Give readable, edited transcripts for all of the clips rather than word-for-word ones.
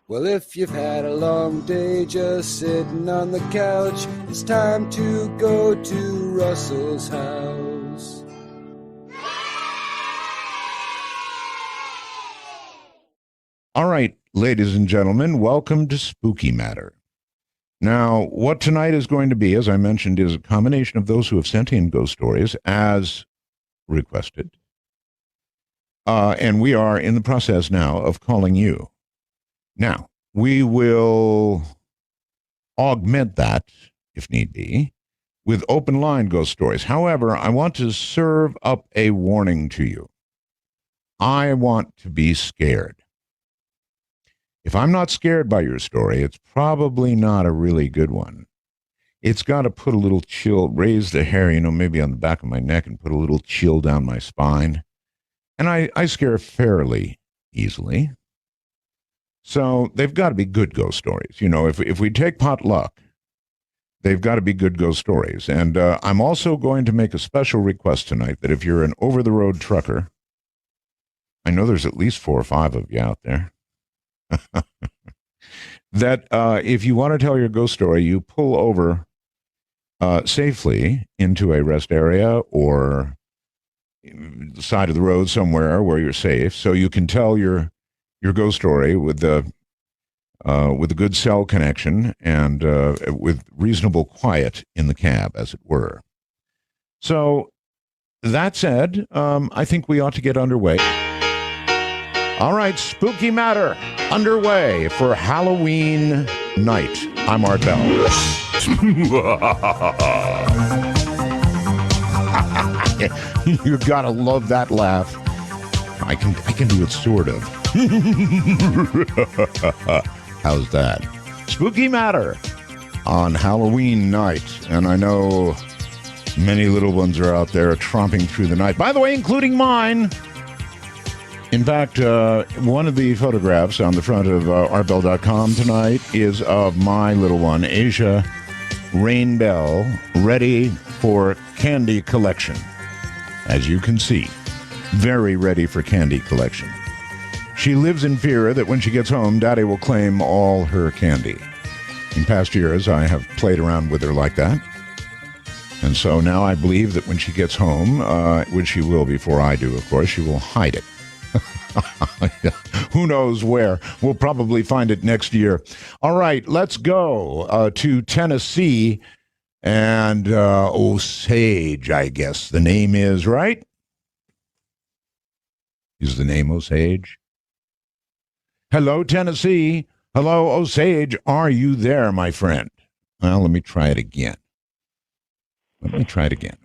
Well, if you've had a long day just sitting on the couch, it's time to go to Russell's house. All right, ladies and gentlemen, welcome to Spooky Matter. Now, what tonight is going to be, as I mentioned, is a combination of those who have sent in ghost stories as requested. And we are in the process now of calling you. Now, we will augment that, if need be, with open line ghost stories. However, I want to serve up a warning to you. I want to be scared. If I'm not scared by your story, it's probably not a really good one. It's got to put a little chill, raise the hair, maybe on the back of my neck and put a little chill down my spine. And I scare fairly easily. So they've got to be good ghost stories. If we take pot luck, they've got to be good ghost stories. And I'm also going to make a special request tonight that if you're an over-the-road trucker, I know there's at least 4 or 5 of you out there, that if you want to tell your ghost story, you pull over safely into a rest area or the side of the road somewhere where you're safe, so you can tell your ghost story with a good cell connection and with reasonable quiet in the cab, as it were. So that said, I think we ought to get underway. All right, Spooky Matter underway for Halloween night. I'm Art Bell. You've got to love that laugh. I can do it sort of. How's that? Spooky Matter on Halloween night. And I know many little ones are out there tromping through the night. By the way, including mine. In fact, one of the photographs on the front of artbell.com tonight is of my little one, Asia Rainbell, ready for candy collection. As you can see, very ready for candy collection. She lives in fear that when she gets home, Daddy will claim all her candy. In past years, I have played around with her like that. And so now I believe that when she gets home, which she will before I do, of course, she will hide it. Who knows where? We'll probably find it next year. All right, let's go to Tennessee and Osage, I guess the name is, right? Is the name Osage? Hello, Tennessee. Hello, Osage. Are you there, my friend? Well, let me try it again.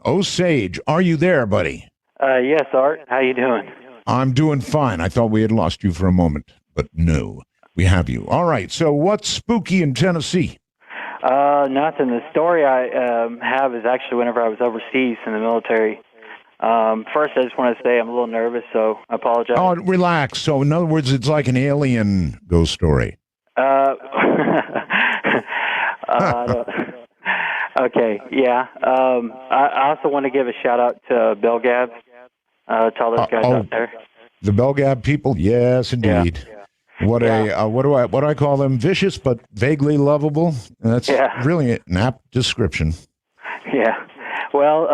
Osage, are you there, buddy? Yes, Art. How you doing? I'm doing fine. I thought we had lost you for a moment, but no, we have you. All right, so what's spooky in Tennessee? Nothing. The story I have is actually whenever I was overseas in the military. First, I just want to say I'm a little nervous, so I apologize. Oh, relax. So, in other words, it's like an alien ghost story. Okay, yeah. I also want to give a shout-out to Bill Gab. To all those guys out there. The Belgab people, yes, indeed. Yeah. What do I call them? Vicious but vaguely lovable. That's really an apt description. Yeah. Well,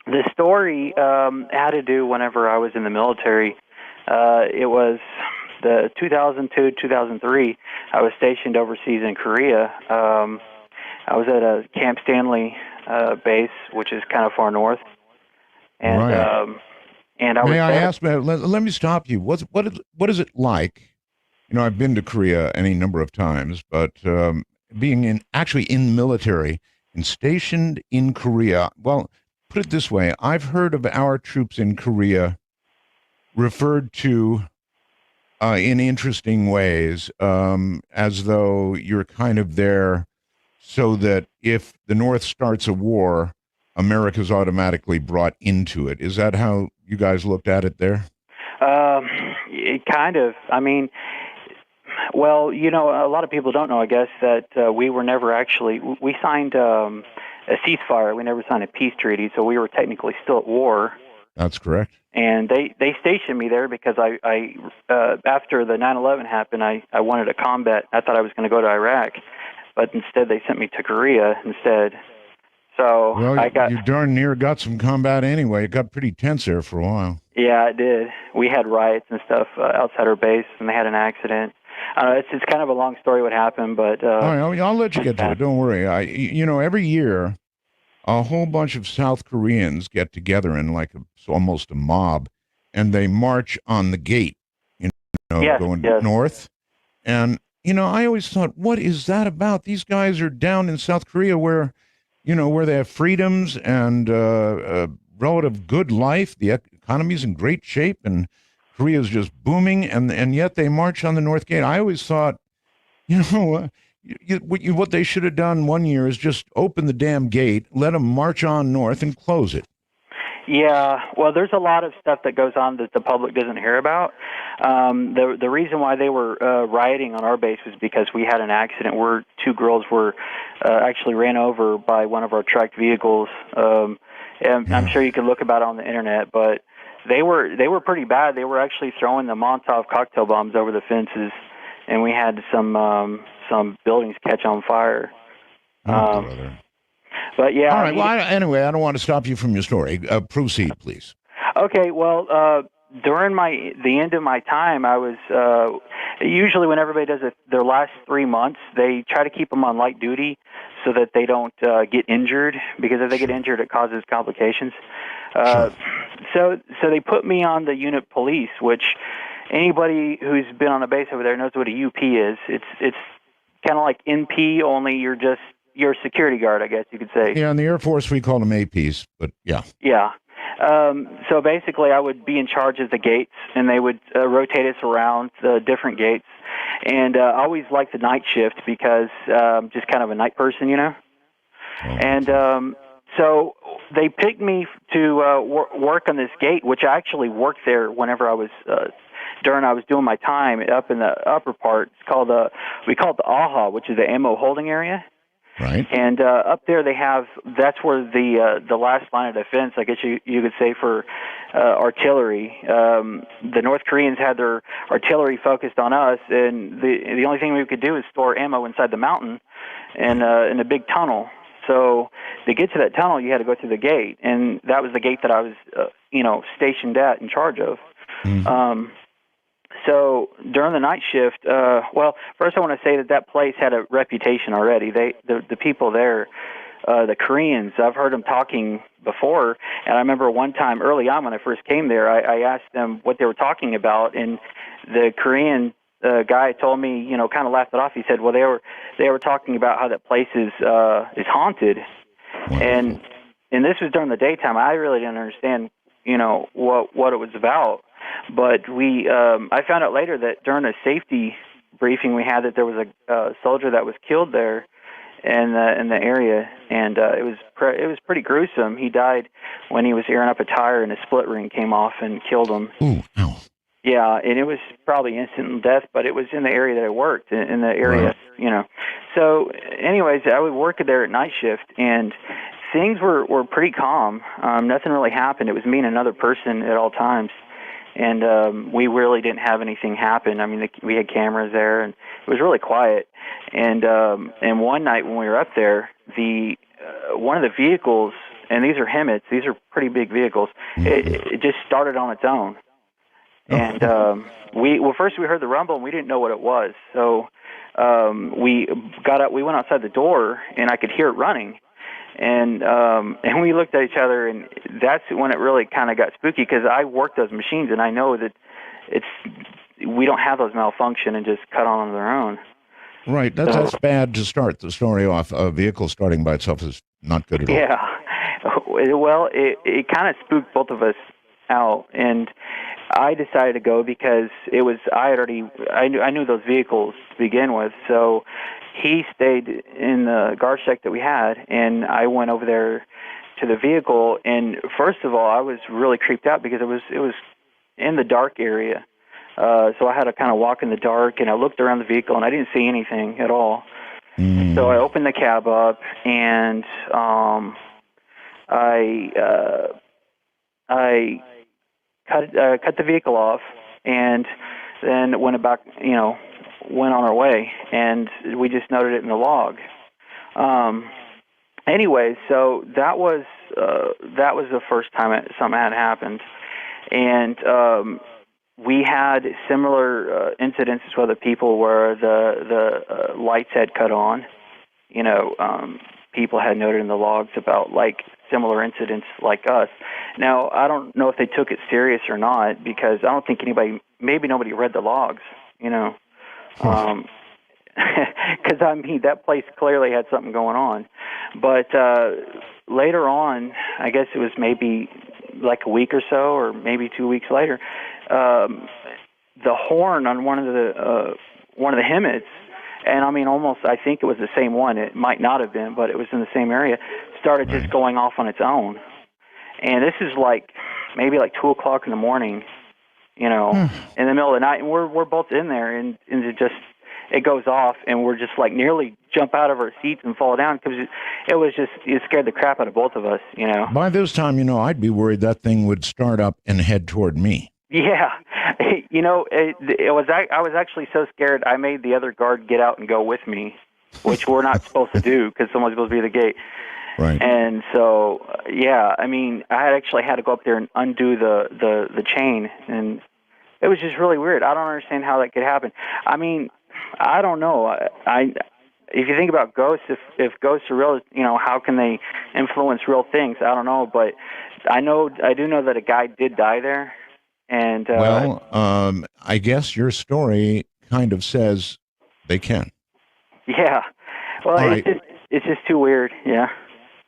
the story had to do whenever I was in the military. It was the 2002-2003. I was stationed overseas in Korea. I was at a Camp Stanley base, which is kind of far north. And, right. And I May I ask, let me stop you. What is it like? I've been to Korea any number of times, but being actually in the military and stationed in Korea, well, put it this way, I've heard of our troops in Korea referred to in interesting ways, as though you're kind of there so that if the North starts a war, America's automatically brought into it. Is that how you guys looked at it there? Kind of. I mean, well, a lot of people don't know, I guess, that we were never actually, we signed a ceasefire. We never signed a peace treaty, so we were technically still at war. That's correct. And they stationed me there because I after the 9/11 happened, I wanted a combat. I thought I was going to go to Iraq, but instead they sent me to Korea instead. So Well, I got you darn near got some combat anyway. It got pretty tense there for a while. Yeah, it did. We had riots and stuff outside our base, and they had an accident. It's kind of a long story what happened, but All right, I'll let you get to it. Don't worry. Every year a whole bunch of South Koreans get together in like almost a mob, and they march on the gate, going north. And I always thought, what is that about? These guys are down in South Korea where they have freedoms and relative good life. The economy's in great shape, and Korea's just booming, and yet they march on the North Gate. I always thought, what they should have done one year is just open the damn gate, let them march on north, and close it. Yeah, well, there's a lot of stuff that goes on that the public doesn't hear about. The reason why they were rioting on our base was because we had an accident where two girls were actually ran over by one of our tracked vehicles. And I'm sure you can look about it on the internet, but they were pretty bad. They were actually throwing the Molotov cocktail bombs over the fences, and we had some buildings catch on fire. But yeah. All right. Well, anyway, I don't want to stop you from your story. Proceed, please. Okay. Well, during the end of my time, I was usually when everybody does their last 3 months, they try to keep them on light duty so that they don't get injured, because if they get injured, it causes complications. So they put me on the unit police, which anybody who's been on the base over there knows what a UP is. It's kind of like NP, only you're a security guard, I guess you could say. Yeah, in the Air Force we call them APs, but yeah. Yeah. So basically I would be in charge of the gates, and they would rotate us around the different gates. And I always liked the night shift because just kind of a night person, And so they picked me to work on this gate, which I actually worked there whenever I was doing my time up in the upper part. It's called we call it the AHA, which is the ammo holding area. Right. And up there that's where the last line of defense, I guess you could say, for artillery. The North Koreans had their artillery focused on us, and the only thing we could do is store ammo inside the mountain and in a big tunnel. So to get to that tunnel, you had to go through the gate, and that was the gate that I was, stationed at, in charge of. Mm-hmm. So during the night shift, first I want to say that place had a reputation already. The people there, the Koreans, I've heard them talking before, and I remember one time early on when I first came there, I asked them what they were talking about, and the Korean guy told me, kind of laughed it off. He said, well, they were talking about how that place is haunted, and this was during the daytime. I really didn't understand, what it was about. But I found out later that during a safety briefing we had, that there was a soldier that was killed there in the area, and it was pretty gruesome. He died when he was airing up a tire, and a split ring came off and killed him. Ooh, ow. Yeah, and it was probably instant death, but it was in the area that I worked, in the area, So, anyways, I would work there at night shift, and things were pretty calm. Nothing really happened. It was me and another person at all times. And we really didn't have anything happen. I mean, we had cameras there, and it was really quiet. And one night when we were up there, one of the vehicles, and these are HEMTs, these are pretty big vehicles, it just started on its own. And first we heard the rumble, and we didn't know what it was. So we got up, we went outside the door, and I could hear it running. And we looked at each other, and that's when it really kind of got spooky, because I work those machines, and I know that we don't have those malfunction and just cut on their own. Right. That's bad to start the story off. A vehicle starting by itself is not good at all. Yeah. Well, it kind of spooked both of us out, and I decided to go because I knew those vehicles to begin with, so he stayed in the guard shack that we had, and I went over there to the vehicle. And first of all, I was really creeped out because it was in the dark area. So I had to kind of walk in the dark, and I looked around the vehicle, and I didn't see anything at all. So I opened the cab up, and I I cut the vehicle off, and then went on our way, and we just noted it in the log. Anyway, so that was the first time something had happened, and we had similar incidences with other people where the lights had cut on. People had noted in the logs about like similar incidents like us. Now, I don't know if they took it serious or not, because I don't think maybe nobody read the logs, because I mean, that place clearly had something going on. But later on, I guess it was maybe like a week or so, or maybe 2 weeks later, the horn on one of the hymns, and I mean, I think it was the same one. It might not have been, but it was in the same area, started just going off on its own. And this is maybe 2 o'clock in the morning, in the middle of the night, and we're both in there, and it goes off, and we're just nearly jump out of our seats and fall down, because it scared the crap out of both of us, By this time, I'd be worried that thing would start up and head toward me. Yeah, I was actually so scared, I made the other guard get out and go with me, which we're not supposed to do, because someone's supposed to be at the gate. Right. And so, I mean, I actually had to go up there and undo the chain, and it was just really weird. I don't understand how that could happen. I mean, I don't know. If you think about ghosts, if ghosts are real, how can they influence real things? I don't know, but I do know that a guy did die there. And I guess your story kind of says they can. Yeah. Well, it's just too weird. Yeah.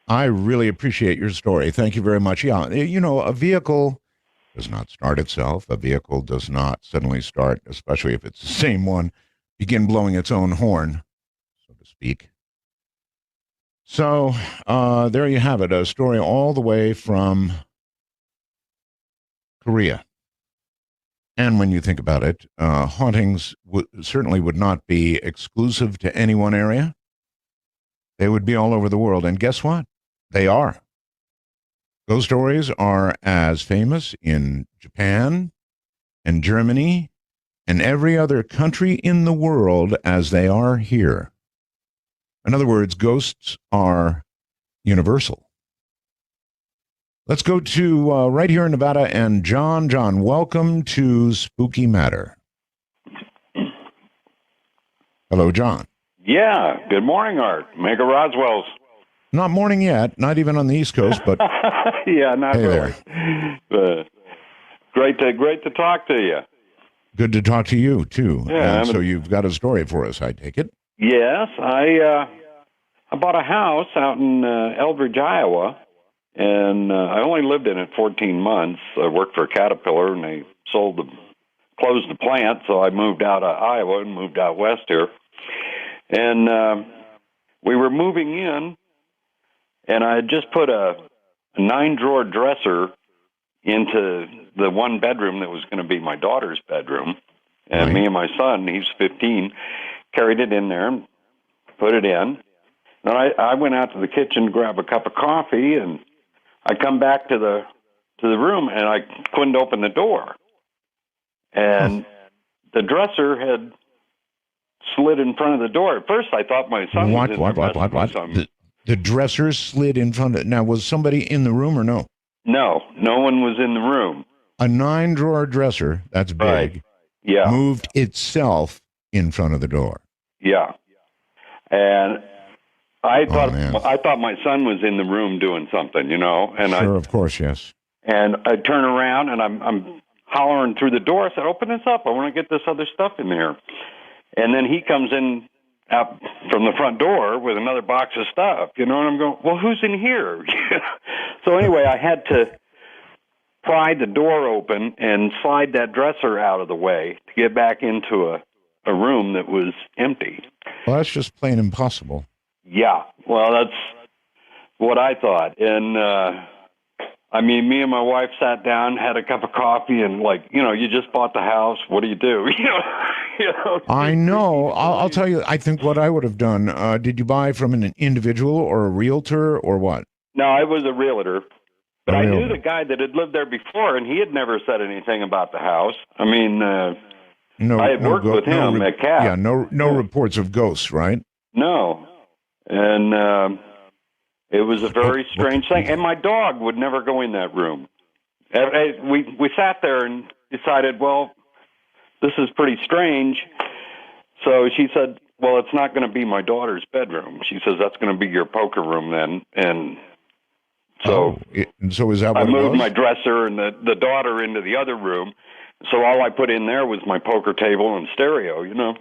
I really appreciate your story. Thank you very much. Yeah, a vehicle does not start itself. A vehicle does not suddenly start, especially if it's the same one, begin blowing its own horn, so to speak. So there you have it, a story all the way from Korea. And when you think about it, hauntings certainly would not be exclusive to any one area. They would be all over the world. And guess what? They are. Those stories are as famous in Japan and Germany and every other country in the world as they are here. In other words, ghosts are universal. Let's go to right here in Nevada, and John. John, welcome to Spooky Matter. Hello, John. Yeah, good morning, Art. Mega Roswell's. Not morning yet, not even on the East Coast, but yeah, not hey really. There. Great to talk to you. Good to talk to you too. Yeah, so you've got a story for us, I take it. Yes, I bought a house out in Eldridge, Iowa, and I only lived in it 14 months. I worked for Caterpillar, and they closed the plant, so I moved out of Iowa and moved out west here. And we were moving in, and I had just put a 9-drawer dresser into the one bedroom that was going to be my daughter's bedroom. And right. Me and my son, he's 15, carried it in there and put it in. And I went out to the kitchen to grab a cup of coffee, and I come back to the room, and I couldn't open the door. And the dresser had slid in front of the door. At first, I thought my son was in there. What? The dresser slid in front of it. Now, was somebody in the room or no? No one was in the room. A 9-drawer dresser, that's big, right. Yeah, moved itself in front of the door. Yeah. And I thought man. My son was in the room doing something, And sure, of course, yes. And I turn around, and I'm hollering through the door. I said, "Open this up. I want to get this other stuff in there." And then he comes in out from the front door with another box of stuff, and I'm going, "Well, who's in here?" So anyway, I had to pry the door open and slide that dresser out of the way to get back into a room that was empty. Well, that's just plain impossible. Yeah, well, that's what I thought. And, me and my wife sat down, had a cup of coffee, and you just bought the house. What do you do? I know. I'll tell you, I think what I would have done, did you buy from an individual or a realtor or what? No, I was a realtor. But I knew the guy that had lived there before, and he had never said anything about the house. I mean, I had worked with him at CAP. Yeah, no reports of ghosts, right? No. And it was a very strange thing. And my dog would never go in that room. We sat there and decided, well, this is pretty strange. So she said, well, it's not going to be my daughter's bedroom. She says, that's going to be your poker room then. And so, so is that what I moved it was? my dresser and the daughter into the other room. So all I put in there was my poker table and stereo, you know.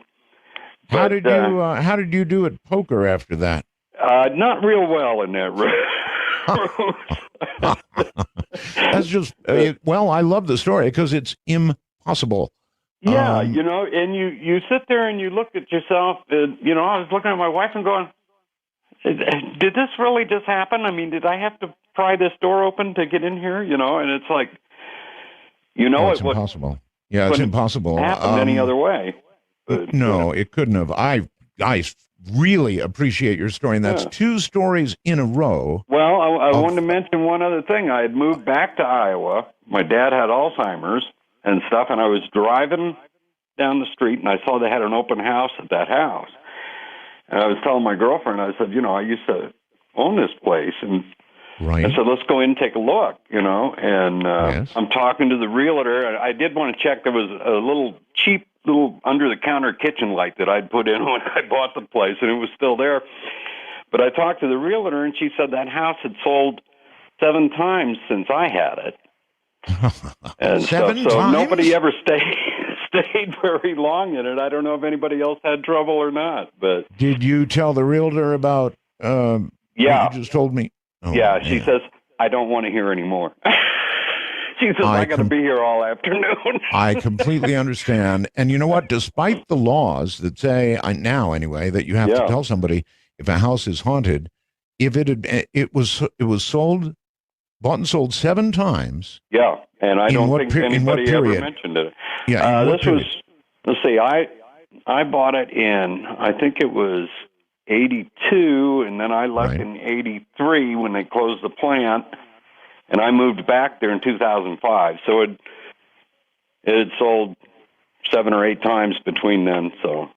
How did you do at poker after that? Not real well in that room. That's just well, I love the story because it's impossible. Yeah, you know, and you sit there and you look at yourself. You know, I was looking at my wife and going, "Did this really just happen? I mean, did I have to pry this door open to get in here?" You know, and it's like, you know, it's impossible. Yeah, it's impossible. Happened any other way? But, no, it couldn't have. I really appreciate your story, and that's 2 stories in a row. Well, I wanted to mention one other thing. I had moved back to Iowa. My dad had Alzheimer's and stuff, and I was driving down the street, and I saw they had an open house at that house. And I was telling my girlfriend, I said, you know, I used to own this place, and I said, let's go in and take a look, you know. And I'm talking to the realtor. I did want to check. There was a little cheap little under-the-counter kitchen light that I'd put in when I bought the place, and it was still there. But I talked to the realtor, and she said that house had sold 7 times since I had it. And 7 times? So nobody ever stayed very long in it. I don't know if anybody else had trouble or not. But did you tell the realtor about what you just told me? Oh, yeah, she says, I don't want to hear anymore. She says, I got to be here all afternoon. I completely understand. And you know what? Despite the laws that say, now anyway, that you have to tell somebody if a house is haunted, if it was sold, bought and sold 7 times. Yeah, and I don't think anybody ever mentioned it. Yeah, this was, let's see, I bought it in, I think it was 82, and then I left in 83 when they closed the plant. And I moved back there in 2005, so it had sold 7 or 8 times between then. So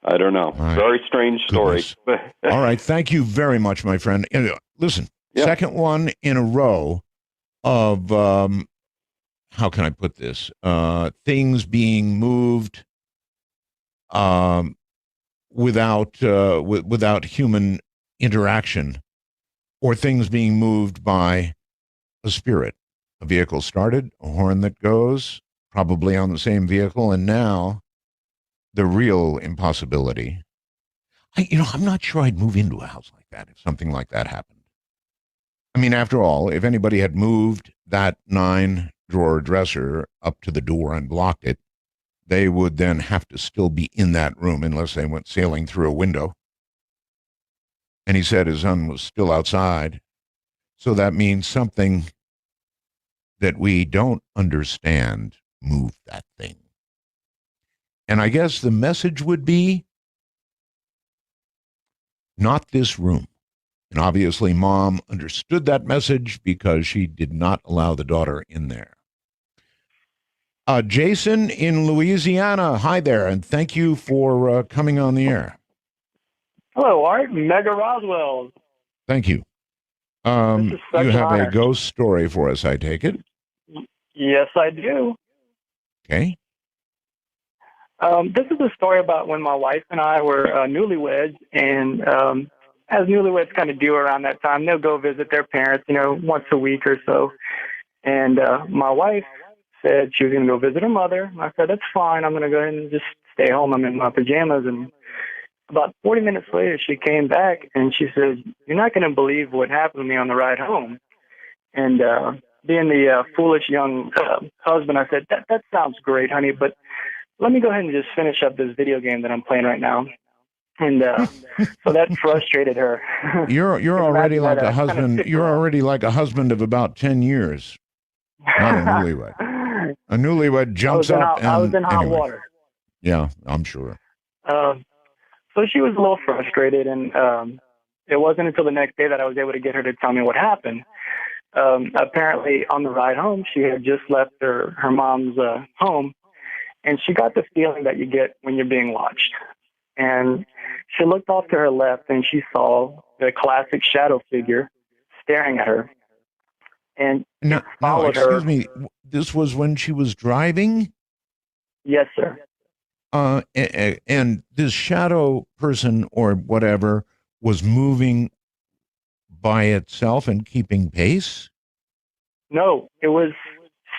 I don't know. Right. Very strange story. All right, thank you very much, my friend. Listen, second one in a row of how can I put this? Things being moved without human interaction. Or things being moved by a spirit. A vehicle started, a horn that goes, probably on the same vehicle, and now the real impossibility. I'm not sure I'd move into a house like that if something like that happened. I mean, after all, if anybody had moved that 9-drawer dresser up to the door and blocked it, they would then have to still be in that room unless they went sailing through a window. And he said his son was still outside. So that means something that we don't understand moved that thing. And I guess the message would be, not this room. And obviously Mom understood that message because she did not allow the daughter in there. Jason in Louisiana, hi there, and thank you for coming on the air. Hello, Art. Mega Roswell. Thank you. You have a ghost story for us, I take it? Yes, I do. Okay. This is a story about when my wife and I were newlyweds, and as newlyweds kind of do around that time, they'll go visit their parents, once a week or so. And my wife said she was going to go visit her mother. I said, that's fine. I'm going to go ahead and just stay home. I'm in my pajamas. And about 40 minutes later, she came back, and she said, you're not going to believe what happened to me on the ride home. And being the foolish young husband, I said, that sounds great, honey, but let me go ahead and just finish up this video game that I'm playing right now. And so that frustrated her. You're already like a husband. You're already like a husband of about 10 years. Not a newlywed. A newlywed jumps up. I was in hot water. Yeah, I'm sure. So she was a little frustrated, and it wasn't until the next day that I was able to get her to tell me what happened. apparently on the ride home, she had just left her mom's home, and she got the feeling that you get when you're being watched. And she looked off to her left, and she saw the classic shadow figure staring at her. And No, followed excuse her. me. This was when she was driving? Yes, sir. And this shadow person or whatever was moving by itself and keeping pace? No, it was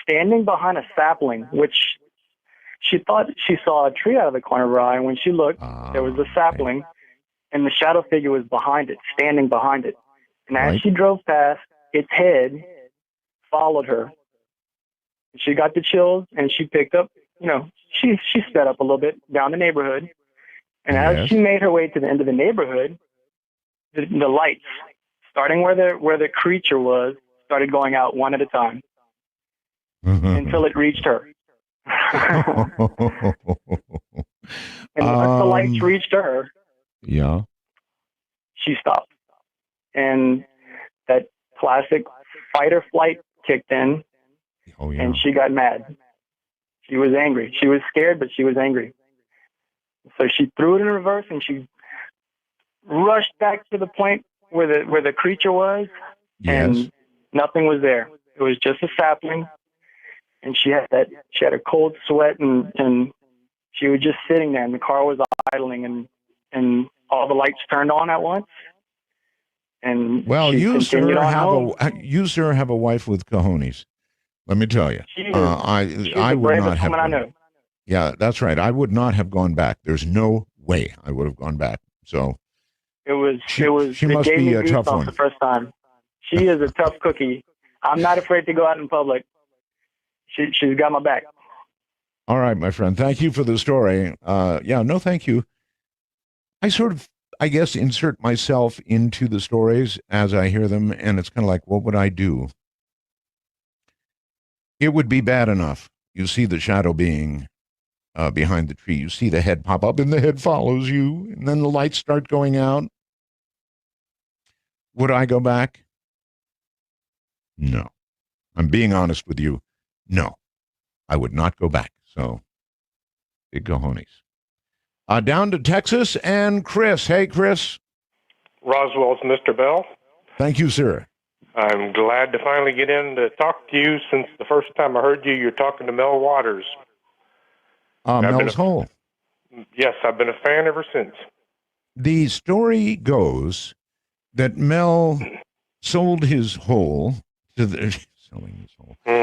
standing behind a sapling, which she thought she saw a tree out of the corner of her eye. And when she looked, there was a sapling, and the shadow figure was behind it, standing behind it. And as she drove past, its head followed her. She got the chills, and she picked up, she sped up a little bit down the neighborhood. And as she made her way to the end of the neighborhood, the lights, starting where the creature was, started going out one at a time until it reached her. And once the lights reached her, she stopped. And that classic fight or flight kicked in, and she got mad. She was angry. She was scared, but she was angry. So she threw it in reverse, and she rushed back to the point where the creature was, and nothing was there. It was just a sapling, and she had a cold sweat, and she was just sitting there, and the car was idling, and all the lights turned on at once. And you sir have a wife with cojones. Let me tell you, I would not have. I know. Yeah, that's right. I would not have gone back. There's no way I would have gone back. So she must be a tough one. The first time, she is a tough cookie. I'm not afraid to go out in public. She's got my back. All right, my friend. Thank you for the story. No, thank you. I guess, insert myself into the stories as I hear them, and it's kind of like, what would I do? It would be bad enough. You see the shadow being behind the tree. You see the head pop up, and the head follows you, and then the lights start going out. Would I go back? No. I'm being honest with you. No, I would not go back. So, big cojones. Down to Texas and Chris. Hey, Chris. Roswell's Mr. Bell. Thank you, sir. I'm glad to finally get in to talk to you. Since the first time I heard you, you're talking to Mel Waters. Mel's Hole. Yes, I've been a fan ever since. The story goes that Mel sold his hole to the...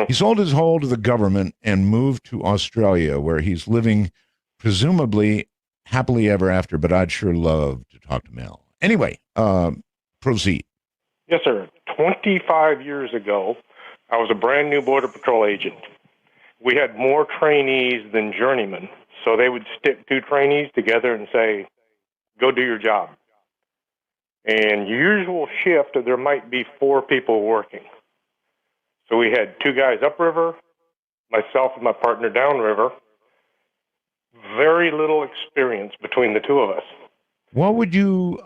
He sold his hole to the government and moved to Australia, where he's living presumably happily ever after, but I'd sure love to talk to Mel. Anyway, proceed. Yes, sir. 25 years ago, I was a brand new Border Patrol agent. We had more trainees than journeymen, so they would stick two trainees together and say, go do your job. And usual shift, there might be 4 people working. So we had 2 guys upriver, myself and my partner downriver. Very little experience between the 2 of us. What would you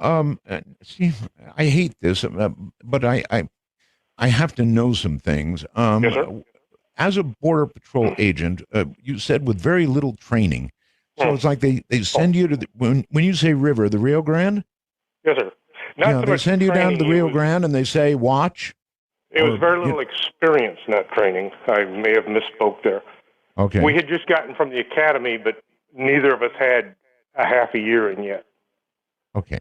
see? I hate this, but I have to know some things. Yes, sir. As a Border Patrol agent, you said with very little training. So it's like they send you to when you say river, the Rio Grande? Yes, sir. They send you down to the Rio Grande and they say, watch. It was very little experience, not training. I may have misspoke there. Okay. We had just gotten from the academy, but neither of us had a half a year in yet. Okay.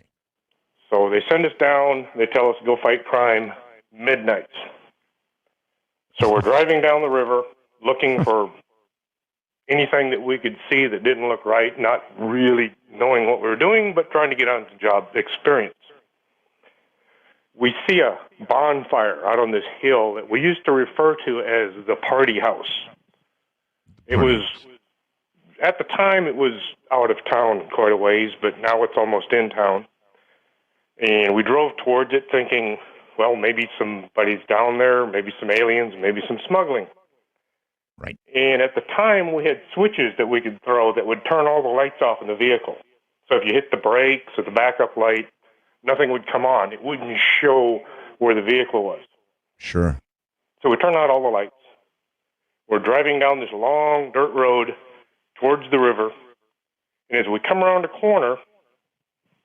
So they send us down. They tell us to go fight crime midnights. So we're driving down the river looking for anything that we could see that didn't look right, not really knowing what we were doing, but trying to get on the job experience. We see a bonfire out on this hill that we used to refer to as the party house. It was, at the time, it was out of town quite a ways, but now it's almost in town. And we drove towards it thinking, well, maybe somebody's down there, maybe some aliens, maybe some smuggling. Right. And at the time, we had switches that we could throw that would turn all the lights off in the vehicle. So if you hit the brakes or the backup light, nothing would come on. It wouldn't show where the vehicle was. Sure. So we turn out all the lights. We're driving down this long dirt road towards the river. And as we come around the corner,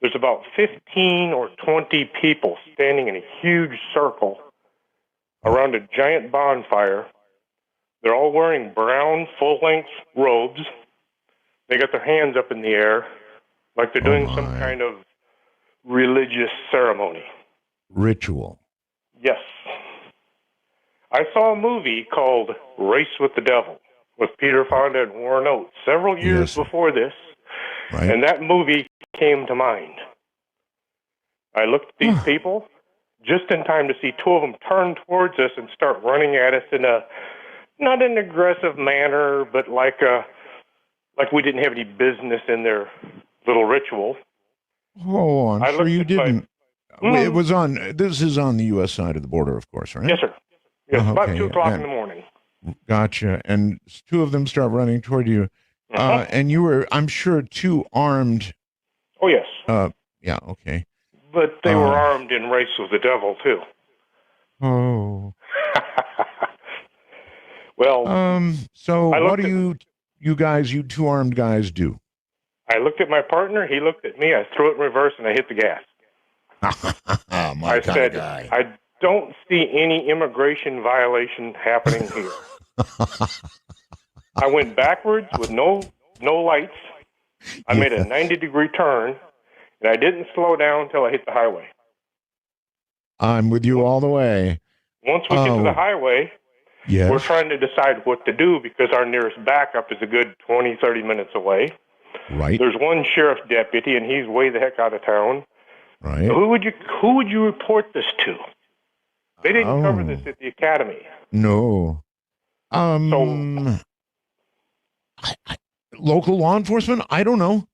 there's about 15 or 20 people standing in a huge circle around a giant bonfire. They're all wearing brown, full-length robes. They got their hands up in the air like they're doing some kind of religious ceremony. Ritual. Yes. I saw a movie called Race with the Devil with Peter Fonda and Warren Oates several years before this, and that movie came to mind. I looked at these people just in time to see two of them turn towards us and start running at us in a, not an aggressive manner, but like we didn't have any business in their little ritual. Oh, I'm sure you didn't. It was this is on the U.S. side of the border, of course, right? Yes, sir. Yes, about 2 o'clock in the morning. Gotcha. And two of them start running toward you. And you were, I'm sure, too armed. Oh, yes. Yeah, okay. But they were armed in Race with the Devil, too. Oh. Well, so what do you two armed guys do? I looked at my partner, he looked at me, I threw it in reverse, and I hit the gas. I said, I don't see any immigration violation happening here. I went backwards with no lights. I made a 90-degree turn, and I didn't slow down until I hit the highway. I'm with you all the way. Once we get to the highway, yes, we're trying to decide what to do because our nearest backup is a good 20, 30 minutes away. Right. There's one sheriff's deputy, and he's way the heck out of town. Right. Who would you report this to? They didn't cover this at the academy. No. Local law enforcement? I don't know.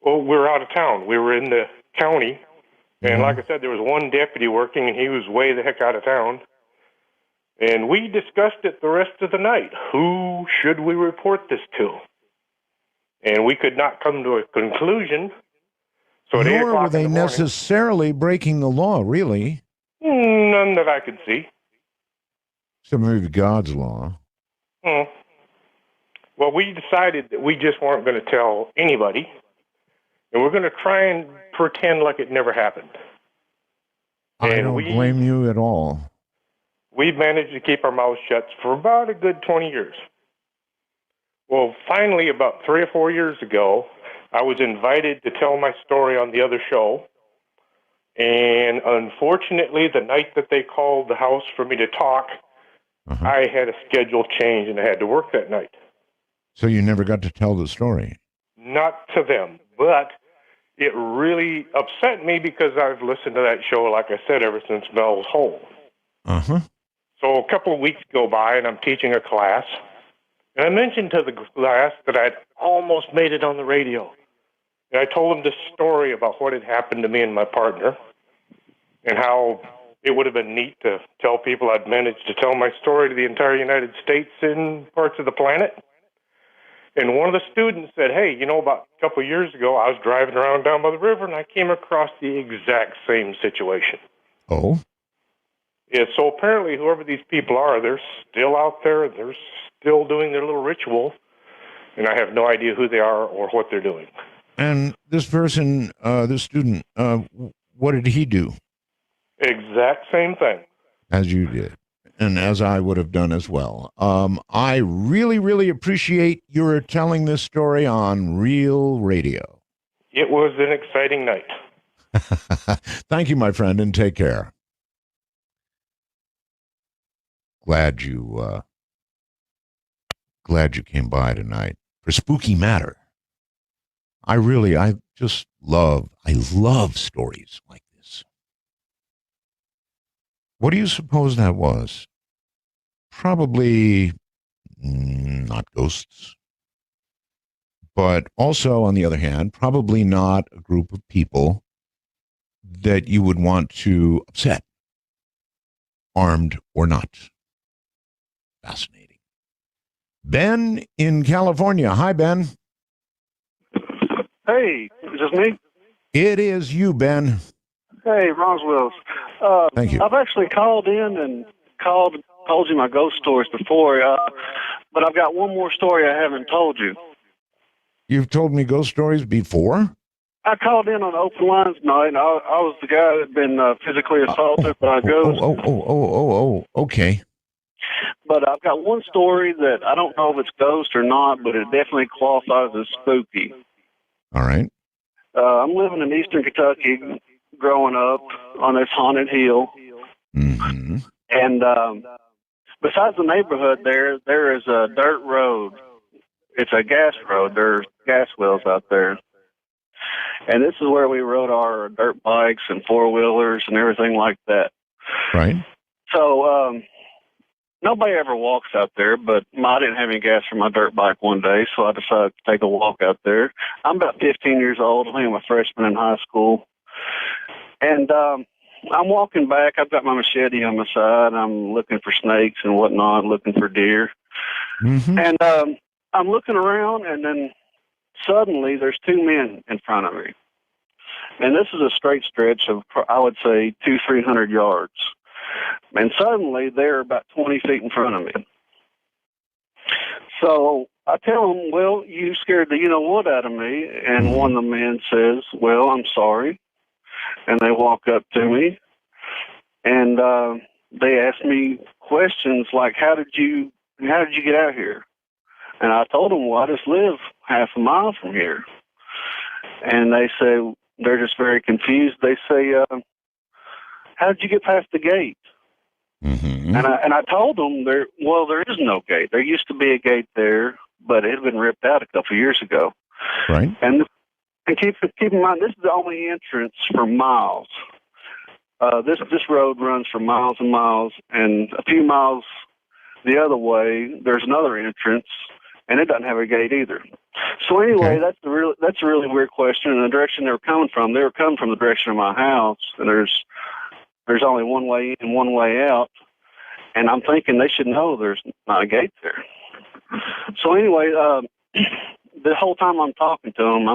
Well, we were out of town. We were in the county, and like I said, there was one deputy working, and he was way the heck out of town. And we discussed it the rest of the night. Who should we report this to? And we could not come to a conclusion. So at 8 Nor o'clock were they in the morning, necessarily breaking the law, really. None that I could see. Except maybe God's law. Well, we decided that we just weren't going to tell anybody, and we're going to try and pretend like it never happened. I don't blame you at all. We managed to keep our mouths shut for about a good 20 years. Well, finally, about 3 or 4 years ago, I was invited to tell my story on the other show. And unfortunately, the night that they called the house for me to talk, I had a schedule change and I had to work that night. So you never got to tell the story? Not to them, but it really upset me because I've listened to that show, like I said, ever since Mel's Hole. So a couple of weeks go by and I'm teaching a class. And I mentioned to the class that I'd almost made it on the radio. And I told them this story about what had happened to me and my partner and how it would have been neat to tell people I'd managed to tell my story to the entire United States and parts of the planet. And one of the students said, hey, you know, about a couple of years ago, I was driving around down by the river and I came across the exact same situation. Oh? Yeah, so apparently whoever these people are, they're still out there. They're still doing their little ritual. And I have no idea who they are or what they're doing. And this person, this student, what did he do? Exact same thing. As you did. And as I would have done as well. I really, really appreciate your telling this story on Real Radio. It was an exciting night. Thank you, my friend, and take care. Glad you came by tonight for Spooky Matter. I love stories like this. What do you suppose that was? Probably not ghosts. But also, on the other hand, probably not a group of people that you would want to upset, armed or not. Fascinating. Ben in California. Hi, Ben. Hey, is this me? It is you, Ben. Hey, Roswell's. Thank you. I've actually called in and called told you my ghost stories before, but I've got one more story I haven't told you. You've told me ghost stories before? I called in on open lines tonight, and I was the guy that had been physically assaulted by a ghost. Okay. But I've got one story that I don't know if it's ghost or not, but it definitely qualifies as spooky. All right. I'm living in eastern Kentucky, growing up on this haunted hill. Mm-hmm. And besides the neighborhood there is a dirt road. It's a gas road. There's gas wells out there. And this is where we rode our dirt bikes and four-wheelers and everything like that. Right. So nobody ever walks out there, but I didn't have any gas for my dirt bike one day, so I decided to take a walk out there. I'm about 15 years old. I think I'm a freshman in high school. And I'm walking back. I've got my machete on my side. I'm looking for snakes and whatnot, looking for deer. Mm-hmm. And I'm looking around, and then suddenly there's two men in front of me. And this is a straight stretch of, I would say, 200-300 yards. And suddenly they're about 20 feet in front of me. So I tell them, well, you scared the you-know-what out of me. And one of the men says, well, I'm sorry. And they walk up to me. And they ask me questions like, how did you get out here? And I told them, well, I just live half a mile from here. And they say, they're just very confused. They say, how did you get past the gate? Mm-hmm. And I told them, there is no gate. There used to be a gate there, but it had been ripped out a couple of years ago. Right. And keep in mind, this is the only entrance for miles. This road runs for miles and miles, and a few miles the other way, there's another entrance, and it doesn't have a gate either. So anyway, that's a really weird question. And the direction they were coming from the direction of my house, and there's only one way in, one way out. And I'm thinking they should know there's not a gate there. So anyway, the whole time I'm talking to them,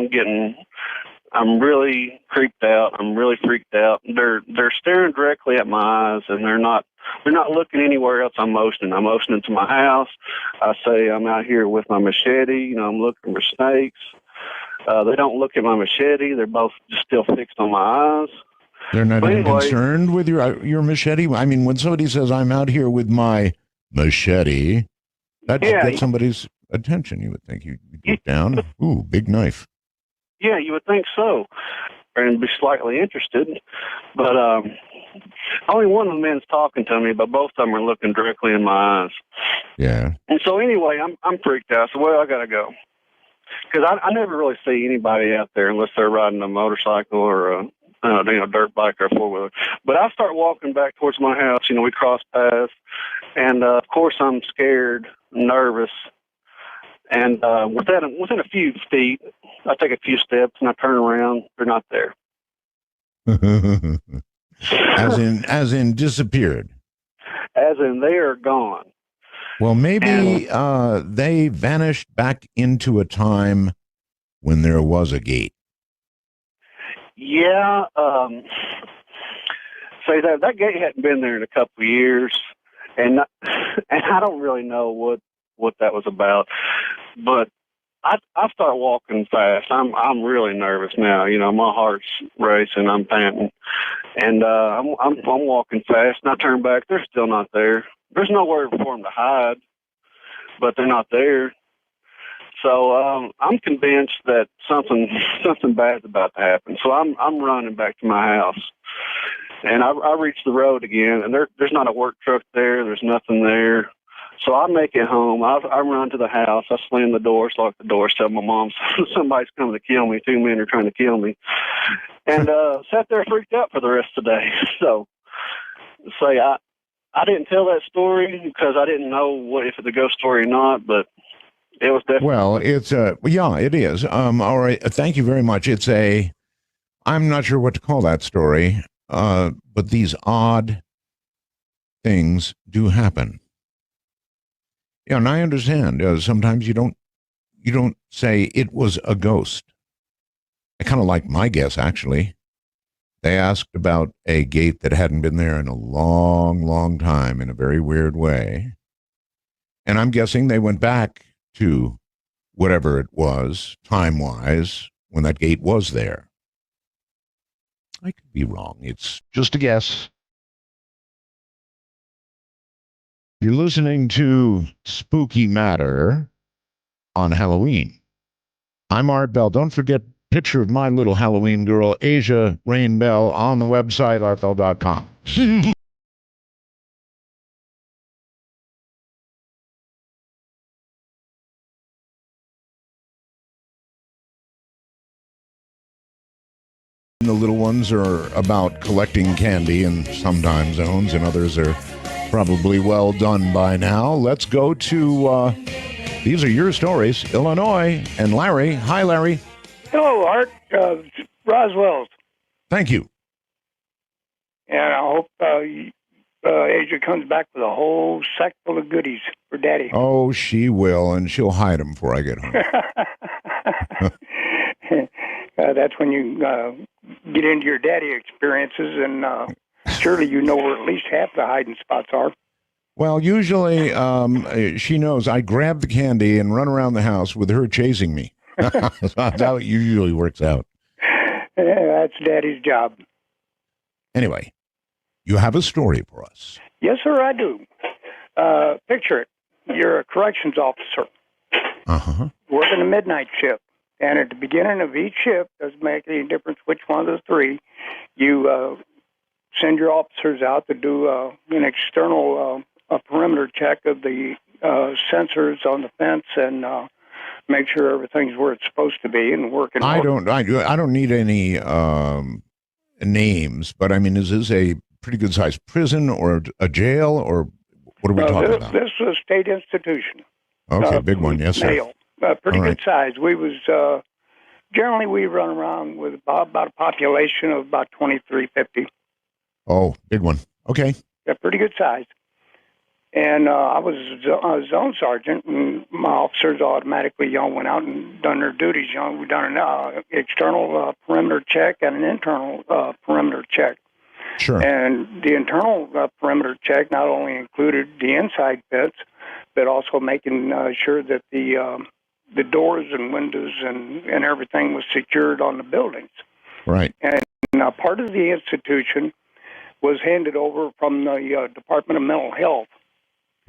I'm really creeped out. I'm really freaked out. They're staring directly at my eyes, and they're not looking anywhere else. I'm motioning to my house. I say I'm out here with my machete. I'm looking for snakes. They don't look at my machete. They're both just still fixed on my eyes. They're not even concerned with your machete? I mean, when somebody says, I'm out here with my machete, that gets somebody's attention, you would think. You look down, ooh, big knife. Yeah, you would think so, and be slightly interested. But only one of the men's talking to me, but both of them are looking directly in my eyes. Yeah. And so anyway, I'm freaked out. So, well, I got to go. Because I never really see anybody out there unless they're riding a motorcycle or a dirt bike or a four-wheeler. But I start walking back towards my house. We cross paths. And, of course, I'm scared, nervous. And within a few feet, I take a few steps and I turn around. They're not there. As in disappeared. As in they are gone. Well, maybe they vanished back into a time when there was a gate. Yeah. Say that gate hadn't been there in a couple of years, and I don't really know what that was about. But I start walking fast. I'm really nervous now. My heart's racing. I'm panting, and I'm walking fast. And I turn back. They're still not there. There's nowhere for them to hide, but they're not there. So I'm convinced that something bad's about to happen. So I'm running back to my house, and I reach the road again, and there's not a work truck there. There's nothing there. So I make it home. I run to the house. I slam the doors, lock the doors, tell my mom somebody's coming to kill me. Two men are trying to kill me. And sat there freaked out for the rest of the day. So I didn't tell that story because I didn't know if it's a ghost story or not, but it was definitely. Well, it is. All right. Thank you very much. I'm not sure what to call that story, but these odd things do happen. Yeah, and I understand. Sometimes you don't say it was a ghost. I kind of like my guess, actually. They asked about a gate that hadn't been there in a long, long time in a very weird way. And I'm guessing they went back to whatever it was, time-wise, when that gate was there. I could be wrong. It's just a guess. You're listening to Spooky Matter on Halloween. I'm Art Bell. Don't forget picture of my little Halloween girl, Asia Rain Bell, on the website, artbell.com. The little ones are about collecting candy in some time zones, and others are probably well done by now. Let's go to, these are your stories, Illinois, and Larry. Hi, Larry. Hello, Art. Roswell's. Thank you. And I hope Asia comes back with a whole sack full of goodies for Daddy. Oh, she will, and she'll hide them before I get home. That's when you get into your daddy experiences, and surely you know where at least half the hiding spots are. Well, usually she knows I grab the candy and run around the house with her chasing me. That's how it usually works out. Yeah, that's Daddy's job. Anyway, you have a story for us. Yes, sir, I do. Picture it. You're a corrections officer. Uh-huh. Working a midnight shift. And at the beginning of each shift, doesn't make any difference which one of the three, you send your officers out to do an external perimeter check of the sensors on the fence and make sure everything's where it's supposed to be and working. I don't need any names, but I mean, is this a pretty good sized prison or a jail, or what are we talking about? This is a state institution. Okay, big one, yes, sir. Male. Pretty All good right. size. We was generally we run around with about a population of about 2,350. Oh, big one. Okay. Yeah, pretty good size. And I was a zone sergeant, and my officers automatically, went out and done their duties. We done an external perimeter check and an internal perimeter check. Sure. And the internal perimeter check not only included the inside fence, but also making sure that the doors and windows and everything was secured on the buildings. Right. And part of the institution was handed over from the Department of Mental Health.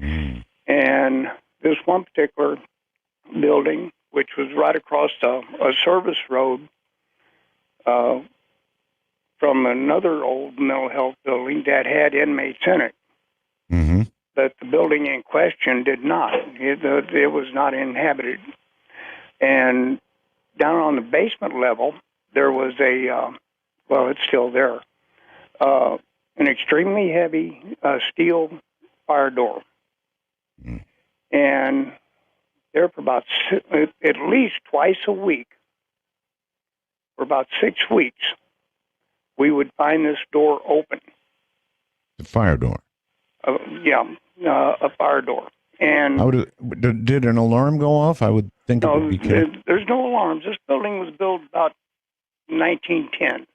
Mm. And this one particular building, which was right across a service road from another old mental health building that had inmates in it. Mm-hmm. But the building in question did not. It was not inhabited. And down on the basement level, there was it's still there, an extremely heavy steel fire door. Mm. And there for about at least twice a week, for about 6 weeks, we would find this door open. The fire door? A fire door. And did an alarm go off? I would think it would be kept. There's no alarms. This building was built about 1910.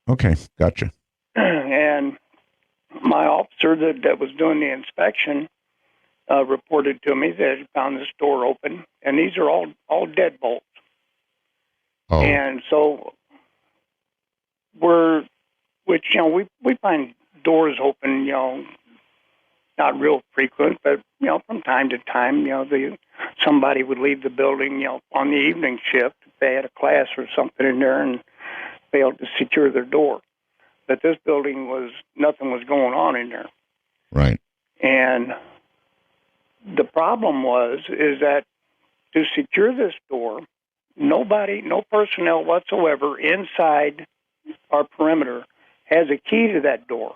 Okay, gotcha. And my officer that was doing the inspection reported to me that he found this door open, and these are all deadbolts. Oh. And so we find doors open, not real frequent, but from time to time, somebody would leave the building, on the evening shift if they had a class or something in there and failed to secure their door. But this building nothing was going on in there. Right. And the problem is that to secure this door, no personnel whatsoever inside our perimeter has a key to that door.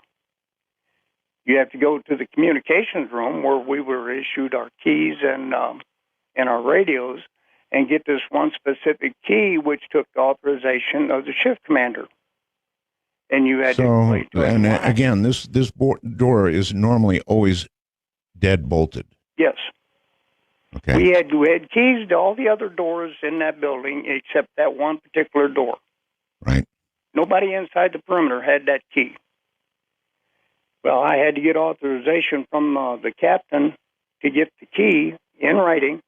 You have to go to the communications room where we were issued our keys and our radios and get this one specific key, which took the authorization of the shift commander. And you had again, this door is normally always dead bolted. Yes. Okay. We had keys to all the other doors in that building except that one particular door. Right. Nobody inside the perimeter had that key. Well, I had to get authorization from the captain to get the key in writing,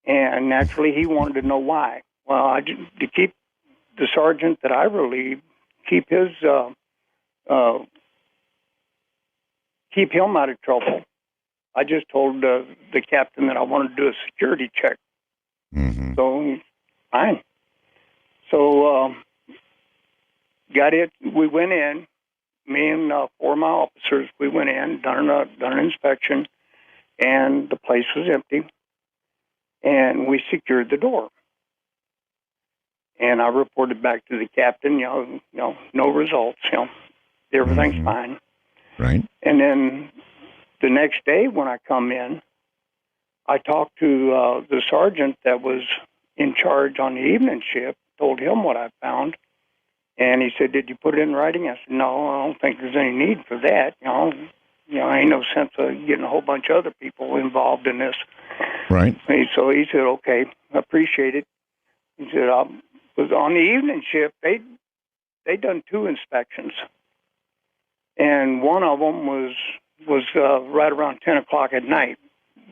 and naturally he wanted to know why. Well, to keep the sergeant that I relieved, keep him out of trouble, I just told the captain that I wanted to do a security check. Mm-hmm. So, fine. So, got it. We went in. Me and 4 of my officers, we went in, done an inspection, and the place was empty. And we secured the door. And I reported back to the captain, no results, everything's Mm-hmm. fine. Right. And then the next day when I come in, I talked to the sergeant that was in charge on the evening shift, told him what I found, and he said, "Did you put it in writing?" I said, "No, I don't think there's any need for that. Ain't no sense of getting a whole bunch of other people involved in this." Right. So he said, "Okay, I appreciate it." He said, "I was on the evening shift. They done 2 inspections, and one of them was right around 10 o'clock at night,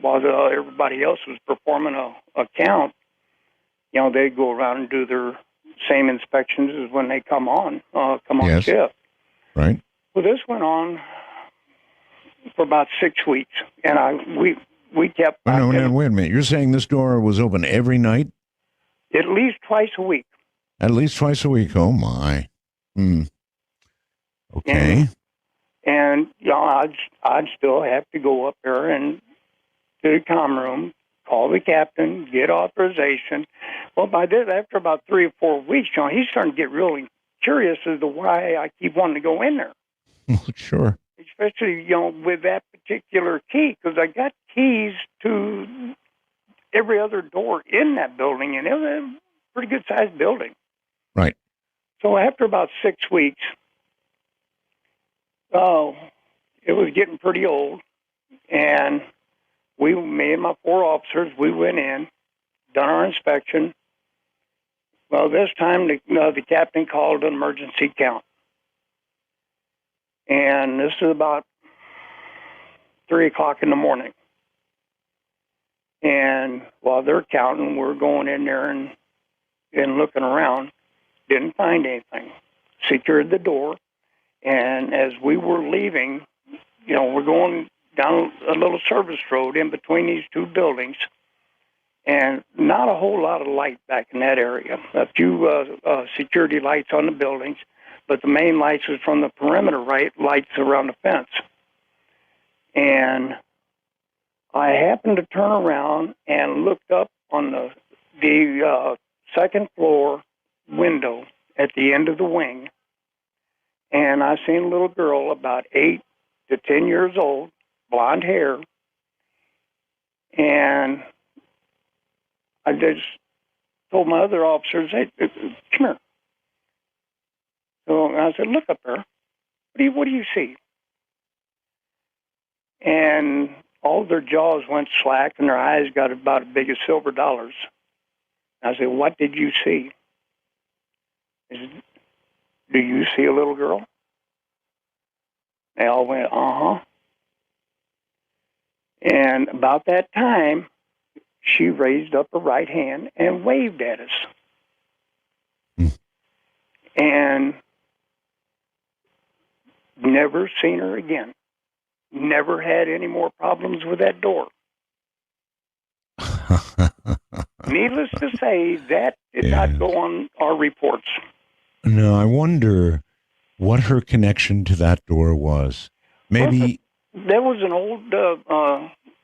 while everybody else was performing a count. They'd go around and do their same inspections as when they come on Yes. shift. Right. Well, this went on for about 6 weeks, and we kept Oh, no, wait a minute. You're saying this door was open every night? at least twice a week. At least twice a week. Oh, my. Okay. And I'd still have to go up there and to the comm room, call the captain, get authorization. Well, by this, after about 3 or 4 weeks, he's starting to get really curious as to why I keep wanting to go in there. Sure. Especially, with that particular key, because I got keys to every other door in that building, and it was a pretty good-sized building. Right. So after about 6 weeks, it was getting pretty old, and me and my 4 officers, we went in, done our inspection. Well, this time the captain called an emergency count. And this is about 3 o'clock in the morning. And while they're counting, we're going in there and looking around. Didn't find anything. Secured the door. And as we were leaving, we're going down a little service road in between these 2 buildings. And not a whole lot of light back in that area. A few security lights on the buildings. But the main lights was from the perimeter lights around the fence. And I happened to turn around and looked up on the second floor window at the end of the wing. And I seen a little girl about 8 to 10 years old, blonde hair. And I just told my other officers, "Hey, come here." So I said, "Look up there. What do you see?" And all of their jaws went slack and their eyes got about as big as silver dollars. I said, "What did you see?" He said, "Do you see a little girl?" They all went, "Uh-huh." And about that time, she raised up her right hand and waved at us. And never seen her again. Never had any more problems with that door. Needless to say, that did not go on our reports. No, I wonder what her connection to that door was. Maybe there was an old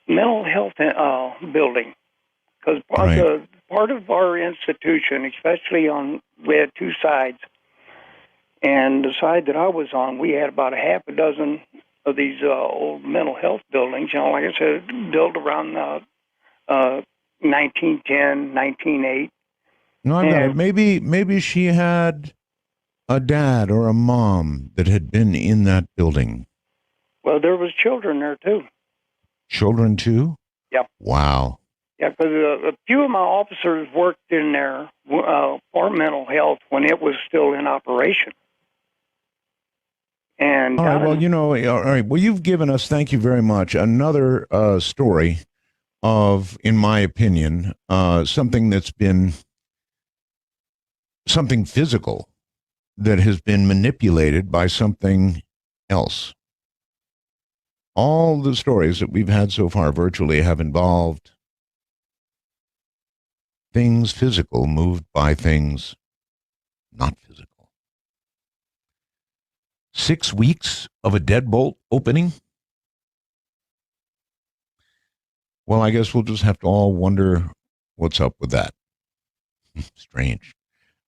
mental health building, because part of our institution, especially we had 2 sides, and the side that I was on, we had about a half a dozen of these old mental health buildings. Like I said, built around 1910, 1908. No, I got it. Maybe she had a dad or a mom that had been in that building. Well, there was children there too. Children too? Yep. Wow. Yeah, because a few of my officers worked in there for mental health when it was still in operation. And all right, well, all right. Well, you've given us, thank you very much, another story of, in my opinion, something that's been something physical that has been manipulated by something else. All the stories that we've had so far virtually have involved things physical moved by things not physical. 6 weeks of a deadbolt opening? Well, I guess we'll just have to all wonder what's up with that. Strange.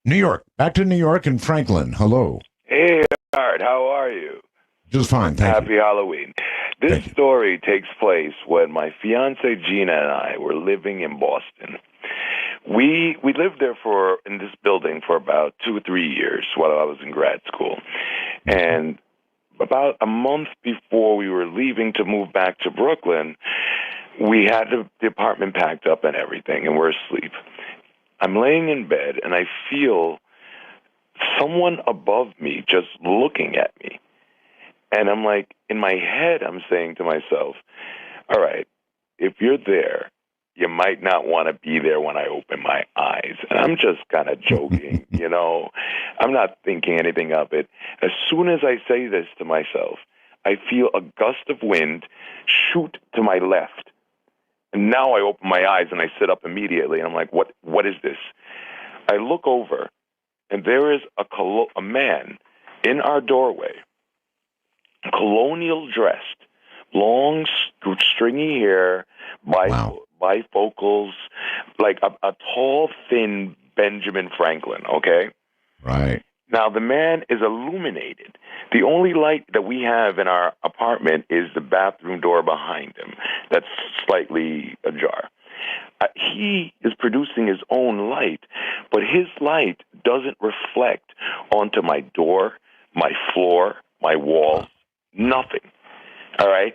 New York. Back to New York and Franklin. Hello. Hey, Art. How are you? Just fine, thank you. Happy Halloween. This story takes place when my fiance Gina and I were living in Boston. We lived there in this building for about 2 or 3 years while I was in grad school. And about a month before we were leaving to move back to Brooklyn, we had the apartment packed up and everything, and we're asleep. I'm laying in bed, and I feel someone above me just looking at me. And I'm like, in my head, I'm saying to myself, all right, if you're there, you might not want to be there when I open my eyes. And I'm just kind of joking, I'm not thinking anything of it. As soon as I say this to myself, I feel a gust of wind shoot to my left. And now I open my eyes and I sit up immediately. And I'm like, what is this? I look over, and there is a man in our doorway, colonial dressed, long, stringy hair, bifocals, like a tall, thin Benjamin Franklin, okay? Right. Now, the man is illuminated. The only light that we have in our apartment is the bathroom door behind him that's slightly ajar. He is producing his own light, but his light doesn't reflect onto my door, my floor, my walls, nothing. All right?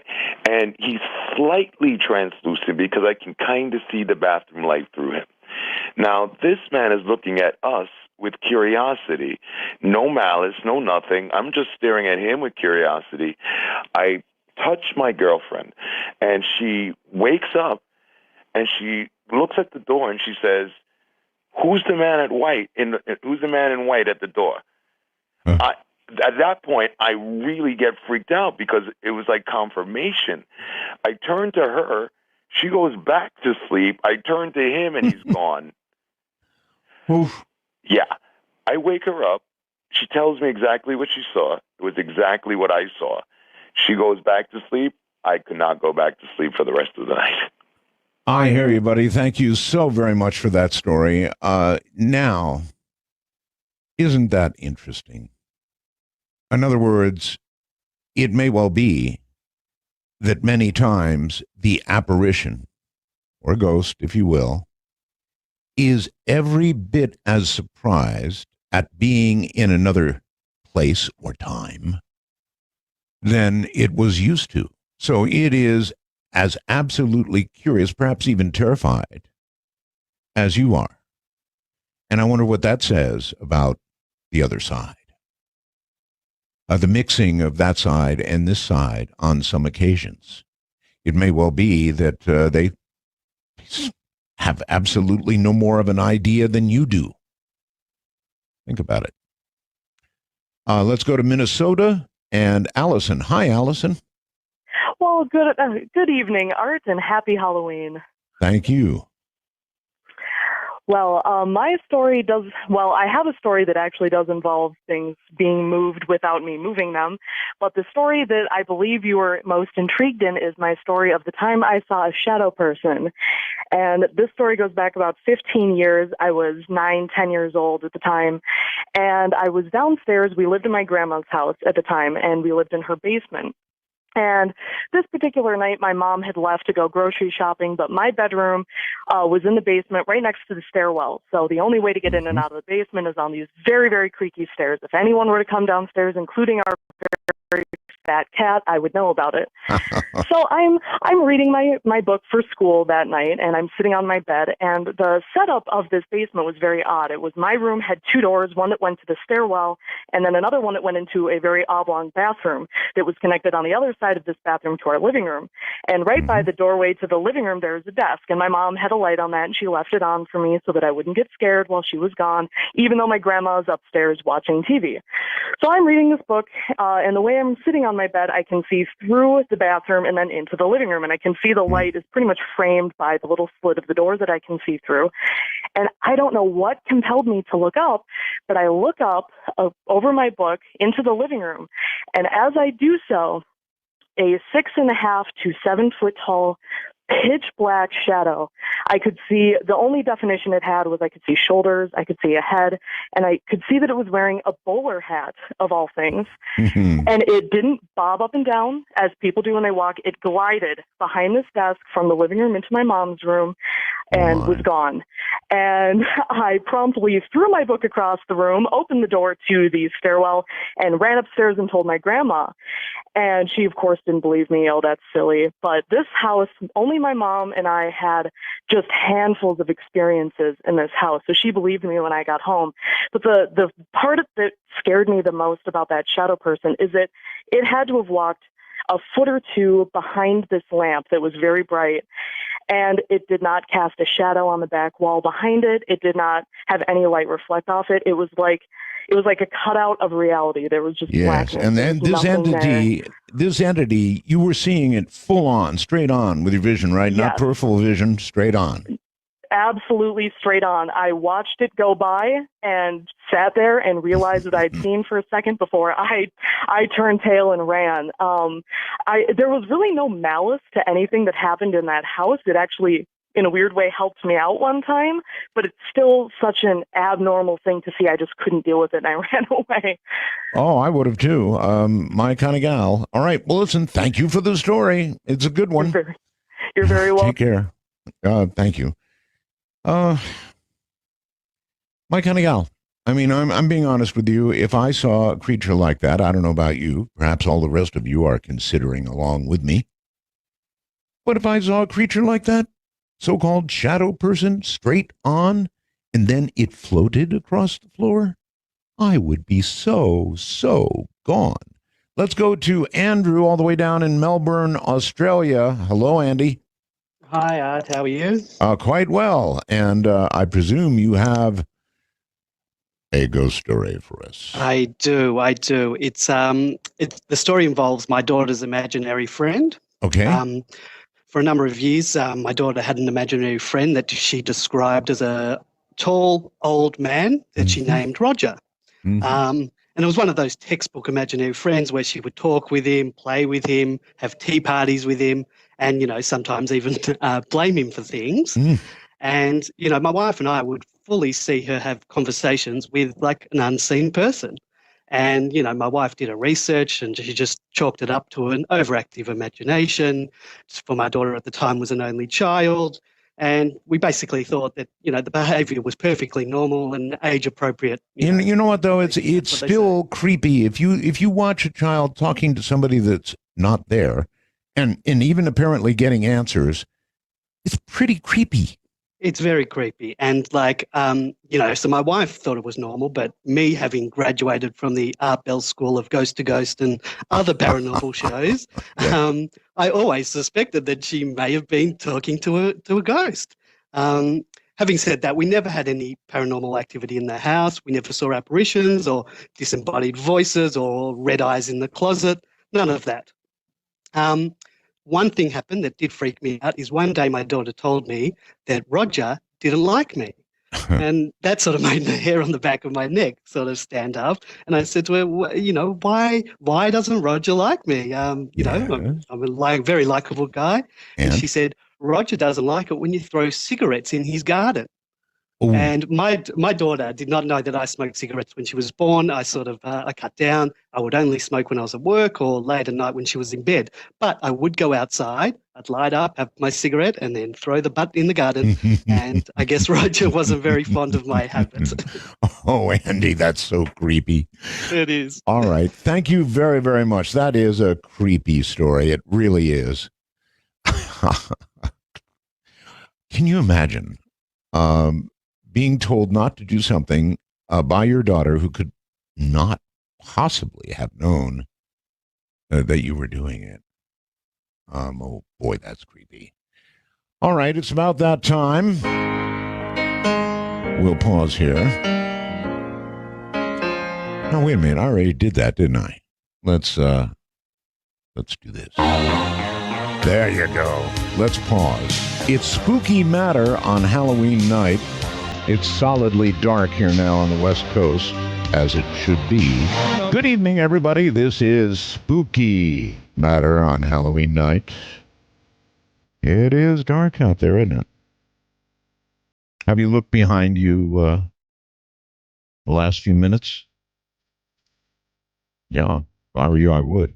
And he's slightly translucent because I can kind of see the bathroom light through him. Now, this man is looking at us with curiosity. No malice, no nothing. I'm just staring at him with curiosity. I touch my girlfriend, and she wakes up, and she looks at the door, and she says, "Who's the man in white? Who's the man in white at the door?" At that point, I really get freaked out because it was like confirmation. I turn to her. She goes back to sleep. I turn to him, and he's gone. Oof. Yeah. I wake her up. She tells me exactly what she saw. It was exactly what I saw. She goes back to sleep. I could not go back to sleep for the rest of the night. I hear you, buddy. Thank you so very much for that story. Now, isn't that interesting? In other words, it may well be that many times the apparition, or ghost, if you will, is every bit as surprised at being in another place or time than it was used to. So it is as absolutely curious, perhaps even terrified, as you are. And I wonder what that says about the other side. The mixing of that side and this side on some occasions. It may well be that they have absolutely no more of an idea than you do. Think about it. Let's go to Minnesota and Allison. Hi, Allison. Well, good evening, Art, and happy Halloween. Thank you. Well, my story I have a story that actually does involve things being moved without me moving them, but the story that I believe you were most intrigued in is my story of the time I saw a shadow person. And this story goes back about 15 years. I was 9, 10 years old at the time, and I was downstairs. We lived in my grandma's house at the time, and we lived in her basement. And this particular night, my mom had left to go grocery shopping, but my bedroom was in the basement right next to the stairwell. So the only way to get in and out of the basement is on these very, very creaky stairs. If anyone were to come downstairs, including our fat cat, I would know about it. So I'm reading my book for school that night, and I'm sitting on my bed, and the setup of this basement was very odd. It was my room had two doors, one that went to the stairwell, and then another one that went into a very oblong bathroom that was connected on the other side of this bathroom to our living room. And right by the doorway to the living room, there was a desk, and my mom had a light on that, and she left it on for me so that I wouldn't get scared while she was gone, even though my grandma was upstairs watching TV. So I'm reading this book, and the way I'm sitting on my bed, I can see through the bathroom and then into the living room, and I can see the light is pretty much framed by the little slit of the door that I can see through. And I don't know what compelled me to look up, but I look up over my book into the living room, and as I do so, a 6.5 to 7 foot tall pitch black shadow. I could see, the only definition it had was I could see shoulders, I could see a head, and I could see that it was wearing a bowler hat, of all things. And it didn't bob up and down as people do when they walk. It glided behind this desk from the living room into my mom's room and was gone. And I promptly threw my book across the room, opened the door to the stairwell, and ran upstairs and told my grandma. And she, of course, didn't believe me. Oh, that's silly. But this house, only my mom and I had just handfuls of experiences in this house. So she believed me when I got home. But the part that scared me the most about that shadow person is that it had to have walked a foot or two behind this lamp that was very bright, and it did not cast a shadow on the back wall behind it. It did not have any light reflect off it. It was like a cutout of reality. There was just blackness. And then this entity, you were seeing it full on, straight on with your vision, right? Not peripheral vision, straight on. Absolutely straight on. I watched it go by and sat there and realized what I'd seen for a second before I turned tail and ran. There was really no malice to anything that happened in that house. It actually, in a weird way, helped me out one time, but it's still such an abnormal thing to see. I just couldn't deal with it, and I ran away. Oh, I would have too. My kind of gal. All right. Well, listen, thank you for the story. It's a good one. You're very welcome. Take care. Thank you. My kind of gal. I mean, I'm being honest with you. If I saw a creature like that, I don't know about you. Perhaps all the rest of you are considering along with me. But if I saw a creature like that, so-called shadow person, straight on, and then it floated across the floor, I would be so gone. Let's go to Andrew all the way down in Melbourne, Australia. Hello, Andy. Hi, Art. How are you? Quite well. And I presume you have a ghost story for us. I do. It's the story involves my daughter's imaginary friend. Okay. For a number of years, my daughter had an imaginary friend that she described as a tall, old man that she named Roger. And it was one of those textbook imaginary friends where she would talk with him, play with him, have tea parties with him, and, sometimes even blame him for things. And, my wife and I would fully see her have conversations with like an unseen person. And, my wife did her research and she just chalked it up to an overactive imagination. For my daughter at the time was an only child. And we basically thought that, the behavior was perfectly normal and age appropriate. You know what, though? It's still creepy. If you watch a child talking to somebody that's not there and even apparently getting answers, it's pretty creepy. It's very creepy. And so my wife thought it was normal, but me having graduated from the Art Bell School of Ghost to Ghost and other paranormal shows, I always suspected that she may have been talking to a ghost. Having said that, we never had any paranormal activity in the house. We never saw apparitions or disembodied voices or red eyes in the closet. None of that. One thing happened that did freak me out is one day my daughter told me that Roger didn't like me. And that sort of made the hair on the back of my neck sort of stand up. And I said to her, why doesn't Roger like me? I'm a very likable guy. And she said, Roger doesn't like it when you throw cigarettes in his garden. Ooh. And my daughter did not know that I smoked cigarettes when she was born. I I cut down. I would only smoke when I was at work or late at night when she was in bed. But I would go outside, I'd light up, have my cigarette, and then throw the butt in the garden. And I guess Roger wasn't very fond of my habits. Oh, Andy, that's so creepy. It is. All right. Thank you very, very much. That is a creepy story. It really is. Can you imagine being told not to do something by your daughter who could not possibly have known that you were doing it? Oh, boy, that's creepy. All right, it's about that time. We'll pause here. No, wait a minute. I already did that, didn't I? Let's do this. There you go. Let's pause. It's Spooky Matter on Halloween night. It's solidly dark here now on the West Coast, as it should be. Good evening, everybody. This is Spooky Matter on Halloween night. It is dark out there, isn't it? Have you looked behind you the last few minutes? Yeah, if I were you, I would.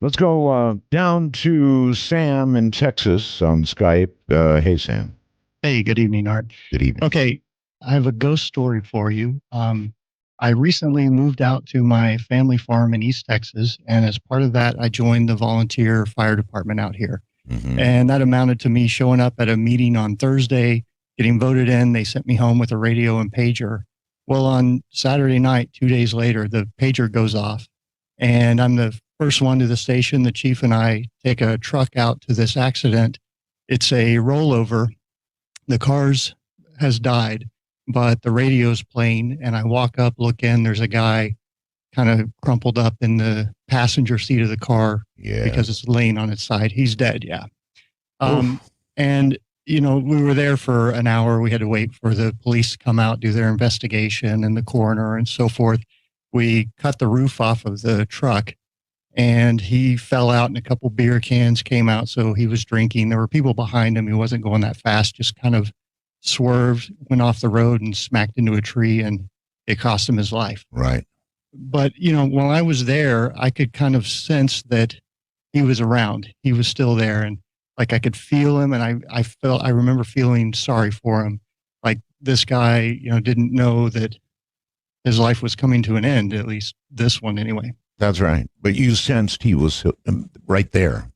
Let's go down to Sam in Texas on Skype. Hey, Sam. Hey, good evening, Art. Good evening. Okay, I have a ghost story for you. I recently moved out to my family farm in East Texas, and as part of that, I joined the volunteer fire department out here. Mm-hmm. And that amounted to me showing up at a meeting on Thursday, getting voted in. They sent me home with a radio and pager. Well, on Saturday night, 2 days later, the pager goes off, and I'm the first one to the station. The chief and I take a truck out to this accident. It's a rollover. The car's has died, but the radio's playing, and I walk up, look in, there's a guy kind of crumpled up in the passenger seat of the car because it's laying on its side. He's dead, yeah. And, you know, we were there for an hour. We had to wait for the police to come out, do their investigation, and the coroner and so forth. We cut the roof off of the truck, and he fell out, and a couple beer cans came out, so he was drinking. There were people behind him. He wasn't going that fast, just kind of swerved, went off the road and smacked into a tree, and it cost him his life. Right. But, you know, while I was there, I could kind of sense that he was around. He was still there, and like I could feel him, and I remember feeling sorry for him. Like this guy, you know, didn't know that his life was coming to an end, at least this one anyway. That's right. But you sensed he was right there.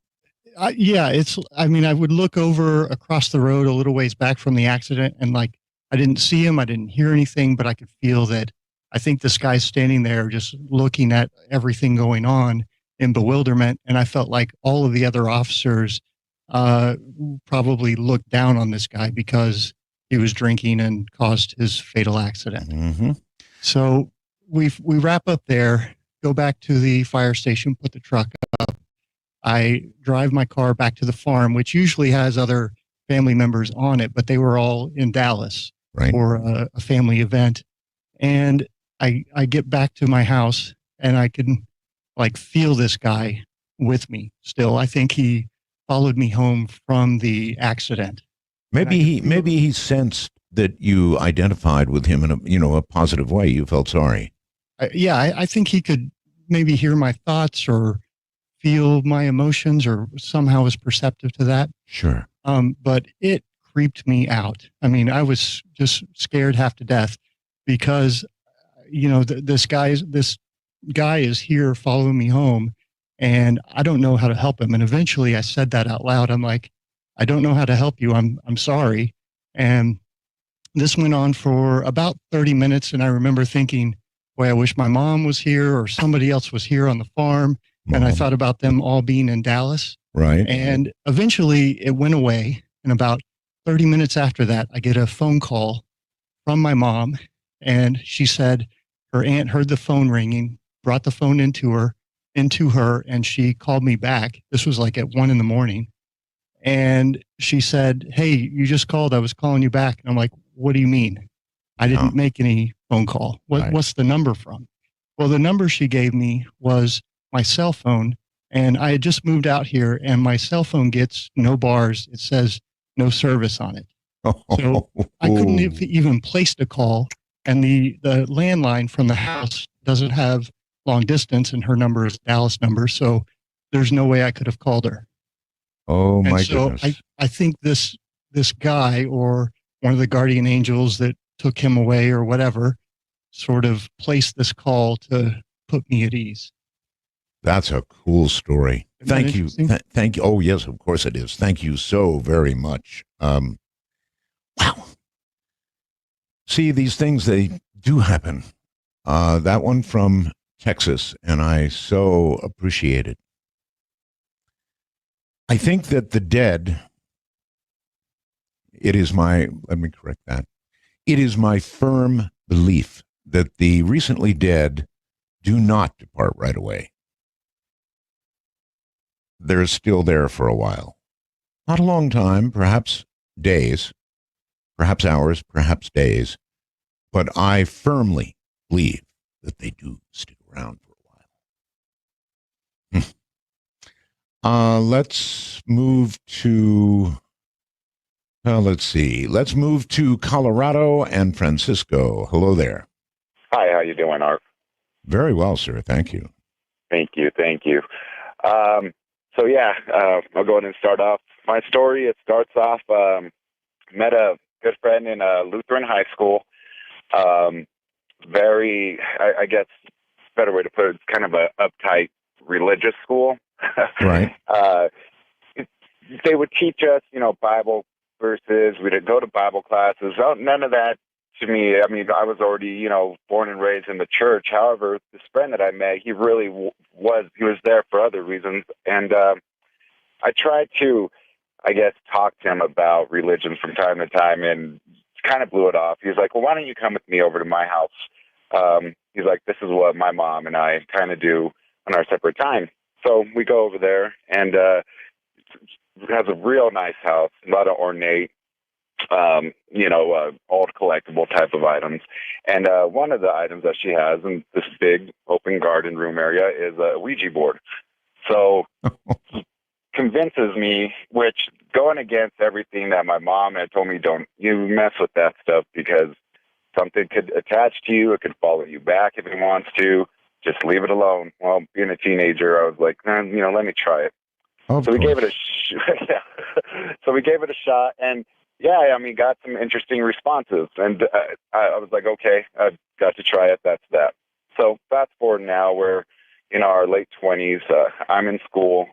Yeah, I mean, I would look over across the road a little ways back from the accident, and like, I didn't see him, I didn't hear anything, but I could feel that I think this guy's standing there just looking at everything going on in bewilderment. And I felt like all of the other officers probably looked down on this guy because he was drinking and caused his fatal accident. Mm-hmm. So we wrap up there, go back to the fire station, put the truck up. I drive my car back to the farm, which usually has other family members on it, but they were all in Dallas for a family event. And I get back to my house, and I can like feel this guy with me still. I think he followed me home from the accident. Maybe he sensed that you identified with him in a positive way. You felt sorry. I think he could maybe hear my thoughts or feel my emotions, or somehow was perceptive to that. Sure. But it creeped me out. I mean, I was just scared half to death because, you know, this guy is here following me home, and I don't know how to help him. And eventually I said that out loud. I'm like, I don't know how to help you. I'm sorry. And this went on for about 30 minutes. And I remember thinking, boy, I wish my mom was here or somebody else was here on the farm. And I thought about them all being in Dallas. Right. And eventually it went away. And about 30 minutes after that, I get a phone call from my mom. And she said her aunt heard the phone ringing, brought the phone into her, and she called me back. This was like at 1 a.m. And she said, hey, you just called. I was calling you back. And I'm like, what do you mean? I didn't make any phone call. What's the number from? Well, the number she gave me was my cell phone. And I had just moved out here, and my cell phone gets no bars. It says no service on it. So I couldn't have even placed a call, and the landline from the house doesn't have long distance, and her number is a Dallas number, so there's no way I could have called her. Oh, and my so goodness. I think this guy or one of the guardian angels that took him away or whatever sort of placed this call to put me at ease. That's a cool story. Isn't that Thank you. interesting? Thank you. Oh, yes, of course it is. Thank you so very much. Wow. See, these things, they do happen. That one from Texas, and I so appreciate it. I think that the dead, let me correct that. It is my firm belief that the recently dead do not depart right away. They're still there for a while. Not a long time, perhaps days, perhaps hours, perhaps days, but I firmly believe that they do stick around for a while. Let's move to, let's see. Let's move to Colorado and Francisco. Hello there. Hi, how you doing, Art? Very well, sir. Thank you. Thank you. So yeah, I'll go ahead and start off. My story, it starts off, met a good friend in a Lutheran high school. Very, I guess, better way to put it, it's kind of a uptight religious school. Right. They would teach us, Bible verses. We'd go to Bible classes. None of that to me. I mean, I was already, born and raised in the church. However, this friend that I met, he really he was there for other reasons. And I tried to, I guess, talk to him about religion from time to time, and kind of blew it off. He was like, well, why don't you come with me over to my house? He's like, this is what my mom and I kind of do on our separate time. So we go over there, and it has a real nice house, a lot of ornate, old collectible type of items. And one of the items that she has in this big open garden room area is a Ouija board. So he convinces me, which going against everything that my mom had told me, don't you mess with that stuff because something could attach to you. It could follow you back if it wants to. Just leave it alone. Well, being a teenager, I was like, let me try it. So we gave it a So we gave it a shot, and got some interesting responses. And I was like, okay, I've got to try it. That's that. So fast forward now, we're in our late 20s. I'm in school,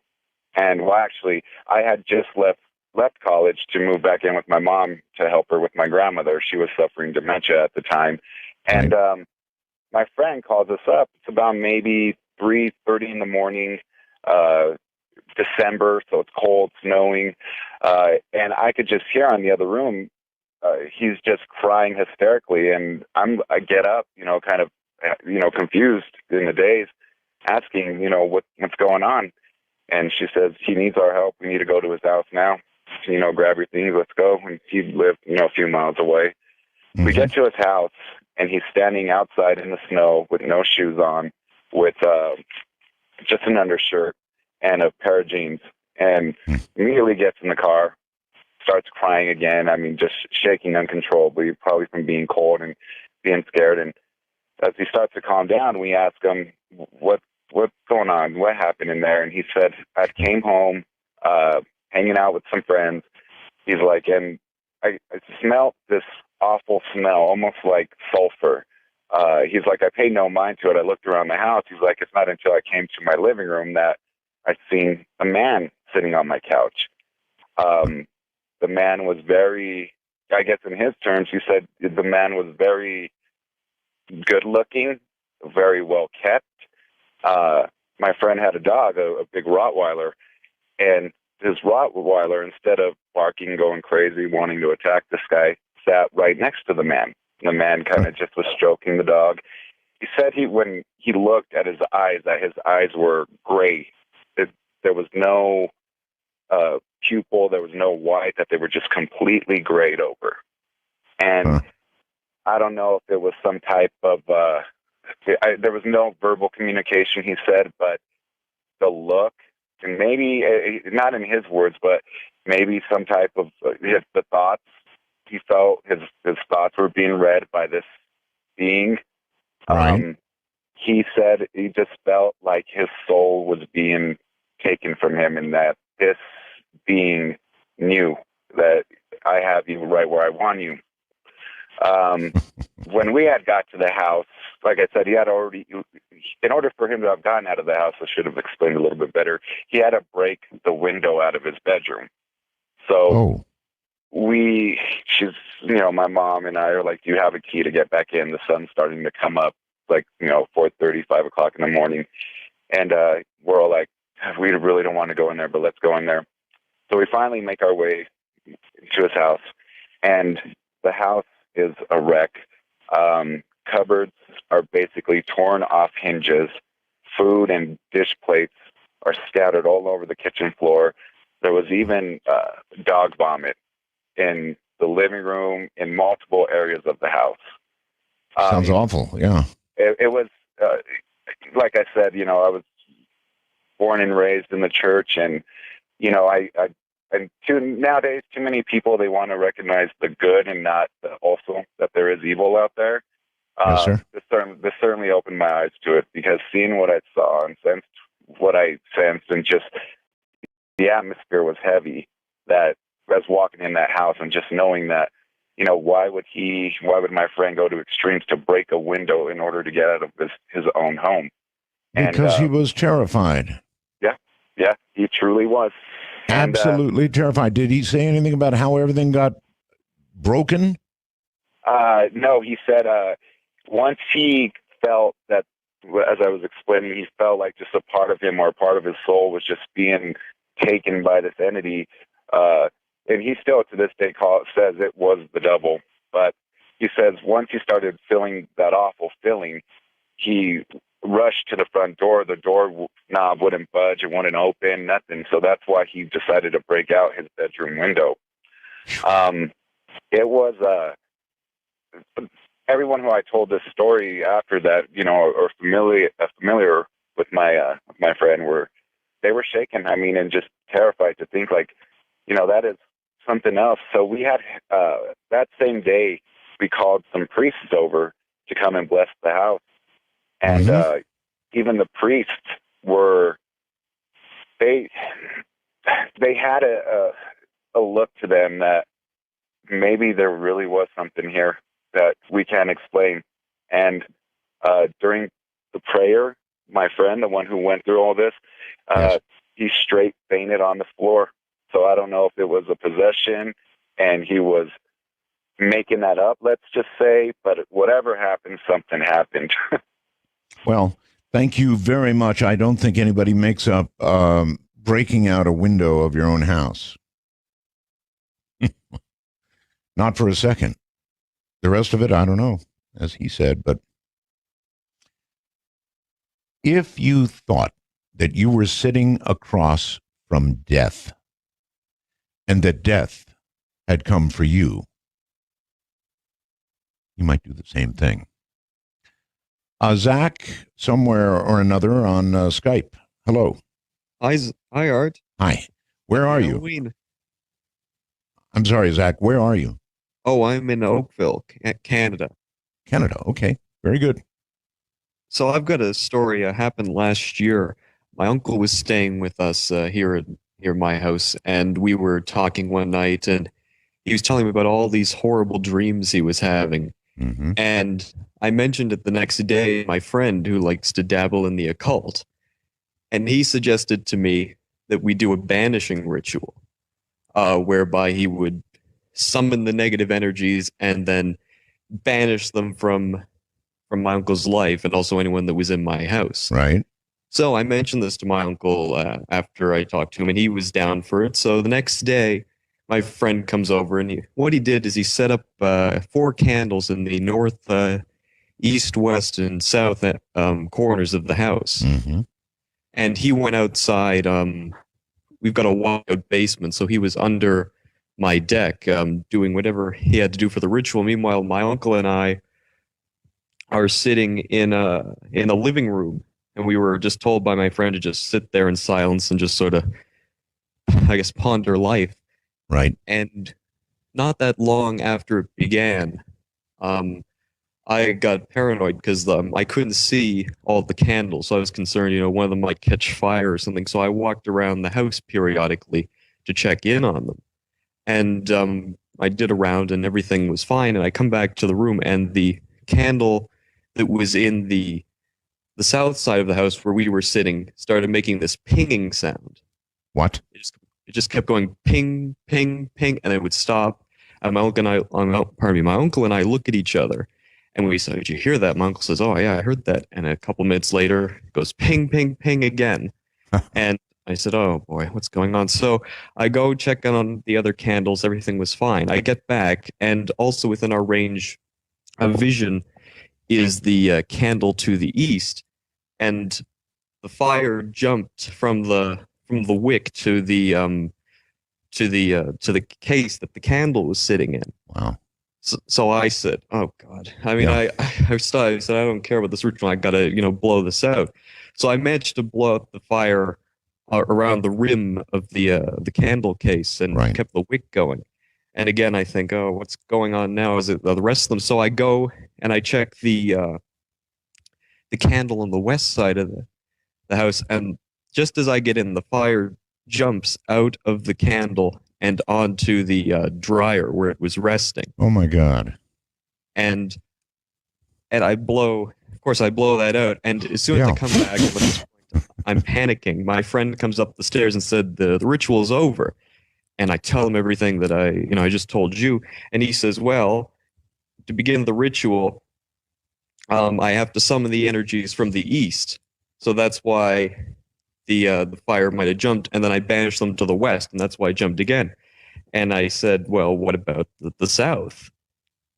and actually, I had just left college to move back in with my mom to help her with my grandmother. She was suffering dementia at the time, and my friend calls us up. It's about maybe 3:30 in the morning. December, so it's cold, snowing, and I could just hear on the other room, he's just crying hysterically, and I get up, kind of, confused in the daze, asking, what's going on, and she says, he needs our help, we need to go to his house now, grab your things, let's go, and he lived, a few miles away. Mm-hmm. We get to his house, and he's standing outside in the snow with no shoes on, with just an undershirt and a pair of jeans, and immediately gets in the car, starts crying again. I mean, just shaking uncontrollably, probably from being cold and being scared. And as he starts to calm down, we ask him, what's going on? What happened in there? And he said, I came home, hanging out with some friends. He's like, and I smelled this awful smell, almost like sulfur. He's like, I paid no mind to it. I looked around the house. He's like, it's not until I came to my living room that I seen a man sitting on my couch. The man was very, I guess in his terms, he said the man was very good looking, very well kept. My friend had a dog, a big Rottweiler, and his Rottweiler, instead of barking, going crazy, wanting to attack this guy, sat right next to the man. The man kind of just was stroking the dog. He said when he looked at his eyes, that his eyes were gray. There was no pupil, there was no white, that they were just completely grayed over. And I don't know if it was some type of, there was no verbal communication, he said, but the look, and maybe, not in his words, but maybe some type of the thoughts he felt his thoughts were being read by this being. Right. He said he just felt like his soul was being taken from him, and that this being knew that I have you right where I want you. When we had got to the house, like I said, he had already, in order for him to have gotten out of the house, I should have explained a little bit better, he had to break the window out of his bedroom. So my mom and I are like, do you have a key to get back in? The sun's starting to come up, like, 4:30, 5 o'clock in the morning. And we're all like, we really don't want to go in there, but let's go in there. So we finally make our way to his house, and the house is a wreck. Cupboards are basically torn off hinges. Food and dish plates are scattered all over the kitchen floor. There was even dog vomit in the living room, in multiple areas of the house. Sounds awful. Yeah. It was, like I said, I was born and raised in the church, and nowadays, too many people, they want to recognize the good and not also that there is evil out there. Yes, sir. This certainly opened my eyes to it, because seeing what I saw and sensed what I sensed, and just the atmosphere was heavy. That I was walking in that house and just knowing that, why would my friend go to extremes to break a window in order to get out of his own home? Because he was terrified. Yeah, he truly was. Absolutely terrified. Did he say anything about how everything got broken? No, he said once he felt that, as I was explaining, he felt like just a part of him or a part of his soul was just being taken by this entity. And he still, to this day, says it was the devil. But he says once he started feeling that awful feeling, he rushed to the front door. The door knob wouldn't budge. It wouldn't open, nothing. So that's why he decided to break out his bedroom window. It was everyone who I told this story after that, or familiar with my friend, they were shaken. I mean, and just terrified to think, like, that is something else. So we had that same day, we called some priests over to come and bless the house. And even the priests they had a look to them that maybe there really was something here that we can't explain. And during the prayer, my friend, the one who went through all this, he straight fainted on the floor. So I don't know if it was a possession and he was making that up, let's just say, but whatever happened, something happened. Well, thank you very much. I don't think anybody makes up breaking out a window of your own house. Not for a second. The rest of it, I don't know, as he said. But if you thought that you were sitting across from death and that death had come for you, you might do the same thing. Zach, somewhere or another on Skype. Hello. Hi, Art. Hi. Where are you? Halloween. I'm sorry, Zach. Where are you? Oh, I'm in Oakville, Canada. Canada. Okay. Very good. So I've got a story that happened last year. My uncle was staying with us here at my house, and we were talking one night, and he was telling me about all these horrible dreams he was having. Mm-hmm. And I mentioned it the next day, my friend who likes to dabble in the occult, and he suggested to me that we do a banishing ritual, whereby he would summon the negative energies and then banish them from my uncle's life, and also anyone that was in my house. Right. So I mentioned this to my uncle after I talked to him, and he was down for it. So the next day, my friend comes over, and what he did is he set up 4 candles in the north, east, west, and south corners of the house. Mm-hmm. And he went outside. We've got a walkout basement, so he was under my deck doing whatever he had to do for the ritual. Meanwhile, my uncle and I are sitting in a living room, and we were just told by my friend to just sit there in silence and just sort of, I guess, ponder life. Right. And not that long after it began, I got paranoid because I couldn't see all the candles. So I was concerned, one of them might catch fire or something. So I walked around the house periodically to check in on them. And I did a round and everything was fine. And I come back to the room and the candle that was in the south side of the house where we were sitting started making this pinging sound. What? It just kept going ping, ping, ping, and it would stop. And my uncle and I look at each other, and we say, "Did you hear that?" My uncle says, "Oh yeah, I heard that." And a couple minutes later, it goes ping, ping, ping again. And I said, "Oh boy, what's going on?" So I go check on the other candles. Everything was fine. I get back, and also within our range of vision is the candle to the east, and the fire jumped from the wick to the case that the candle was sitting in. Wow. So I said, "Oh God!" I mean, I said, "I don't care about this ritual. I gotta, blow this out." So I managed to blow up the fire around the rim of the candle case and kept the wick going. And again, I think, "Oh, what's going on now? Is it the rest of them?" So I go and I check the candle on the west side of the house, and just as I get in, the fire jumps out of the candle and onto the dryer where it was resting. Oh my God. And I blow that out. And as soon as I come back, I'm panicking. My friend comes up the stairs and said, the ritual is over. And I tell him everything that I just told you. And he says, "Well, to begin the ritual, I have to summon the energies from the east. So that's why the fire might have jumped, and then I banished them to the west, and that's why I jumped again." And I said, "Well, what about the south?"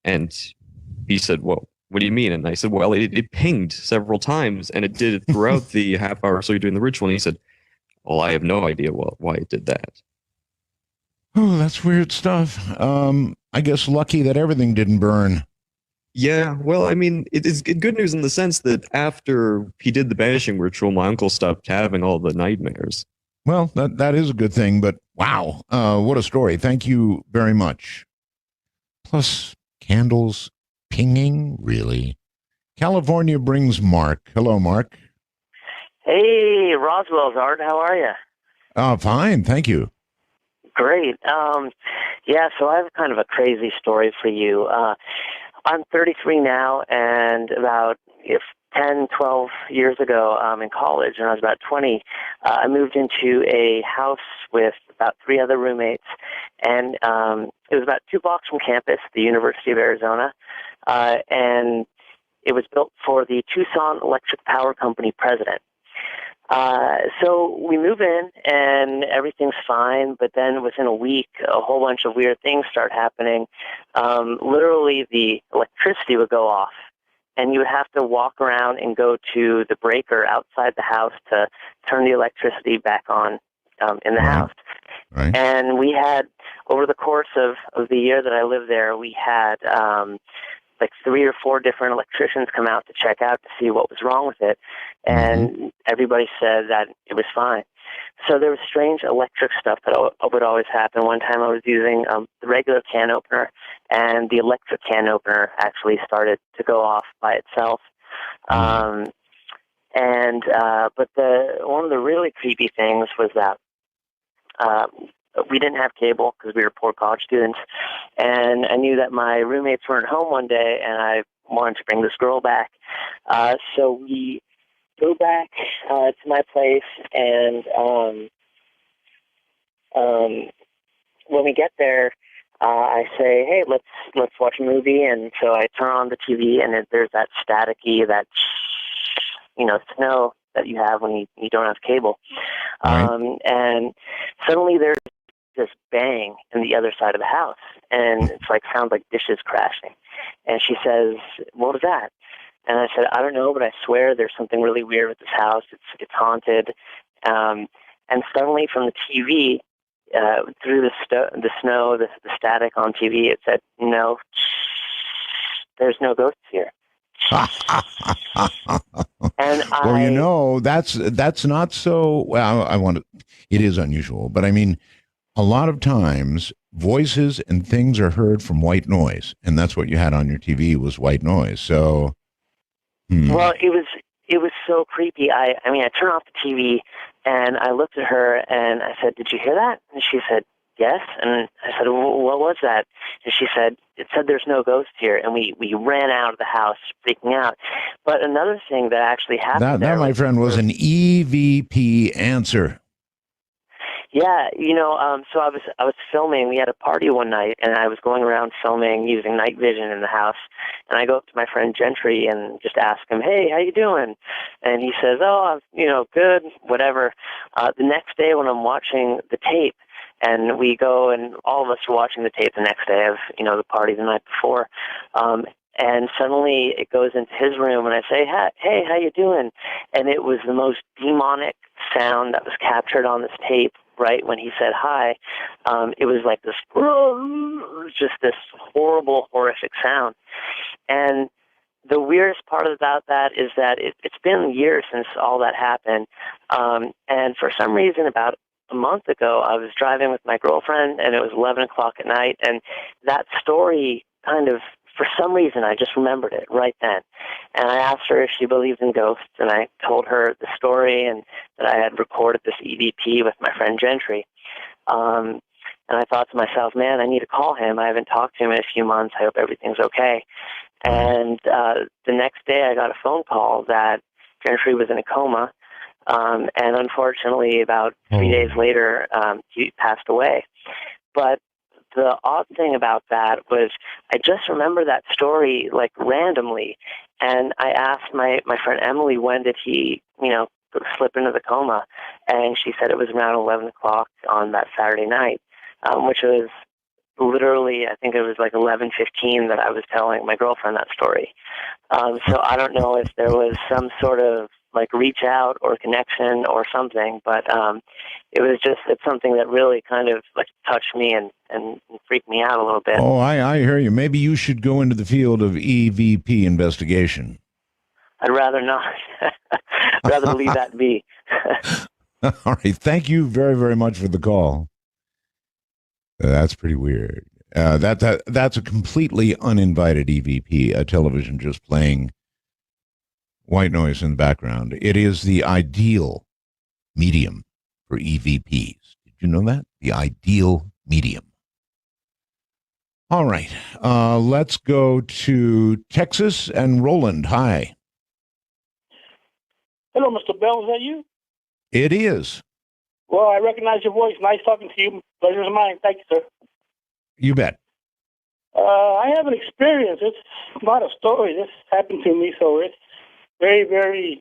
And he said, "Well, what do you mean?" And I said, "Well, it pinged several times, and it did it throughout the half hour or so you're doing the ritual." And he said, "Well, I have no idea why it did that." Oh, that's weird stuff. I guess lucky that everything didn't burn. Yeah, well, I mean, it is good news in the sense that after he did the banishing ritual, my uncle stopped having all the nightmares. Well, that is a good thing, but wow, what a story. Thank you very much. Plus, candles pinging, really? California brings Mark. Hello, Mark. Hey, Roswell's Art. How are you? Fine, thank you. Great. Yeah, so I have kind of a crazy story for you. I'm 33 now, and about 10, 12 years ago in college, when I was about 20, I moved into a house with about 3 other roommates, and it was about 2 blocks from campus, the University of Arizona, and it was built for the Tucson Electric Power Company president. So we move in and everything's fine, but then within a week, a whole bunch of weird things start happening. Literally the electricity would go off and you would have to walk around and go to the breaker outside the house to turn the electricity back on in the house. Right. And we had, over the course of the year that I lived there, we had like 3 or 4 different electricians come out to check out to see what was wrong with it, and everybody said that it was fine. So there was strange electric stuff that would always happen. One time I was using the regular can opener, and the electric can opener actually started to go off by itself. But one of the really creepy things was that we didn't have cable because we were poor college students, and I knew that my roommates weren't home one day, and I wanted to bring this girl back. So we go back to my place, and when we get there, I say, "Hey, let's watch a movie." And so I turn on the TV, and there's that staticky, that snow that you have when you don't have cable. And suddenly there's this bang in the other side of the house, and it's like sounds like dishes crashing. And she says, "What was that?" And I said, "I don't know, but I swear there's something really weird with this house. It's haunted." And suddenly from the TV, through the snow, the static on TV, it said, "No, there's no ghosts here." And well, that's not so. Well, it is unusual, but I mean, a lot of times voices and things are heard from white noise, and that's what you had on your TV was white noise. So, Well, it was so creepy. I mean, I turned off the TV and I looked at her and I said, "Did you hear that?" And she said, "Yes." And I said, "What was that?" And she said, "It said there's no ghost here." And we ran out of the house freaking out. But another thing that actually happened that my friend, was an EVP answer. Yeah, so I was filming. We had a party one night, and I was going around filming using night vision in the house. And I go up to my friend Gentry and just ask him, "Hey, how you doing?" And he says, "Oh, I'm, good, whatever." The next day when I'm watching the tape, and we go, and all of us are watching the tape the next day of the party the night before. And suddenly it goes into his room, and I say, "Hey, how you doing?" And it was the most demonic sound that was captured on this tape. Right when he said hi, it was like this, just this horrible, horrific sound. And the weirdest part about that is that it's been years since all that happened. And for some reason, about a month ago, I was driving with my girlfriend, and it was 11 o'clock at night, and that story kind of, for some reason, I just remembered it right then. And I asked her if she believed in ghosts, and I told her the story and that I had recorded this EVP with my friend Gentry. And I thought to myself, man, I need to call him. I haven't talked to him in a few months. I hope everything's okay. And the next day I got a phone call that Gentry was in a coma. And unfortunately, about 3 days later, he passed away. But the odd thing about that was I just remember that story like randomly, and I asked my friend Emily, when did he slip into the coma, and she said it was around 11 o'clock on that Saturday night, which was literally, I think it was like 11:15 that I was telling my girlfriend that story. So I don't know if there was some sort of like reach out or connection or something, but it's something that really kind of like touched me and freaked me out a little bit. Oh, I hear you. Maybe you should go into the field of EVP investigation. I'd rather not. I'd rather leave that be. All right. Thank you very, very much for the call. That's pretty weird. That's a completely uninvited EVP, a television just playing white noise in the background. It is the ideal medium for EVPs. Did you know that? The ideal medium. All right. Let's go to Texas and Roland. Hi. Hello, Mr. Bell. Is that you? It is. Well, I recognize your voice. Nice talking to you. Pleasure's mine. Thank you, sir. You bet. I have an experience. It's not a story. This happened to me, so it's very, very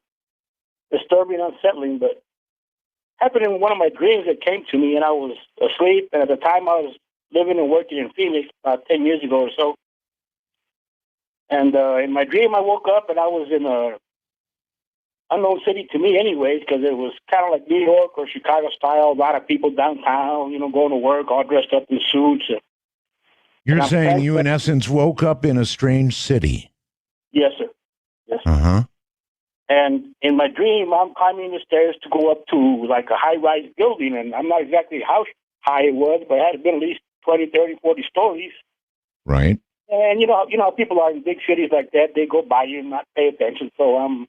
disturbing and unsettling, but happened in one of my dreams that came to me, and I was asleep, and at the time I was living and working in Phoenix about 10 years ago or so. And in my dream, I woke up, and I was in a unknown city to me anyways, because it was kind of like New York or Chicago style, a lot of people downtown, going to work, all dressed up in suits. You're saying you, in essence, woke up in a strange city? Yes, sir. Yes, sir. Uh-huh. And in my dream, I'm climbing the stairs to go up to like a high-rise building, and I'm not exactly how high it was, but it had been at least 20, 30, 40 stories. Right. And you know how people are in big cities like that, they go by you and not pay attention. So I'm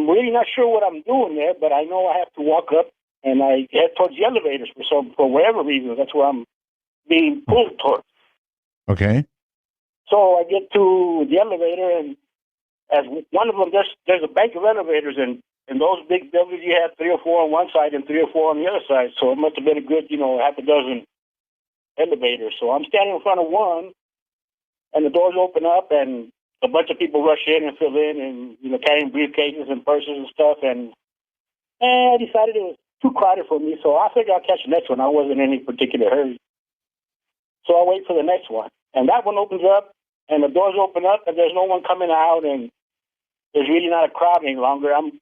really not sure what I'm doing there, but I know I have to walk up, and I head towards the elevators for whatever reason. That's where I'm being pulled towards. Okay. So I get to the elevator, and as one of them, there's a bank of elevators, and in those big buildings, you have 3 or 4 on one side and 3 or 4 on the other side. So it must have been a good, half a dozen elevators. So I'm standing in front of one, and the doors open up, and a bunch of people rush in and fill in, and carrying briefcases and purses and stuff. And I decided it was too crowded for me, so I figured I'll catch the next one. I wasn't in any particular hurry. So I wait for the next one. And that one opens up, and the doors open up, and there's no one coming out, and there's really not a crowd any longer. I'm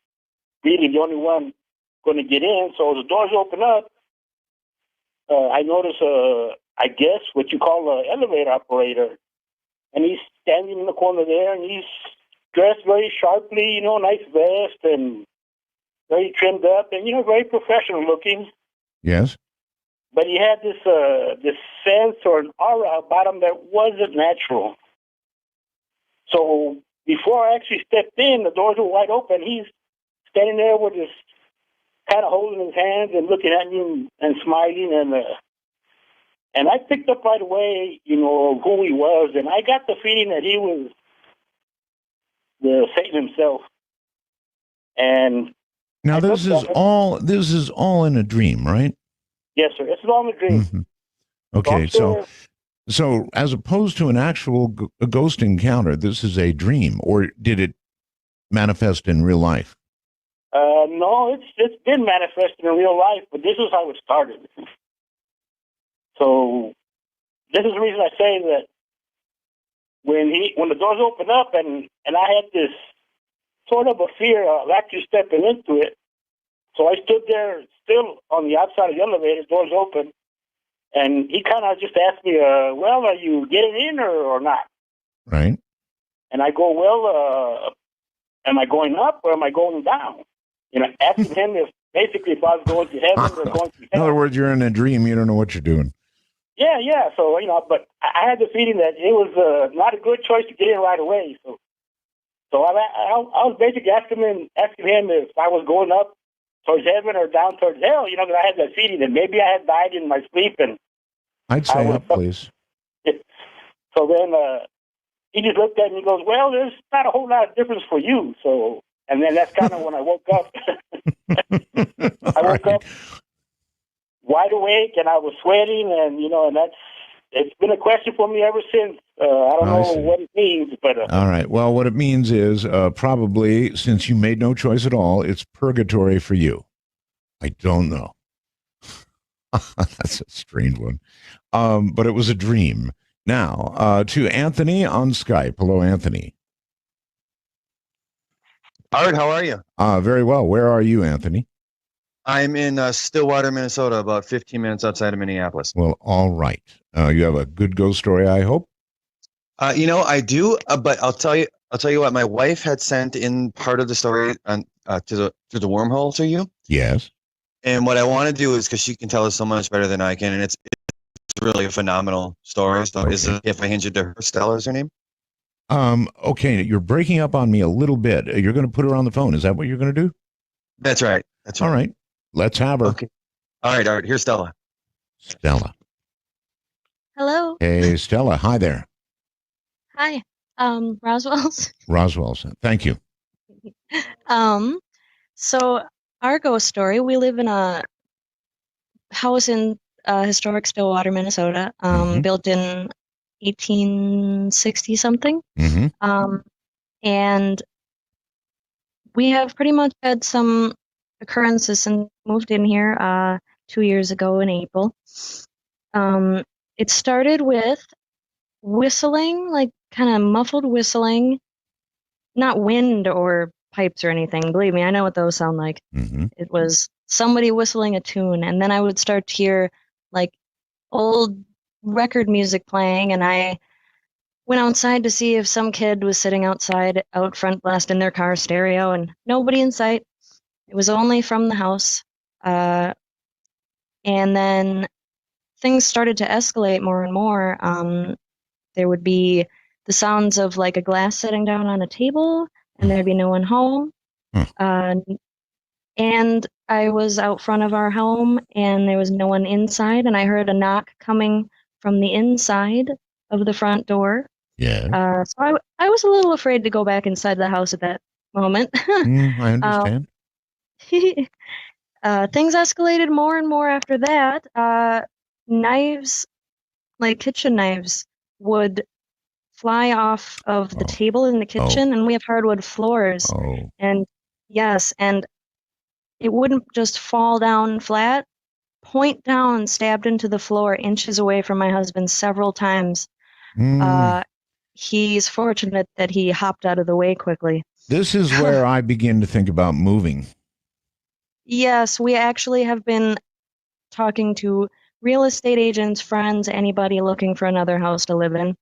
really the only one going to get in. So as the doors open up, I notice, I guess, what you call an elevator operator. And he's standing in the corner there, and he's dressed very sharply, nice vest, and very trimmed up, and, very professional looking. Yes. but he had this sense or an aura about him that wasn't natural. So before I actually stepped in, the doors were wide open. He's standing there with his kind of holding his hands and looking at me and smiling, and I picked up right away, you know, who he was, and I got the feeling that he was the Satan himself. And now this is all in a dream, right? Yes, sir. It's all in a dream. Mm-hmm. Okay, so as opposed to an actual a ghost encounter, this is a dream, or did it manifest in real life? No, it's been manifested in real life, but this is how it started. So this is the reason I say that when the doors opened up and I had this sort of a fear of actually stepping into it, so I stood there still on the outside of the elevator, doors open, and he kind of just asked me, well, are you getting in or not? Right. And I go, well, am I going up or am I going down? You know, asking him if I was going to heaven or going to hell. In other words, you're in a dream. You don't know what you're doing. Yeah. So, you know, but I had the feeling that it was not a good choice to get in right away. So I was basically asking him if I was going up towards heaven or down towards hell. You know, because I had that feeling that maybe I had died in my sleep. And I'd say up, please. So then he just looked at me and goes, well, there's not a whole lot of difference for you. So, and then that's kind of when I woke up. I woke up wide awake and I was sweating, and you know, and it's been a question for me ever since. I don't know what it means, but all right. Well, what it means is probably, since you made no choice at all, it's purgatory for you. I don't know. That's a strange one, but it was a dream. Now to Anthony on Skype. Hello, Anthony. Art, how are you? Very well. Where are you, Anthony? I'm in Stillwater, Minnesota, about 15 minutes outside of Minneapolis. Well, all right. You have a good ghost story, I hope. You know, I do, but I'll tell you what. My wife had sent in part of the story on to the wormhole to you. Yes. And what I want to do is, because she can tell us so much better than I can, and it's really a phenomenal story. So, is it, if I hand you to her, Stella is her name? Okay, you're breaking up on me a little bit. You're going to put her on the phone. Is that what you're going to do? That's right. All right. Let's have her. Okay. All right, Art. Here's Stella. Stella. Hello. Hey, Stella. Hi there. Hi. Roswell's. Roswell's. Thank you. So our ghost story, we live in a house in historic Stillwater, Minnesota, built in 1860 something. And we have pretty much had some occurrences and moved in here 2 years ago in April. It started with whistling, like kind of muffled whistling, not wind or pipes or anything. Believe me, I know what those sound like. It was somebody whistling a tune, and then I would start to hear like old record music playing, and I went outside to see if some kid was sitting outside out front blasting their car stereo, and nobody in sight. It was only from the house. And then things started to escalate more and more. There would be the sounds of like a glass sitting down on a table, and there'd be no one home. And I was out front of our home, and there was no one inside, and I heard a knock coming from the inside of the front door. Yeah. So I was a little afraid to go back inside the house at that moment. I understand. Things escalated more and more after that. Knives, like kitchen knives, would fly off of the table in the kitchen, and we have hardwood floors. And yes, and it wouldn't just fall down flat, point down, stabbed into the floor, inches away from my husband several times. He's fortunate that he hopped out of the way quickly. This is where I begin to think about moving. Yes, we actually have been talking to real estate agents, friends, anybody looking for another house to live in.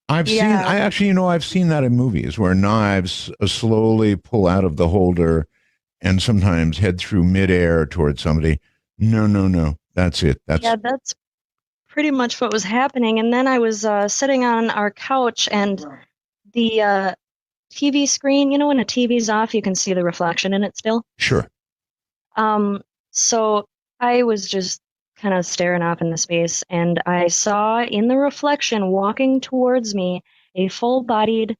I've seen that in movies where knives slowly pull out of the holder and sometimes head through midair towards somebody. No. That's it. That's pretty much what was happening. And then I was sitting on our couch, and the TV screen, when a TV's off, you can see the reflection in it still. Sure. So I was just kind of staring off into space, and I saw in the reflection walking towards me a full-bodied.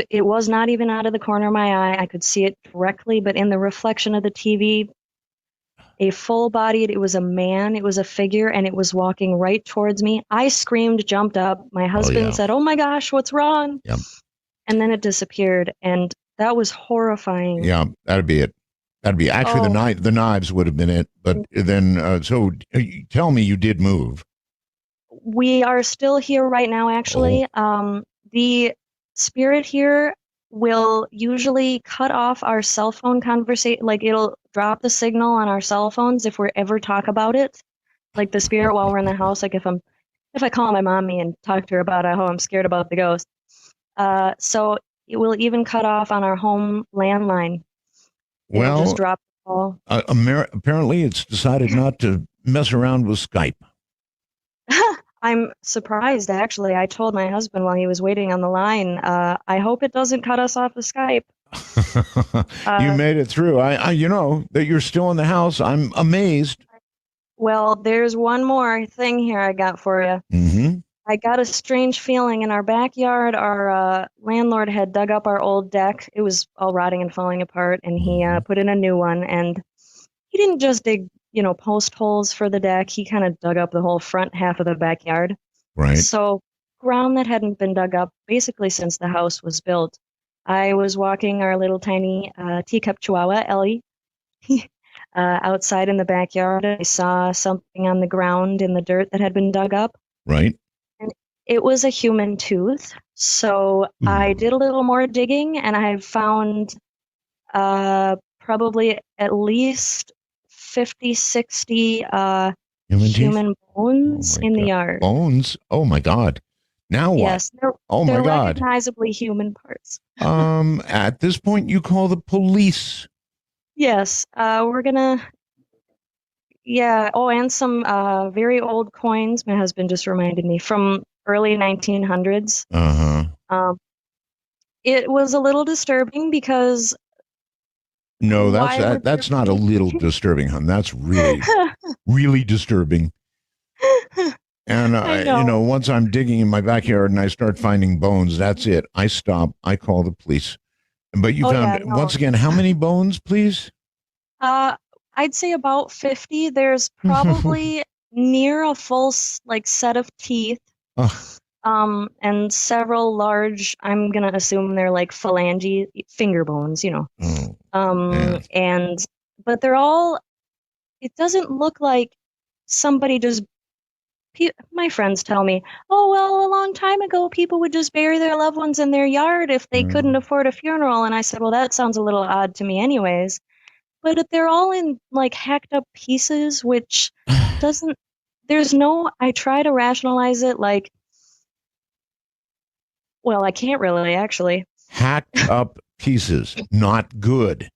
It was not even out of the corner of my eye. I could see it directly, but in the reflection of the TV, a full-bodied, it was a man, it was a figure, and it was walking right towards me. I screamed, jumped up. My husband said, "Oh my gosh, what's wrong?" Yep. And then it disappeared, and that was horrifying. Yeah, that'd be it. That'd be actually the knives would have been it. But then, so tell me, you did move. We are still here right now, actually. The spirit here will usually cut off our cell phone conversation. Like, it'll drop the signal on our cell phones if we ever talk about it. Like the spirit while we're in the house. Like if I call my mommy and talk to her about how I'm scared about the ghost. So it will even cut off on our home landline. It'll just drop the call. Apparently, it's decided not to mess around with Skype. I'm surprised, actually. I told my husband while he was waiting on the line, I hope it doesn't cut us off of Skype. You made it through. That you're still in the house. I'm amazed. Well, there's one more thing here I got for you. Mm-hmm. I got a strange feeling in our backyard. Our landlord had dug up our old deck. It was all rotting and falling apart, and he put in a new one. And he didn't just dig, post holes for the deck. He kind of dug up the whole front half of the backyard. Right. So ground that hadn't been dug up basically since the house was built. I was walking our little tiny teacup chihuahua, Ellie, outside in the backyard. I saw something on the ground in the dirt that had been dug up. Right. And it was a human tooth. So I did a little more digging, and I found probably at least 50, 60 human bones in the yard. Bones? Oh, my God. Now what? Yes, they're recognizably human parts. At this point, you call the police. Yes, we're gonna. Yeah. Oh, and some very old coins. My husband just reminded me from early 1900s. It was a little disturbing because. No, that's not a little disturbing, hon. That's really, really disturbing. And once I'm digging in my backyard and I start finding bones, that's it. I stop. I call the police. But you found once again, how many bones, please? I'd say about 50. There's probably near a full set of teeth. And several large. I'm gonna assume they're like phalange finger bones. But they're all. It doesn't look like somebody just. My friends tell me, "Oh, well, a long time ago, people would just bury their loved ones in their yard if they couldn't afford a funeral." And I said, "Well, that sounds a little odd to me anyways." But if they're all in hacked up pieces, which doesn't, I try to rationalize it well, I can't really actually. Hacked up pieces, not good.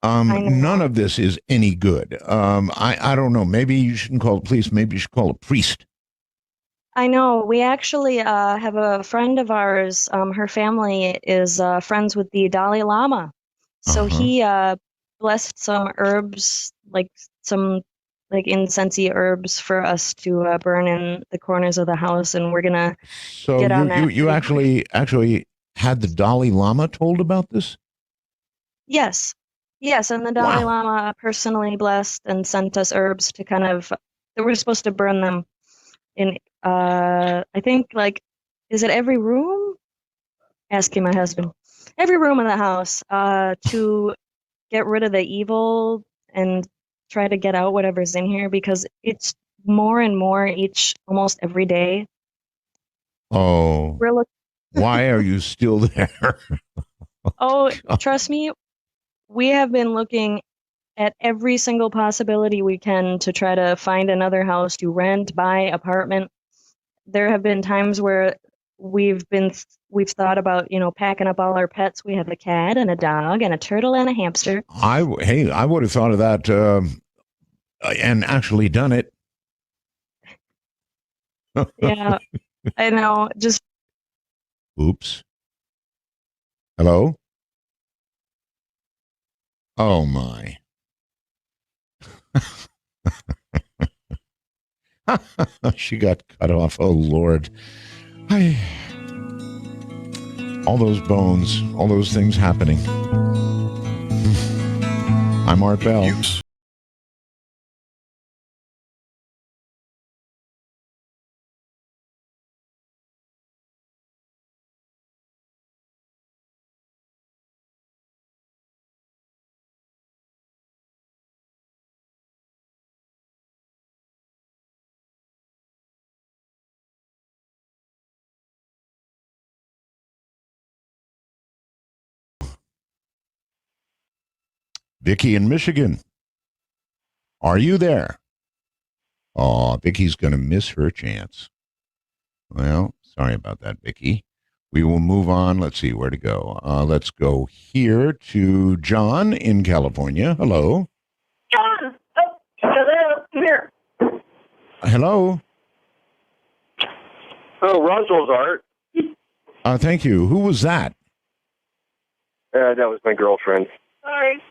None of this is any good. I don't know. Maybe you shouldn't call the police. Maybe you should call a priest. I know. We actually have a friend of ours. Her family is friends with the Dalai Lama. So he blessed some herbs, some incensey herbs for us to burn in the corners of the house. And we're going to get on that. You actually had the Dalai Lama told about this? Yes. Yes, and the Dalai Lama personally blessed and sent us herbs to that we're supposed to burn them in, I think, is it every room? Asking my husband. Every room in the house to get rid of the evil and try to get out whatever's in here, because it's more and more almost every day. Oh, why are you still there? Oh, trust me. We have been looking at every single possibility we can to try to find another house to rent, buy, apartment. There have been times where we've thought about, packing up all our pets. We have a cat and a dog and a turtle and a hamster. I would have thought of that and actually done it. Yeah, I know. Just Oops. Hello? Oh, my. She got cut off. Oh, Lord. All those bones, all those things happening. I'm Art Bell. Vicky in Michigan. Are you there? Oh, Vicky's going to miss her chance. Well, sorry about that, Vicky. We will move on. Let's see where to go. Let's go here to John in California. Hello. John, hello, come here. Hello. Oh, Roswell's Art. Thank you. Who was that? That was my girlfriend. Sorry.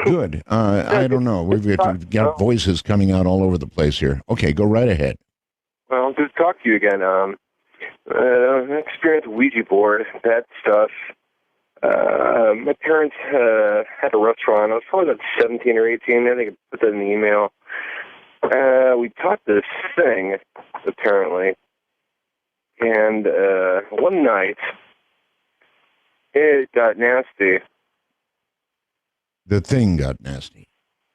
Good. I don't know. We've got voices coming out all over the place here. Okay, go right ahead. Well, good to talk to you again. Experience with Ouija board, that stuff. My parents had a restaurant. I was probably about 17 or 18. I think I put that in the email. We taught this thing, apparently. And one night, it got nasty. The thing got nasty.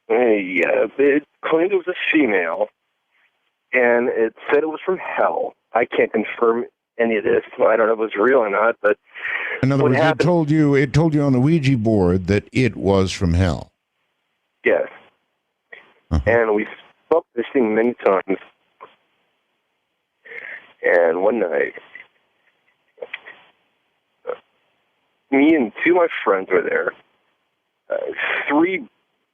Yeah, it claimed it was a female, and it said it was from hell. I can't confirm any of this. I don't know if it was real or not, but in other words, it told you on the Ouija board that it was from hell. Yes. And we spoke this thing many times. And one night, me and two of my friends were there. 3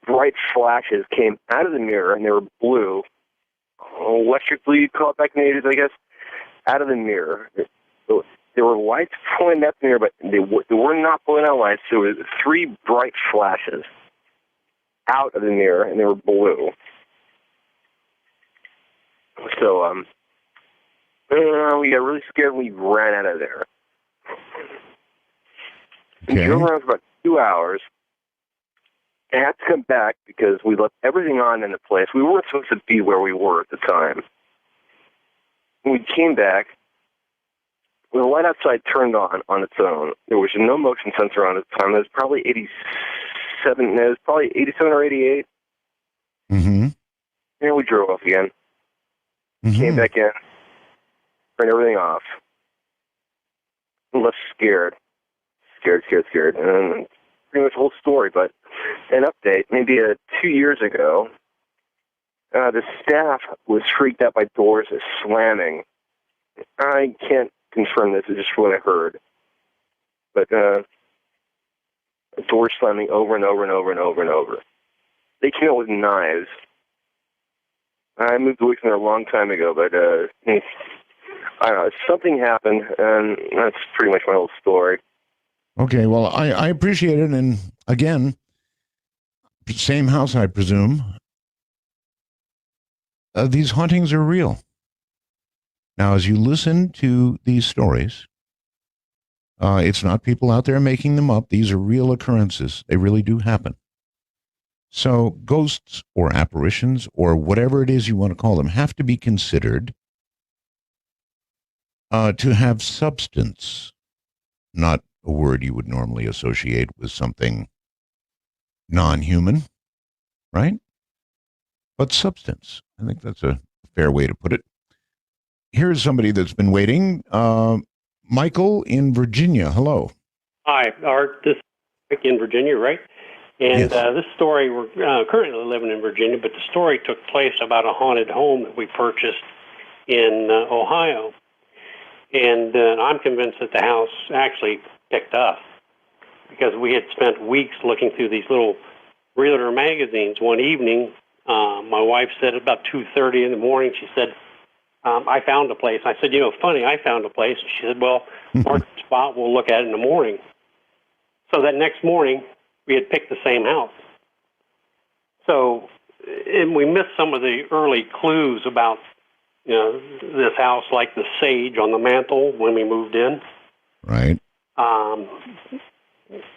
bright flashes came out of the mirror, and they were blue. Electrically, you call it back in the 80s, I guess, out of the mirror. There were lights pulling out the mirror, but they were not pulling out lights. There were 3 bright flashes out of the mirror, and they were blue. So, we got really scared, and we ran out of there. Okay. We drove around for about 2 hours. I had to come back because we left everything on in the place. We weren't supposed to be where we were at the time. When we came back, the light outside turned on its own. There was no motion sensor on at the time. It was probably 87. It was probably 87 or 88. Mm-hmm. And we drove off again. Came back in, turned everything off. Left scared. Scared. And pretty much the whole story, but an update, maybe 2 years ago, the staff was freaked out by doors slamming. I can't confirm this, it's just what I heard. But doors slamming over and over and over and over and over. They came out with knives. I moved away from there a long time ago, but I don't know, something happened, and that's pretty much my whole story. Okay, well, I appreciate it. And again, same house, I presume. These hauntings are real. Now, as you listen to these stories, it's not people out there making them up. These are real occurrences. They really do happen. So ghosts or apparitions or whatever it is you want to call them have to be considered to have substance, not a word you would normally associate with something non-human, right? But substance. I think that's a fair way to put it. Here's somebody that's been waiting. Michael in Virginia. Hello. Hi, Art. This is Mike in Virginia, right? And this story, we're currently living in Virginia, but the story took place about a haunted home that we purchased in Ohio. And I'm convinced that the house actually picked up because we had spent weeks looking through these little realtor magazines one evening. My wife said about 2:30 in the morning, she said, I found a place. I said, funny, I found a place. She said, well, mark the spot, we'll look at it in the morning. So that next morning, we had picked the same house. So, and we missed some of the early clues about, this house, like the sage on the mantle when we moved in. Right.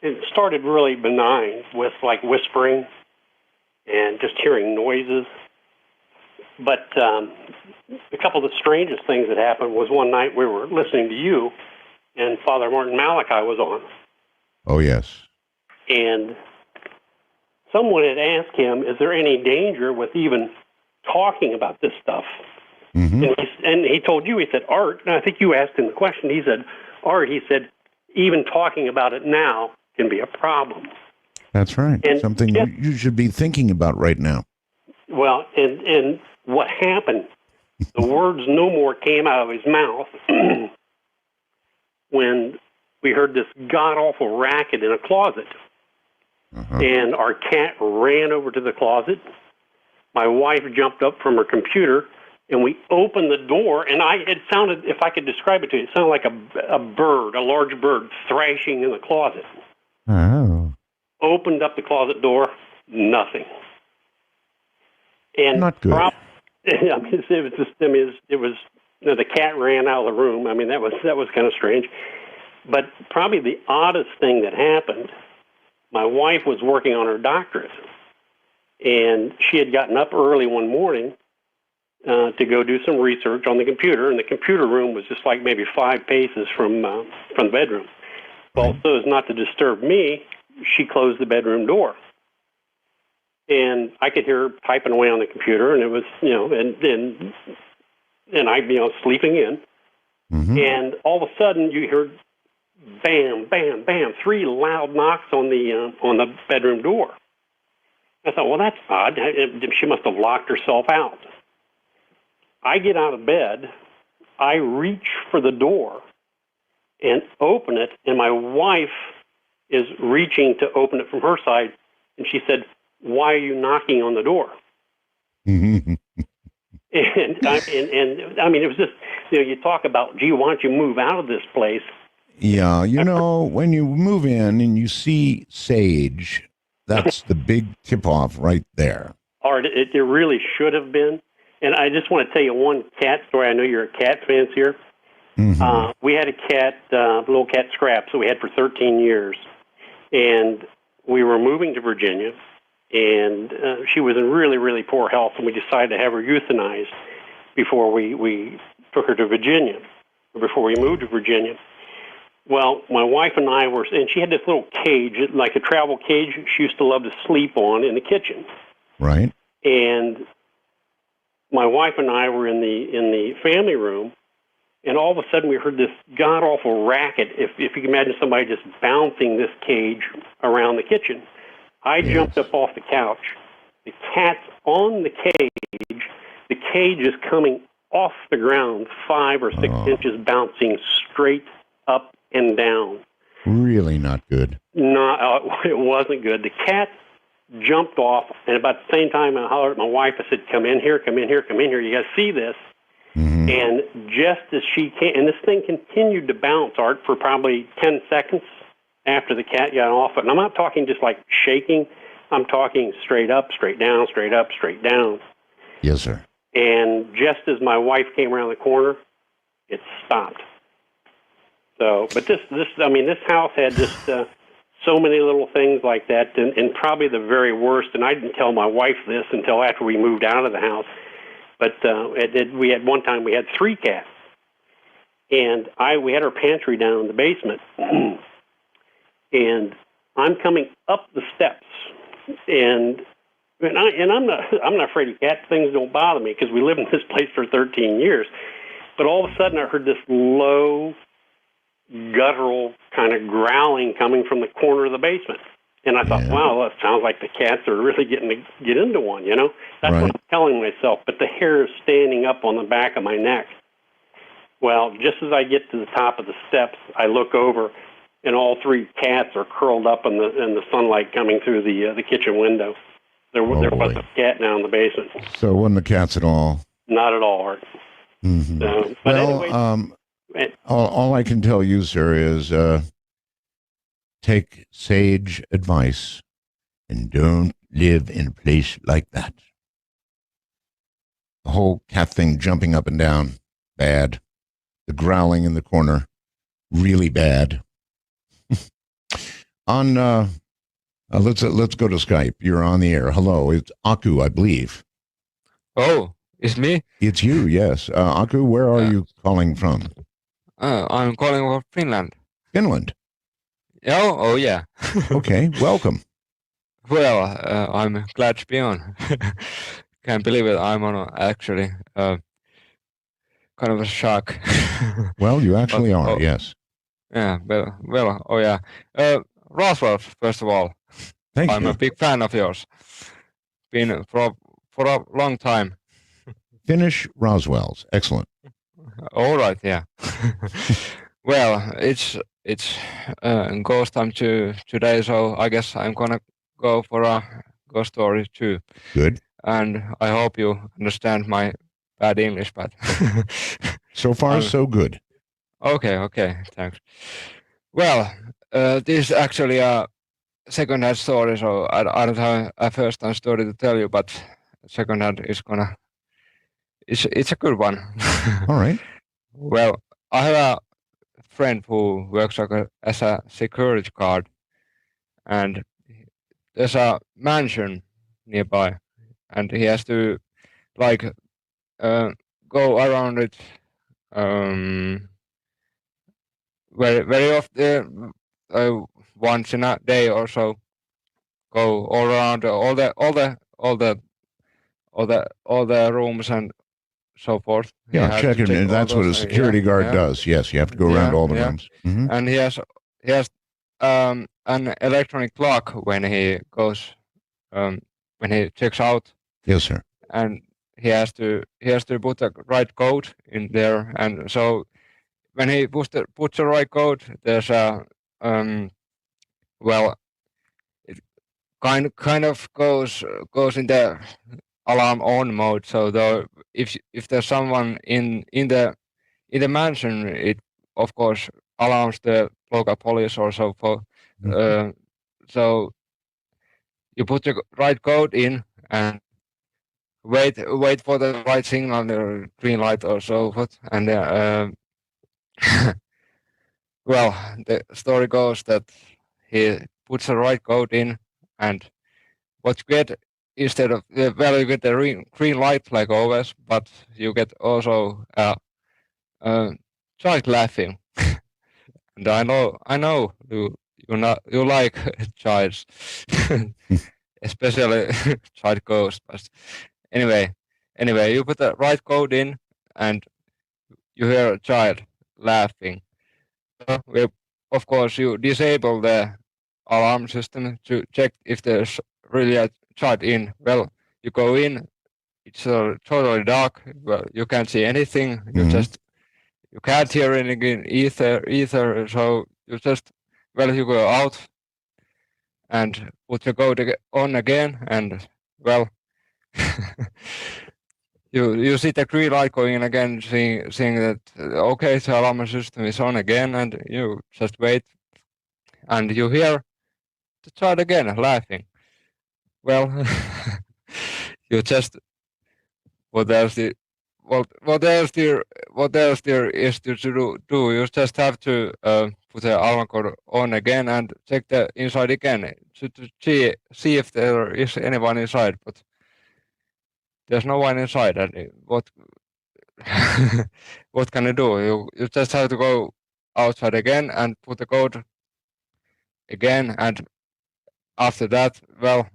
It started really benign with like whispering and just hearing noises. But a couple of the strangest things that happened was one night we were listening to you, and Father Martin Malachi was on. Oh, yes. And someone had asked him, is there any danger with even talking about this stuff? Mm-hmm. And he told you, he said, Art, and I think you asked him the question, he said, Art, he said, even talking about it now can be a problem. That's right. And something you should be thinking about right now. Well, and what happened, the words no more came out of his mouth when we heard this god-awful racket in a closet. And our cat ran over to the closet. My wife jumped up from her computer, and we opened the door, and it sounded, if I could describe it to you, it sounded like a bird, a large bird, thrashing in the closet. Oh. Opened up the closet door, nothing. And not good. It was the cat ran out of the room. I mean, that was kind of strange. But probably the oddest thing that happened, my wife was working on her doctorate, and she had gotten up early one morning to go do some research on the computer, and the computer room was just like maybe 5 paces from the bedroom. Well, so as not to disturb me, she closed the bedroom door. And I could hear her typing away on the computer, and it was, and I, sleeping in. Mm-hmm. And all of a sudden, you heard bam, bam, bam, 3 loud knocks on the bedroom door. I thought, well, that's odd. She must have locked herself out. I get out of bed, I reach for the door and open it, and my wife is reaching to open it from her side, and she said, why are you knocking on the door? And I mean, it was just, you talk about, gee, why don't you move out of this place? Yeah, when you move in and you see sage, that's the big tip-off right there. Or it really should have been. And I just want to tell you one cat story. I know you're a cat fancier. Mm-hmm. We had a cat, little cat Scraps, that we had for 13 years. And we were moving to Virginia, and she was in really, really poor health, and we decided to have her euthanized before we took her to Virginia, or before we moved to Virginia. Well, my wife and I were, and she had this little cage, like a travel cage she used to love to sleep on in the kitchen. Right. And my wife and I were in the family room, and all of a sudden we heard this god-awful racket, if you can imagine somebody just bouncing this cage around the kitchen. I jumped up off the couch. The cat's on the cage. The cage is coming off the ground 5 or 6 inches, bouncing straight up and down. Really not good. No, it wasn't good. The cat jumped off, and about the same time I hollered at my wife. I said, come in here, come in here, come in here. You got to see this. Mm-hmm. And just as she came, and this thing continued to bounce, Art, for probably 10 seconds after the cat got off it. And I'm not talking just like shaking. I'm talking straight up, straight down, straight up, straight down. Yes, sir. And just as my wife came around the corner, it stopped. So, but this house had just so many little things like that, and probably the very worst. And I didn't tell my wife this until after we moved out of the house. But we had one time we had 3 cats, and we had our pantry down in the basement, and I'm coming up the steps, and I'm not afraid of cats. Things don't bother me because we lived in this place for 13 years. But all of a sudden, I heard this low, guttural kind of growling coming from the corner of the basement. And I thought, wow, that sounds like the cats are really getting to get into one, That's what I'm telling myself. But the hair is standing up on the back of my neck. Well, just as I get to the top of the steps, I look over, and all three cats are curled up in the sunlight coming through the kitchen window. There was a cat now in the basement. So it wasn't the cats at all. Not at all, Art. Mm-hmm. So, but Well, anyway, all I can tell you, sir, is take sage advice and don't live in a place like that. The whole cat thing jumping up and down, bad. The growling in the corner, really bad. Let's go to Skype. You're on the air. Hello, it's Aku, I believe. Oh, it's me? It's you, yes. Aku, where are you calling from? I'm calling from Finland. Finland? Oh yeah. Okay, welcome. Well, I'm glad to be on. Can't believe it. I'm on actually kind of a shock. Well, you actually are, yes. Yeah, well, oh yeah. Roswell, first of all. Thank I'm you. a big fan of yours. Been for a long time. Finish Roswell's. Excellent. All right, yeah. Well, it's ghost time today, so I guess I'm gonna go for a ghost story too. Good. And I hope you understand my bad English, but so far so good. Okay, thanks. Well, this is actually a second-hand story, so I don't have a first-hand story to tell you, but second-hand is it's a good one. All right. Well, I have a friend who works as a security guard, and there's a mansion nearby, and he has to go around it very often, once in a day or so. Go all around all the rooms and so forth. Yeah, check it. And that's what a security guard does. Yes, you have to go around all the rooms. Mm-hmm. And he has an electronic clock when he goes when he checks out. Yes, sir. And he has to put the right code in there, and so when he puts the right code, there's a it kind of goes in the alarm on mode. So though if there's someone in the mansion, it of course alarms the local police or so forth. So you put the right code in and wait for the right signal, the green light or so forth, and well, the story goes that he puts the right code in, and what you get instead of you get the green light like always, but you get also a child laughing. And I know you like childs, especially child ghosts. But anyway, you put the right code in, and you hear a child laughing. Of course, you disable the alarm system to check if there's really a child in. Well, you go in, it's totally dark. Well, you can't see anything. You can't hear anything either. So you you go out and put your code on again, and well, you see the green light going in again, seeing that okay, the alarm system is on again, and you just wait, and you hear the child again laughing. Well, you just what else there is to do? You just have to put the alarm code on again and check the inside again to see if there is anyone inside, but there's no one inside. And what can you do? You just have to go outside again and put the code again, and after that, well,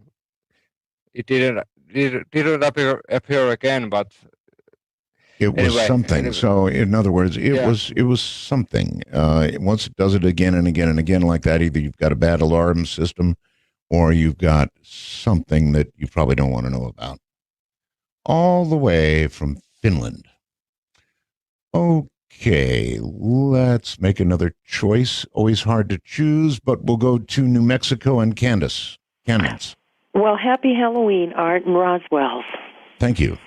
it didn't appear again, but it was something. So, in other words, it was something. Once it does it again and again and again like that, either you've got a bad alarm system, or you've got something that you probably don't want to know about. All the way from Finland. Okay, let's make another choice. Always hard to choose, but we'll go to New Mexico and Candace. Well, happy Halloween, Art and Roswell's. Thank you.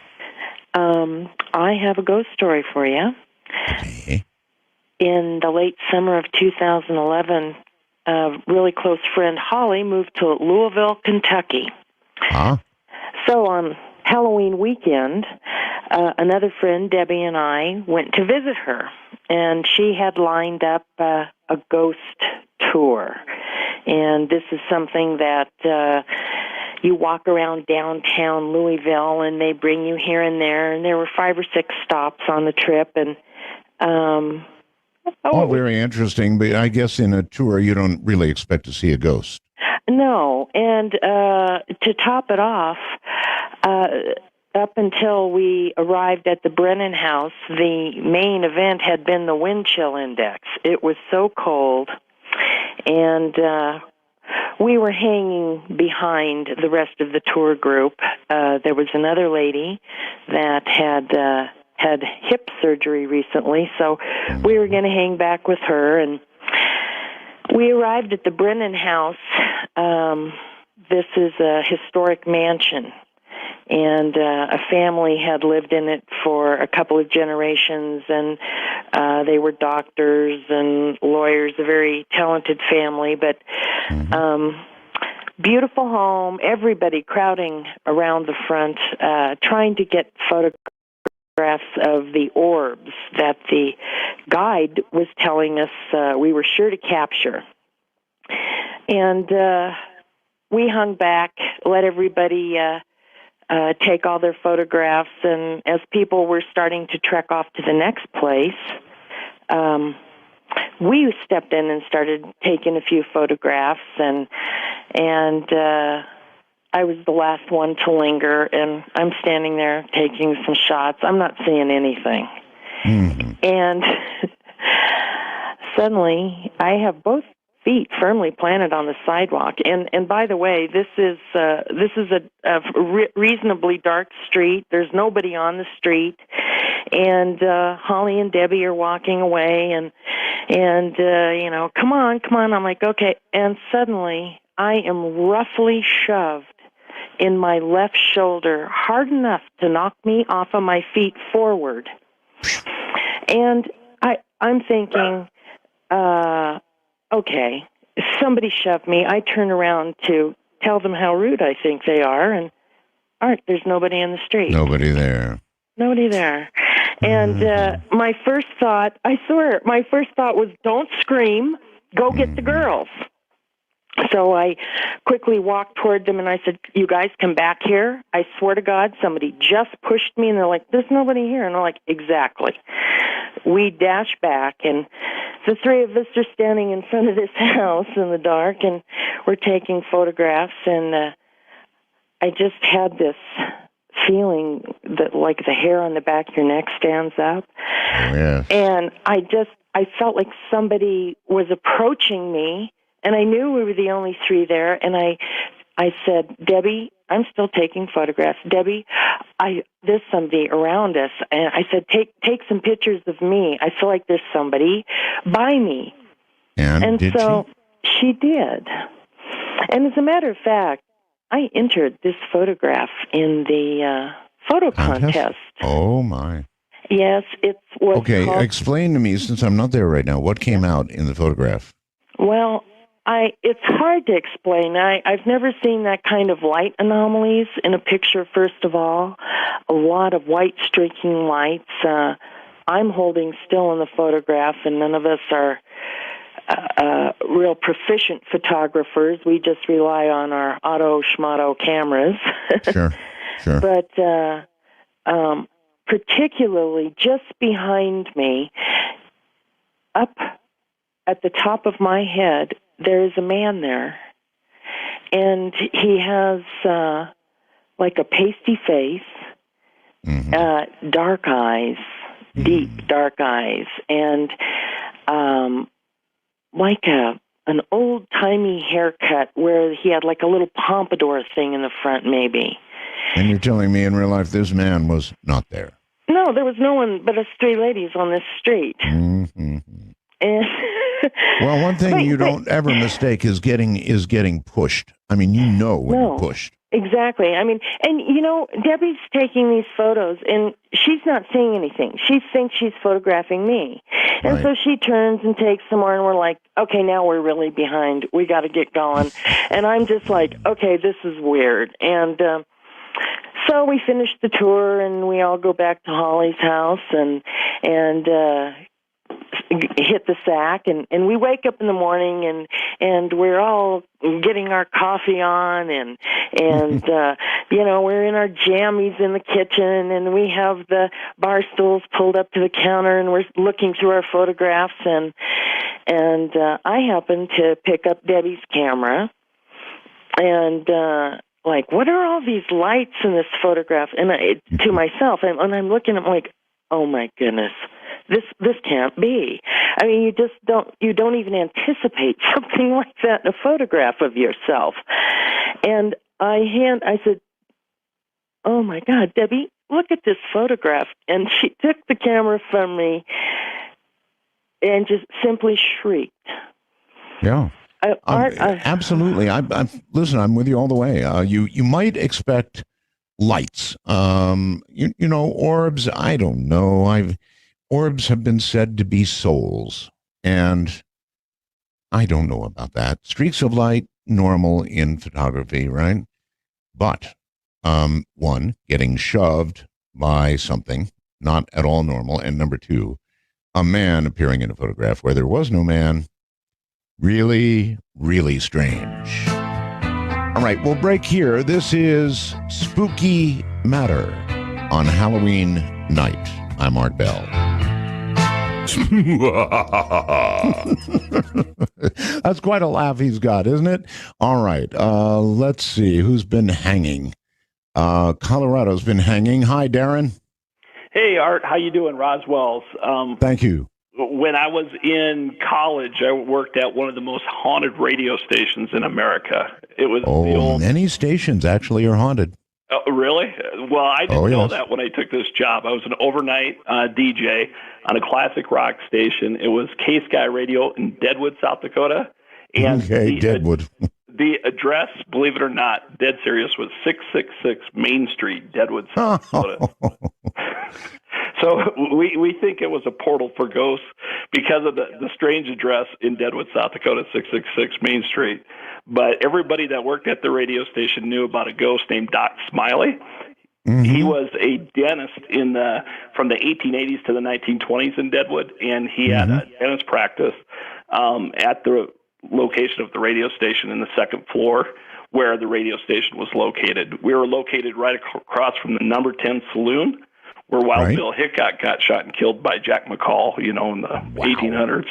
I have a ghost story for you. Okay. In the late summer of 2011, a really close friend, Holly, moved to Louisville, Kentucky. Huh? So on Halloween weekend, another friend, Debbie, and I went to visit her, and she had lined up a ghost tour. And this is something that you walk around downtown Louisville, and they bring you here and there, and there were 5 or 6 stops on the trip, and very interesting, but I guess in a tour you don't really expect to see a ghost. No, and to top it off, up until we arrived at the Brennan House, the main event had been the wind chill index. It was so cold, and we were hanging behind the rest of the tour group. There was another lady that had hip surgery recently, so we were going to hang back with her, and we arrived at the Brennan House. This is a historic mansion, and a family had lived in it for a couple of generations, and they were doctors and lawyers, a very talented family, but beautiful home, everybody crowding around the front, trying to get photographs of the orbs that the guide was telling us we were sure to capture. And we hung back, let everybody take all their photographs, and as people were starting to trek off to the next place, we stepped in and started taking a few photographs, and I was the last one to linger, and I'm standing there taking some shots. I'm not seeing anything. And suddenly, I have both feet firmly planted on the sidewalk. And by the way, this is a reasonably dark street. There's nobody on the street, and Holly and Debbie are walking away, and come on. I'm like, okay. And suddenly, I am roughly shoved in my left shoulder, hard enough to knock me off of my feet forward. And I'm thinking, okay, somebody shoved me. I turn around to tell them how rude I think they are, and there's nobody in the street. Nobody there. And my first thought was, don't scream, go get the girls. So I quickly walked toward them, and I said, you guys come back here. I swear to God, somebody just pushed me, and they're like, there's nobody here. And I'm like, exactly. We dash back, and the 3 of us are standing in front of this house in the dark, and we're taking photographs, and I just had this feeling that like the hair on the back of your neck stands up. Yes. And I felt like somebody was approaching me, and I knew we were the only 3 there, and I said, Debbie, I'm still taking photographs. Debbie, there's somebody around us. And I said, take some pictures of me. I feel like there's somebody by me. And did so she did. And as a matter of fact, I entered this photograph in the photo contest. Oh, my. Yes, it's what's Okay, called... explain to me, since I'm not there right now, what came out in the photograph? Well, it's hard to explain. I've never seen that kind of light anomalies in a picture, first of all. A lot of white streaking lights. I'm holding still in the photograph, and none of us are real proficient photographers. We just rely on our auto-schmato cameras. Sure. But particularly just behind me, up at the top of my head, there is a man there, and he has like a pasty face, dark eyes, deep dark eyes, and like an old-timey haircut where he had like a little pompadour thing in the front, maybe. And you're telling me in real life this man was not there? No, there was no one but us three ladies on this street. Mm-hmm. And well, one thing you don't ever mistake is getting pushed. I mean, you know when you're pushed. Exactly. I mean, and you know, Debbie's taking these photos, and she's not seeing anything. She thinks she's photographing me, and so she turns and takes some more, and we're like, okay, now we're really behind. We got to get going. And I'm just like, okay, this is weird. And so we finish the tour, and we all go back to Holly's house, and hit the sack, and we wake up in the morning, and we're all getting our coffee on, and you know, we're in our jammies in the kitchen, and we have the bar stools pulled up to the counter, and we're looking through our photographs, and I happen to pick up Debbie's camera, and like, what are all these lights in this photograph? And to myself, and I'm looking, I'm like, oh my goodness. This can't be. I mean, you don't even anticipate something like that in a photograph of yourself. And I said, oh my God, Debbie, look at this photograph. And she took the camera from me and just simply shrieked. Yeah. Absolutely. Listen, I'm with you all the way. You might expect lights, you know, orbs. I don't know. Orbs have been said to be souls, and I don't know about that. Streaks of light, normal in photography, right? But one, getting shoved by something, not at all normal. And number two, a man appearing in a photograph where there was no man, really, really strange. All right, we'll break here. This is Spooky Matter on Halloween night. I'm Art Bell. That's quite a laugh he's got, isn't it? All right. Let's see who's been hanging. Colorado's been hanging. Hi, Darren. Hey, Art. How you doing? Roswell's. Thank you. When I was in college, I worked at one of the most haunted radio stations in America. It was many stations actually are haunted. Oh, really? Well, I didn't know that when I took this job. I was an overnight DJ on a classic rock station. It was K-Sky Radio in Deadwood, South Dakota. And Deadwood. The address, believe it or not, dead serious, was 666 Main Street, Deadwood, South Dakota. So we think it was a portal for ghosts because of the strange address in Deadwood, South Dakota, 666 Main Street. But everybody that worked at the radio station knew about a ghost named Doc Smiley. Mm-hmm. He was a dentist from the 1880s to the 1920s in Deadwood, and he had a dentist practice at the location of the radio station in the second floor where the radio station was located. We were located right across from the number 10 saloon where Wild Bill Hickok got shot and killed by Jack McCall, in the 1800s.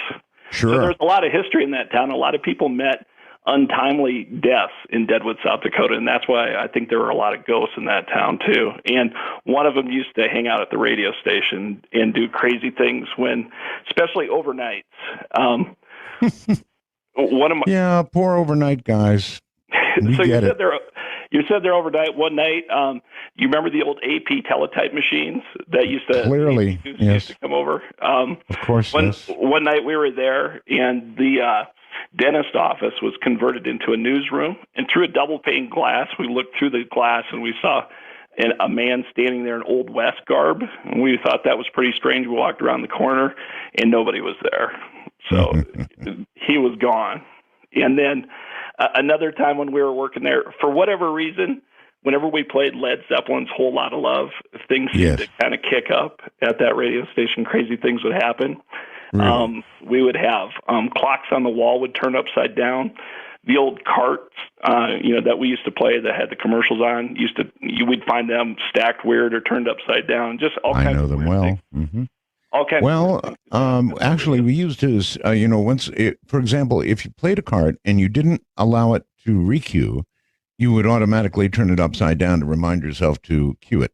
Sure. So there's a lot of history in that town. A lot of people met untimely deaths in Deadwood, South Dakota, and that's why I think there were a lot of ghosts in that town too. And one of them used to hang out at the radio station and do crazy things especially overnights. Poor overnight guys. So you said they're overnight one night. You remember the old AP teletype machines that used to used to come over? Of course. One night we were there, and the dentist office was converted into a newsroom. And through a double pane glass, we looked through the glass and we saw a man standing there in Old West garb. And we thought that was pretty strange. We walked around the corner, and nobody was there. So he was gone. And then another time when we were working there, for whatever reason, whenever we played Led Zeppelin's Whole Lotta Love, things seemed to kind of kick up at that radio station. Crazy things would happen. Really? We would have clocks on the wall would turn upside down. The old carts, that we used to play that had the commercials on, we'd find them stacked weird or turned upside down. Just all kinds of I know them well. Mm-hmm. All kinds actually, we used to, for example, if you played a card and you didn't allow it to recue, you would automatically turn it upside down to remind yourself to cue it.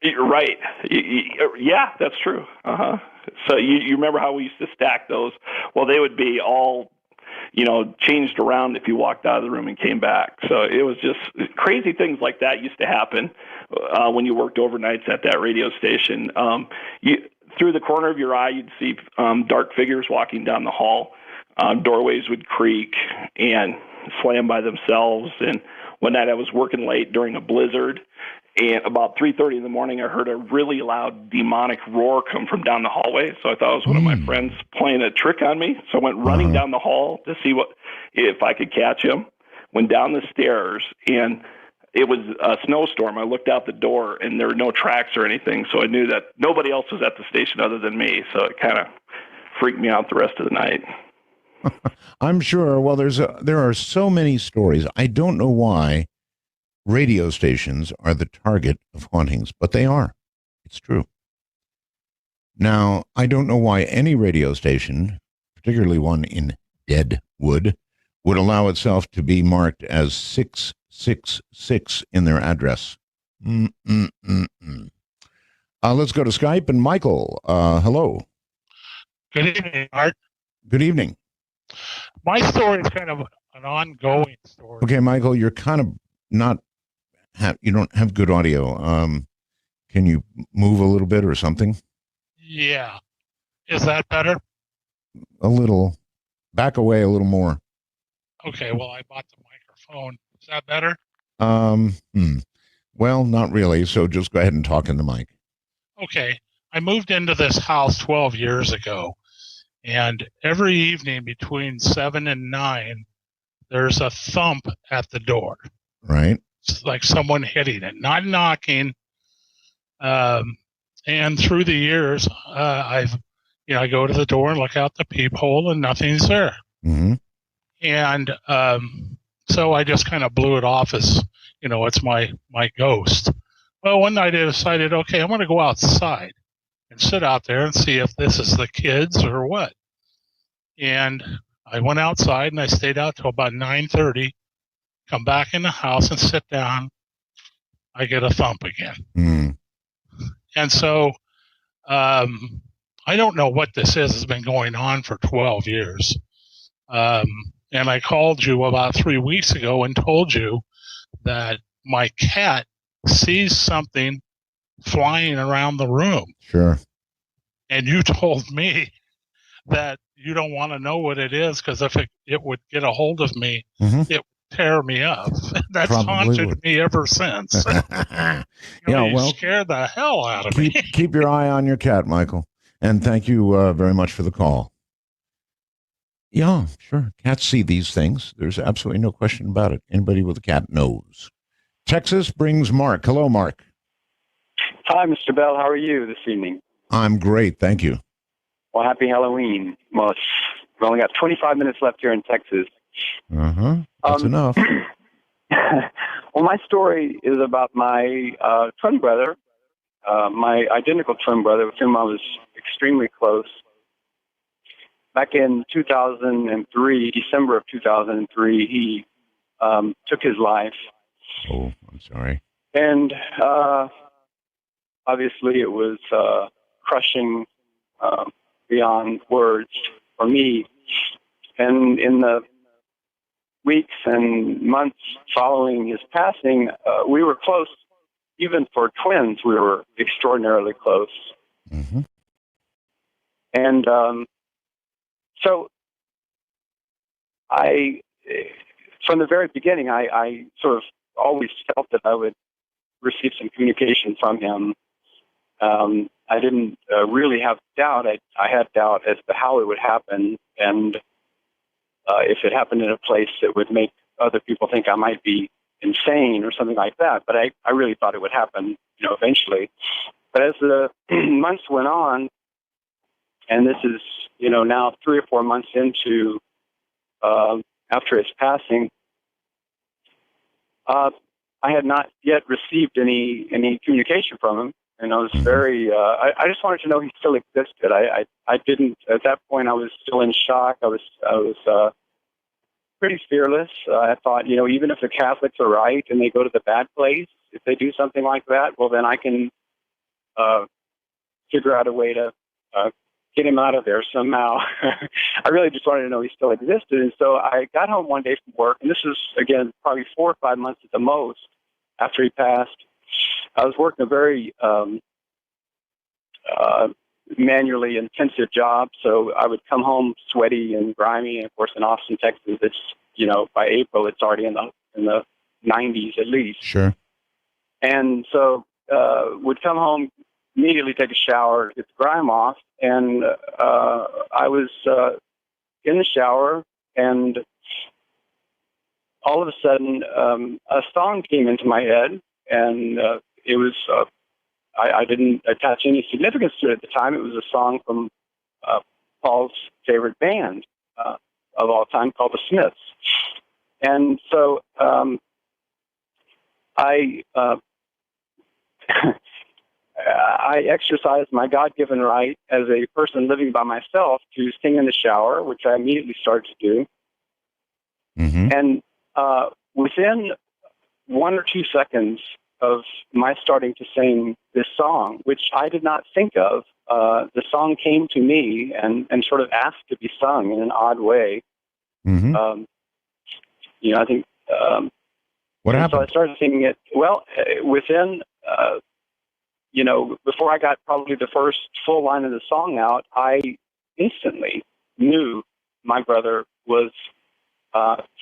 You're right. Yeah, that's true. So you remember how we used to stack those? Well, they would be all, changed around if you walked out of the room and came back. So it was just crazy things like that used to happen when you worked overnights at that radio station. Through the corner of your eye, you'd see dark figures walking down the hall. Doorways would creak and slam by themselves. And one night I was working late during a blizzard, and about 3:30 in the morning, I heard a really loud demonic roar come from down the hallway. So I thought it was one of my friends playing a trick on me. So I went running down the hall to see if I could catch him. Went down the stairs, and it was a snowstorm. I looked out the door, and there were no tracks or anything. So I knew that nobody else was at the station other than me. So it kind of freaked me out the rest of the night. I'm sure. Well, there are so many stories. I don't know why radio stations are the target of hauntings, but they are. It's true. Now, I don't know why any radio station, particularly one in Deadwood, would allow itself to be marked as 666 in their address. Let's go to Skype. And Michael, hello. Good evening, Art. Good evening. My story is kind of an ongoing story. Okay, Michael, you're kind of not, you don't have good audio. Can you move a little bit or something? Yeah. Is that better? A little. Back away a little more. Okay, well, I bought the microphone. Is that better? Well, not really, so just go ahead and talk in the mic. Okay. I moved into this house 12 years ago, and every evening between 7 and 9, there's a thump at the door. Right. It's like someone hitting it, not knocking. And through the years, I go to the door and look out the peephole, and nothing's there. Mm-hmm. And so I just kind of blew it off as, it's my ghost. Well, one night I decided, okay, I'm going to go outside and sit out there and see if this is the kids or what. And I went outside and I stayed out till about 9:30, come back in the house and sit down. I get a thump again. Mm. And so I don't know what this is. It's been going on for 12 years. And I called you about 3 weeks ago and told you that my cat sees something flying around the room. Sure. And you told me that you don't want to know what it is because if it would get a hold of me, it would tear me up. That's haunted me ever since. You scared the hell out of me. Keep your eye on your cat, Michael. And thank you very much for the call. Yeah, sure. Cats see these things. There's absolutely no question about it. Anybody with a cat knows. Texas brings Mark. Hello, Mark. Hi, Mr. Bell. How are you this evening? I'm great. Thank you. Well, happy Halloween. Well, we've only got 25 minutes left here in Texas. That's enough. Well, my story is about my twin brother, my identical twin brother with whom I was extremely close. Back in 2003, December of 2003, he took his life. Oh, I'm sorry. And obviously it was crushing beyond words for me. And in the weeks and months following his passing, we were close. Even for twins, we were extraordinarily close. Mm-hmm. And so from the very beginning, I sort of always felt that I would receive some communication from him. I didn't really have doubt. I had doubt as to how it would happen, and if it happened in a place that would make other people think I might be insane or something like that. But I really thought it would happen, eventually. But as the months went on, and this is, now 3 or 4 months into after his passing, I had not yet received any communication from him, and I was very. I just wanted to know he still existed. I didn't at that point. I was still in shock. I was pretty fearless. I thought, even if the Catholics are right and they go to the bad place, if they do something like that, well, then I can figure out a way to get him out of there somehow. I really just wanted to know he still existed. And so I got home one day from work, and this is, again, probably 4 or 5 months at the most after he passed. I was working a very manually intensive job, so I would come home sweaty and grimy. And of course, in Austin, Texas, it's, by April, it's already in the 90s at least. Sure. And so would come home, immediately take a shower, get the grime off, and I was in the shower, and all of a sudden, a song came into my head, and it was, I didn't attach any significance to it at the time. It was a song from Paul's favorite band of all time called The Smiths. And so I exercised my God-given right as a person living by myself to sing in the shower, which I immediately started to do. Mm-hmm. And within 1 or 2 seconds of my starting to sing this song, which I did not think of, the song came to me and sort of asked to be sung in an odd way. Mm-hmm. I think... what happened? So I started singing it. Well, within... before I got probably the first full line of the song out, I instantly knew my brother was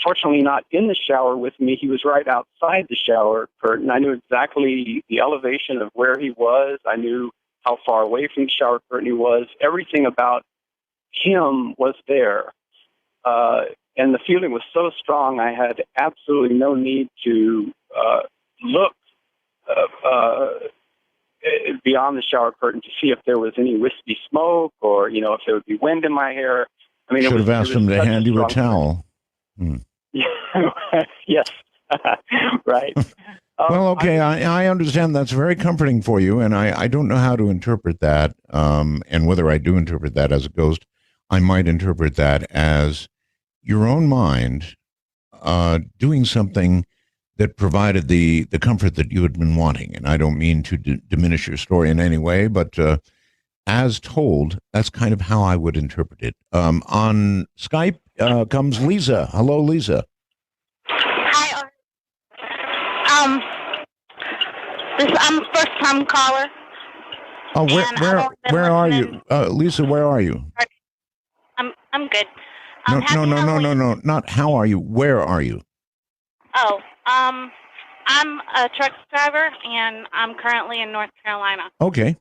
fortunately not in the shower with me. He was right outside the shower curtain. I knew exactly the elevation of where he was. I knew how far away from the shower curtain he was. Everything about him was there. And the feeling was so strong, I had absolutely no need to look beyond the shower curtain to see if there was any wispy smoke or, if there would be wind in my hair. I mean, should have asked him to hand you a towel. Yes, right. Well, okay, I understand that's very comforting for you, and I don't know how to interpret that, and whether I do interpret that as a ghost. I might interpret that as your own mind doing something that provided the comfort that you had been wanting. And I don't mean to diminish your story in any way, but as told, that's kind of how I would interpret it. On Skype comes Lisa. Hello, Lisa. Hi. I'm a first-time caller. Oh, where are you, Lisa? Where are you? I'm good. No. Not how are you. Where are you? Oh, I'm a truck driver, and I'm currently in North Carolina. Okay.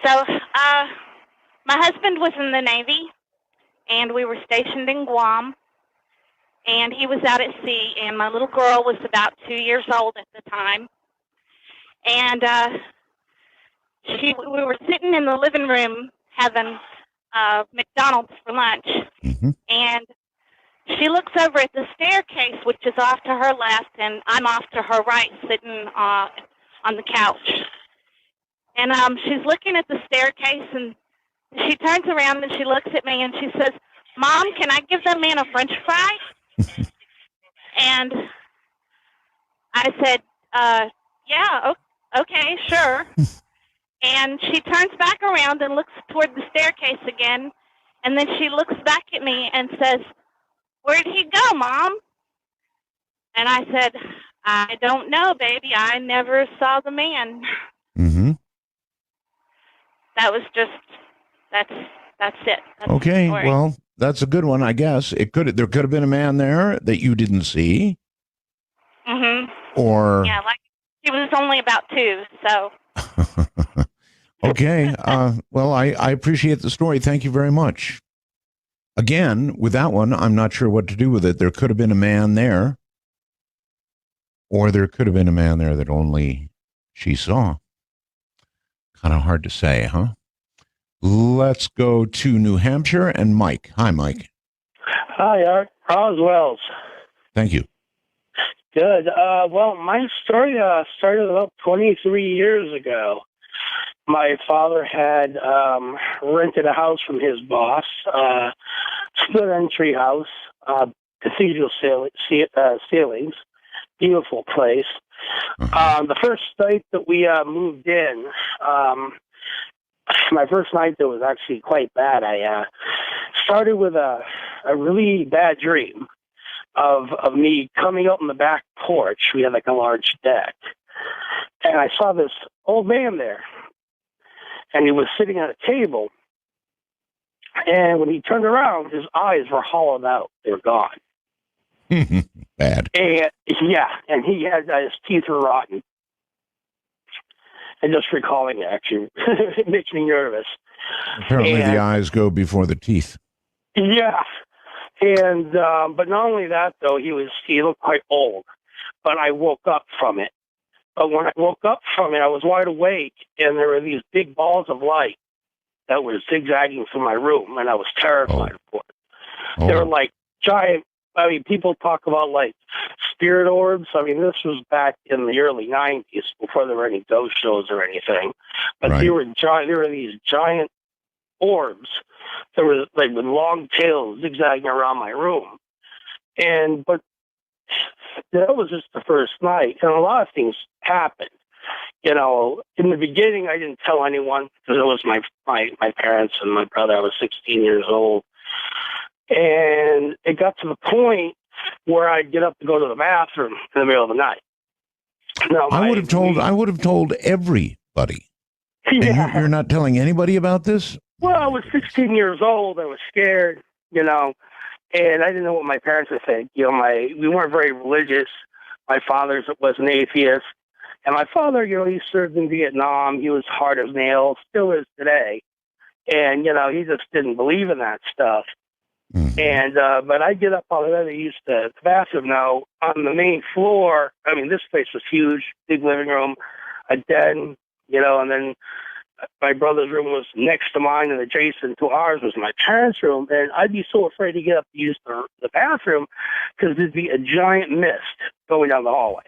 So, my husband was in the Navy, and we were stationed in Guam, and he was out at sea, and my little girl was about 2 years old at the time, and we were sitting in the living room having McDonald's for lunch, mm-hmm. and she looks over at the staircase, which is off to her left, and I'm off to her right, sitting on the couch. And she's looking at the staircase, and she turns around and she looks at me and she says, "Mom, can I give that man a French fry?" And I said, "Yeah, okay, sure." And she turns back around and looks toward the staircase again, and then she looks back at me and says, "Where'd he go, Mom?" And I said, "I don't know, baby. I never saw the man." Mm-hmm. That was just, that's it. That's okay, well, that's a good one, I guess. There could have been a man there that you didn't see. Mm-hmm. Or... Yeah, like, he was only about 2, so... Okay, well, I appreciate the story. Thank you very much. Again, with that one, I'm not sure what to do with it. There could have been a man there, or there could have been a man there that only she saw. Kind of hard to say, huh? Let's go to New Hampshire and Mike. Hi, Mike. Hi, Art. How's Wells? Thank you. Good. Well, my story started about 23 years ago. My father had rented a house from his boss, split entry house, cathedral ceilings, beautiful place. The first night that we moved in, my first night there was actually quite bad. I started with a really bad dream of me coming out on the back porch. We had like a large deck. And I saw this old man there. And he was sitting at a table. And when he turned around, his eyes were hollowed out. They were gone. Bad. And yeah, and he had his teeth were rotten. And just recalling it actually it makes me nervous. Apparently the eyes go before the teeth. Yeah. And but not only that though, he looked quite old. But I woke up from it. But when I woke up from it, I was wide awake, and there were these big balls of light that were zigzagging through my room, and I was terrified, of course. They were like giant. I mean, people talk about like spirit orbs. I mean, this was back in the early 90s before there were any ghost shows or anything. But they were giant. There were these giant orbs that were like with long tails zigzagging around my room. But that was just the first night, and a lot of things happened. You know, in the beginning, I didn't tell anyone because it was my parents and my brother. I was 16 years old. And it got to the point where I'd get up to go to the bathroom in the middle of the night. Now, I would have told everybody. Yeah. And you're not telling anybody about this? Well, I was 16 years old. I was scared, you know, and I didn't know what my parents would think. You know, we weren't very religious. My father was an atheist. And my father, you know, he served in Vietnam. He was hard as nails, still is today. And, you know, he just didn't believe in that stuff. And but I get up on the other used to the bathroom now on the main floor. I mean, this place was huge, big living room, a den, you know, and then my brother's room was next to mine, and adjacent to ours was my parents' room. And I'd be so afraid to get up to use the bathroom because there'd be a giant mist going down the hallway.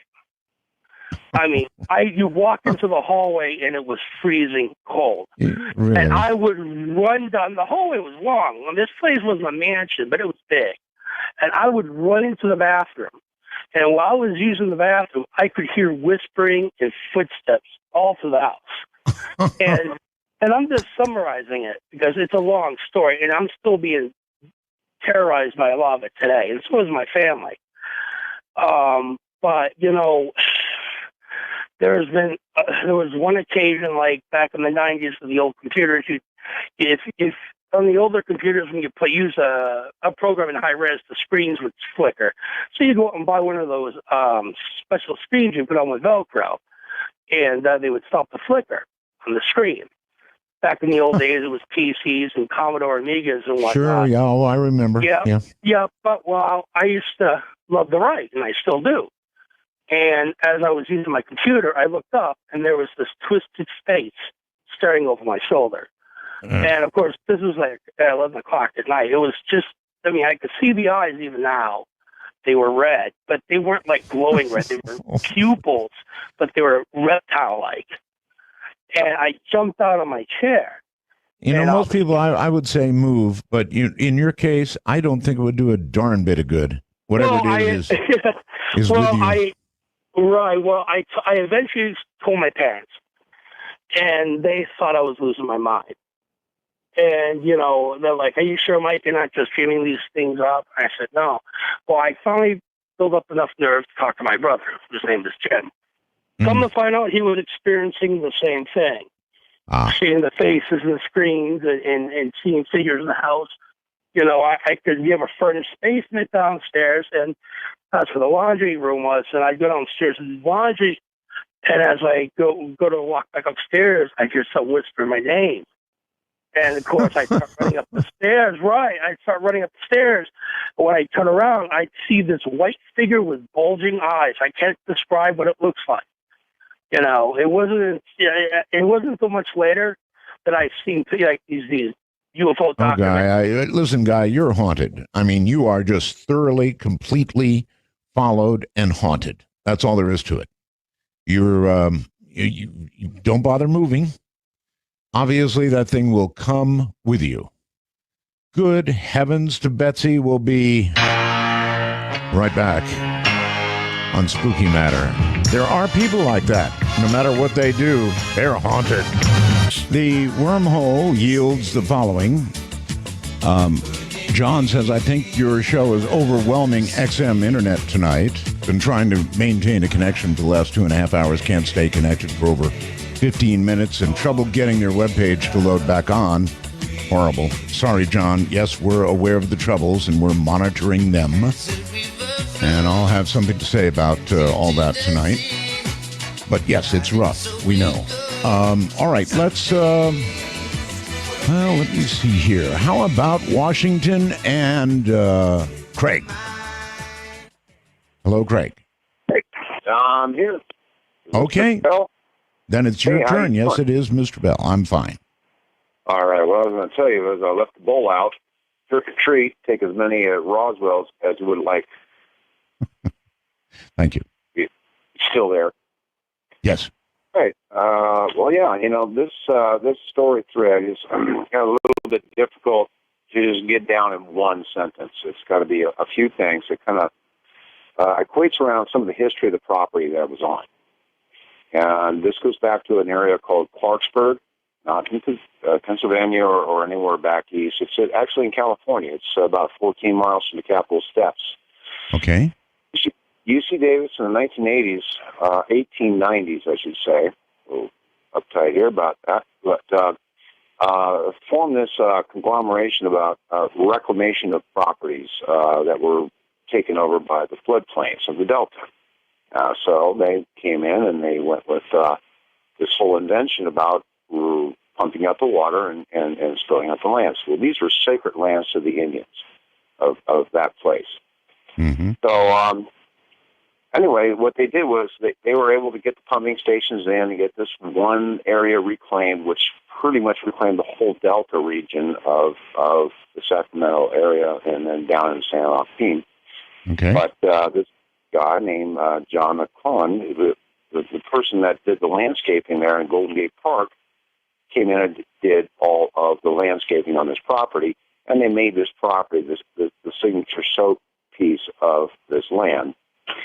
I mean, you walk into the hallway and it was freezing cold. Really? And I would run down. The hallway was long. Well, this place was a mansion, but it was big. And I would run into the bathroom. And while I was using the bathroom, I could hear whispering and footsteps all through the house. and I'm just summarizing it because it's a long story, and I'm still being terrorized by a lot of it today. And so is my family. But, you know, there was one occasion, like back in the 90s with the old computers, if on the older computers when you use a program in high res, the screens would flicker. So you go out and buy one of those special screens you put on with Velcro, and they would stop the flicker on the screen. Back in the old days, it was PCs and Commodore Amigas and whatnot. Sure, yeah, I remember. Yeah. But well, I used to love to write, and I still do. And as I was using my computer, I looked up, and there was this twisted face staring over my shoulder. And, of course, this was like 11 o'clock at night. It was just, I mean, I could see the eyes even now. They were red, but they weren't like glowing red. They were pupils, but they were reptile-like. And I jumped out of my chair. You know, most people, I would say move, but in your case, I don't think it would do a darn bit of good. Whatever it is with you. Well, I eventually told my parents, and they thought I was losing my mind. And, you know, they're like, are you sure, Mike, you're not just dreaming these things up? I said, no. Well, I finally built up enough nerve to talk to my brother, whose name is Jim. Come to find out, he was experiencing the same thing. Seeing the faces and the screens and seeing figures in the house. You know, I could give a furnished basement downstairs, and that's where the laundry room was. And I'd go downstairs and do laundry, and as I go to walk back upstairs, I hear someone whisper my name. And, of course, I start running up the stairs. Right, I start running up the stairs. But when I turn around, I see this white figure with bulging eyes. I can't describe what it looks like. You know, it wasn't so much later that I seen like these UFO documentaries. Guy, listen, Guy, you're haunted. I mean, you are just thoroughly, completely followed and haunted. That's all there is to it. You're you don't bother moving. Obviously, that thing will come with you. Good heavens to Betsy. We'll be right back on Spooky Matter. There are people like that. No matter what they do, they're haunted. The wormhole yields the following. John says, I think your show is overwhelming XM internet tonight. Been trying to maintain a connection for the last 2.5 hours. Can't stay connected for over 15 minutes and trouble getting their webpage to load back on. Horrible. Sorry, John. Yes, we're aware of the troubles and we're monitoring them. And I'll have something to say about all that tonight. But yes, it's rough. We know. All right, let's... well, let me see here. How about Washington and Craig? Hello, Craig. Hey, I'm here. Okay. Then it's your turn. Yes, it is, Mr. Bell. I'm fine. All right. What I was going to tell you is I left the bowl out, trick or treat, take as many Roswells as you would like. Thank you. It's still there. Yes. Right. Well, yeah, this story thread is a little bit difficult to just get down in one sentence. It's got to be a few things. It kind of equates around some of the history of the property that it was on. And this goes back to an area called Clarksburg, not in Pennsylvania or anywhere back east. It's actually in California. It's about 14 miles from the Capitol Steps. Okay. UC Davis in the 1980s, 1890s, I should say. A little uptight here about that. But formed this conglomeration about reclamation of properties that were taken over by the floodplains of the Delta. So they came in and they went with this whole invention about pumping out the water and spilling out the lands. Well, these were sacred lands to the Indians of that place. Mm-hmm. So anyway, what they did was they were able to get the pumping stations in and get this one area reclaimed, which pretty much reclaimed the whole Delta region of the Sacramento area and then down in San Joaquin. Okay. But this guy named John McClellan, the person that did the landscaping there in Golden Gate Park, came in and did all of the landscaping on this property, and they made this property the signature soap piece of this land.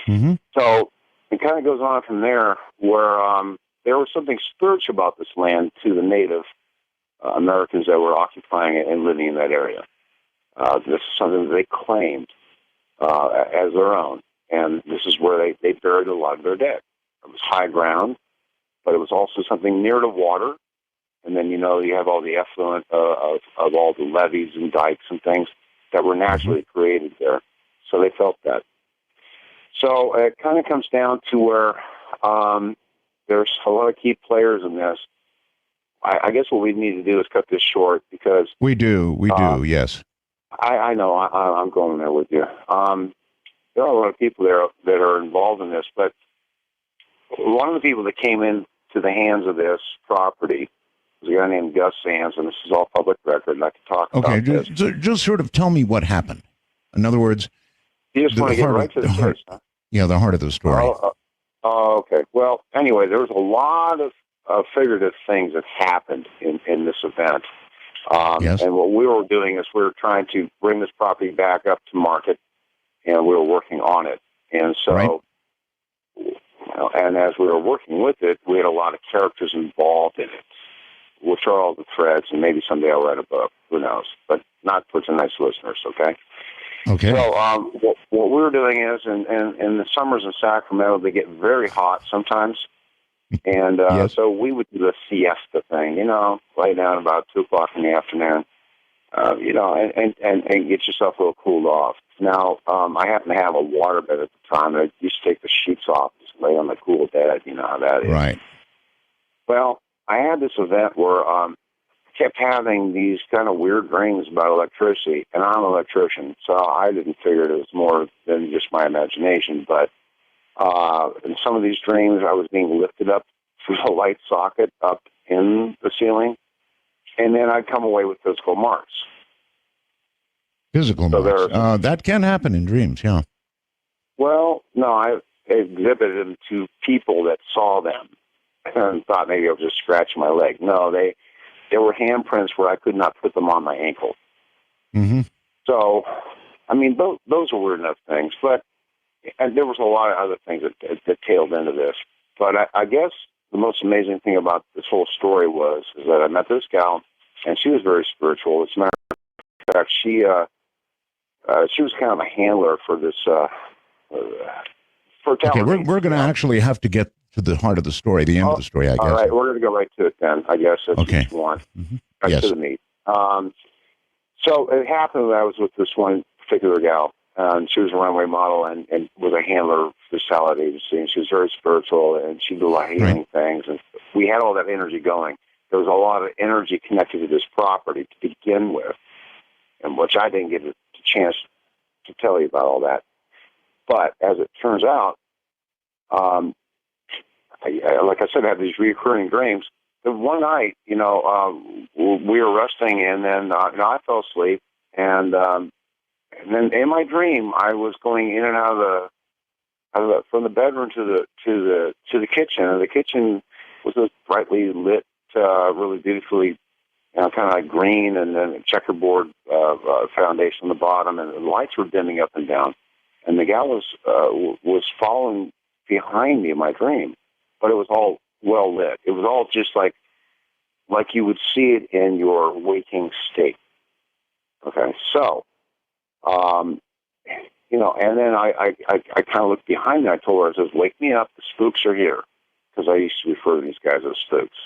Mm-hmm. So it kind of goes on from there, where there was something spiritual about this land to the Native Americans that were occupying it and living in that area. This is something that they claimed as their own, and this is where they buried a lot of their dead. It was high ground, but it was also something near the water. And then, you have all the effluent of all the levees and dikes and things that were naturally created there. So they felt that. So it kind of comes down to where there's a lot of key players in this. I guess what we need to do is cut this short because... We do, yes. I know, I'm going there with you. There are a lot of people there that are involved in this, but one of the people that came into the hands of this property was a guy named Gus Sands, and this is all public record, and I can talk about this. Just sort of tell me what happened. In other words, you just want to get right to the case, huh? Yeah, the heart of the story. Okay. Well, anyway, there was a lot of figurative things that happened in this event. Yes. And what we were doing is we were trying to bring this property back up to market, and we were working on it. And so, and as we were working with it, we had a lot of characters involved in it, which are all the threads, and maybe someday I'll write a book. Who knows? But not for tonight's listeners, okay? Okay. So what we're doing is, in the summers in Sacramento, they get very hot sometimes. And so we would do the siesta thing, lay down about 2 o'clock in the afternoon, and get yourself a little cooled off. Now, I happen to have a waterbed at the time. I used to take the sheets off, just lay on the cool bed. You know how that is. Right. Well, I had this event where I kept having these kind of weird dreams about electricity, and I'm an electrician, so I didn't figure it was more than just my imagination. But in some of these dreams, I was being lifted up through the light socket up in the ceiling, and then I'd come away with physical marks. Physical marks. That can happen in dreams, yeah. Well, no, I exhibited them to people that saw them and thought maybe I was just scratching my leg. No, they were handprints where I could not put them on my ankle. Mm-hmm. So, I mean, those are weird enough things. But and there was a lot of other things that tailed into this. But I guess the most amazing thing about this whole story is that I met this gal, and she was very spiritual. As a matter of fact, she was kind of a handler for this for Okay, we're going to actually have to get to the heart of the story, the end of the story, I guess. All right, we're going to go right to it then, I guess, if Okay. you want. Yes. Right to the meat. So it happened that I was with this one particular gal, and she was a runway model and was a handler for the salad agency, and she was very spiritual, and she did a lot of healing things, and we had all that energy going. There was a lot of energy connected to this property to begin with, and which I didn't get a chance to tell you about all that. But as it turns out, like I said, I had these recurring dreams. The one night, we were resting, and then I fell asleep, and then in my dream, I was going in and out of from the bedroom to the kitchen, and the kitchen was a brightly lit, really beautifully, kind of like green, and then a checkerboard foundation on the bottom, and the lights were dimming up and down. And the gal was following behind me in my dream, but it was all well lit. It was all just like you would see it in your waking state. Okay, so, and then I kind of looked behind me. I told her, I says, "Wake me up, the spooks are here," because I used to refer to these guys as spooks.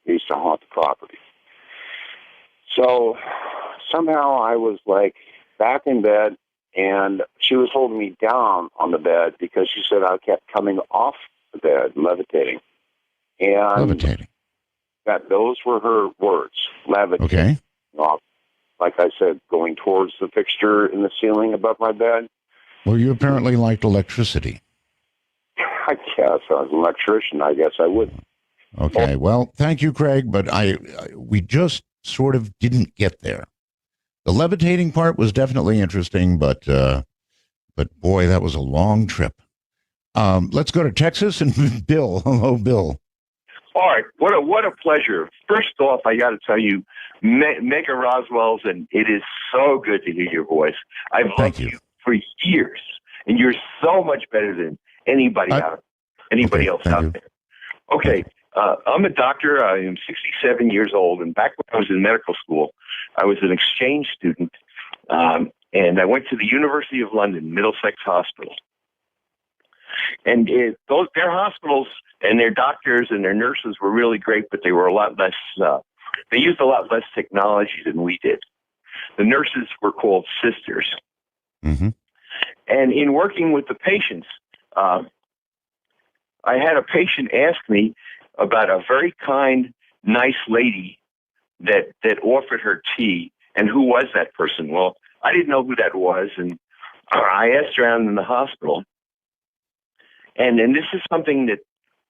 They used to haunt the property. So somehow I was like back in bed, and she was holding me down on the bed because she said I kept coming off the bed, levitating. And levitating. Those were her words, levitating. Okay. Like I said, going towards the fixture in the ceiling above my bed. Well, you apparently liked electricity. I guess I was an electrician. I guess I would. Okay. Well, thank you, Craig, but we just sort of didn't get there. The levitating part was definitely interesting, but boy, that was a long trip. Let's go to Texas and Bill. Hello, Bill. All right, what a pleasure. First off, I got to tell you, Megan Roswell's, and it is so good to hear your voice. I've loved you for years, and you're so much better than anybody else out there. Okay, I'm a doctor. I am 67 years old, and back when I was in medical school, I was an exchange student, and I went to the University of London, Middlesex Hospital. And their hospitals and their doctors and their nurses were really great, but they were a lot less, they used a lot less technology than we did. The nurses were called sisters. Mm-hmm. And in working with the patients, I had a patient ask me about a very kind, nice lady that offered her tea, and who was that person? Well, I didn't know who that was, and I asked around in the hospital. And this is something that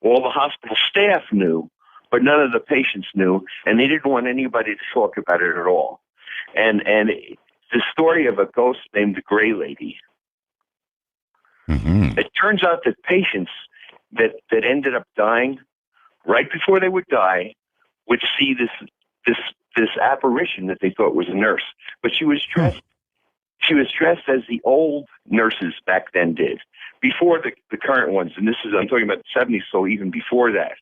all the hospital staff knew, but none of the patients knew, and they didn't want anybody to talk about it at all. And the story of a ghost named the Gray Lady. Mm-hmm. It turns out that patients that ended up dying right before they would die would see this apparition that they thought was a nurse, but she was dressed. She was dressed as the old nurses back then did, before the current ones. And I'm talking about the 70s, so even before that.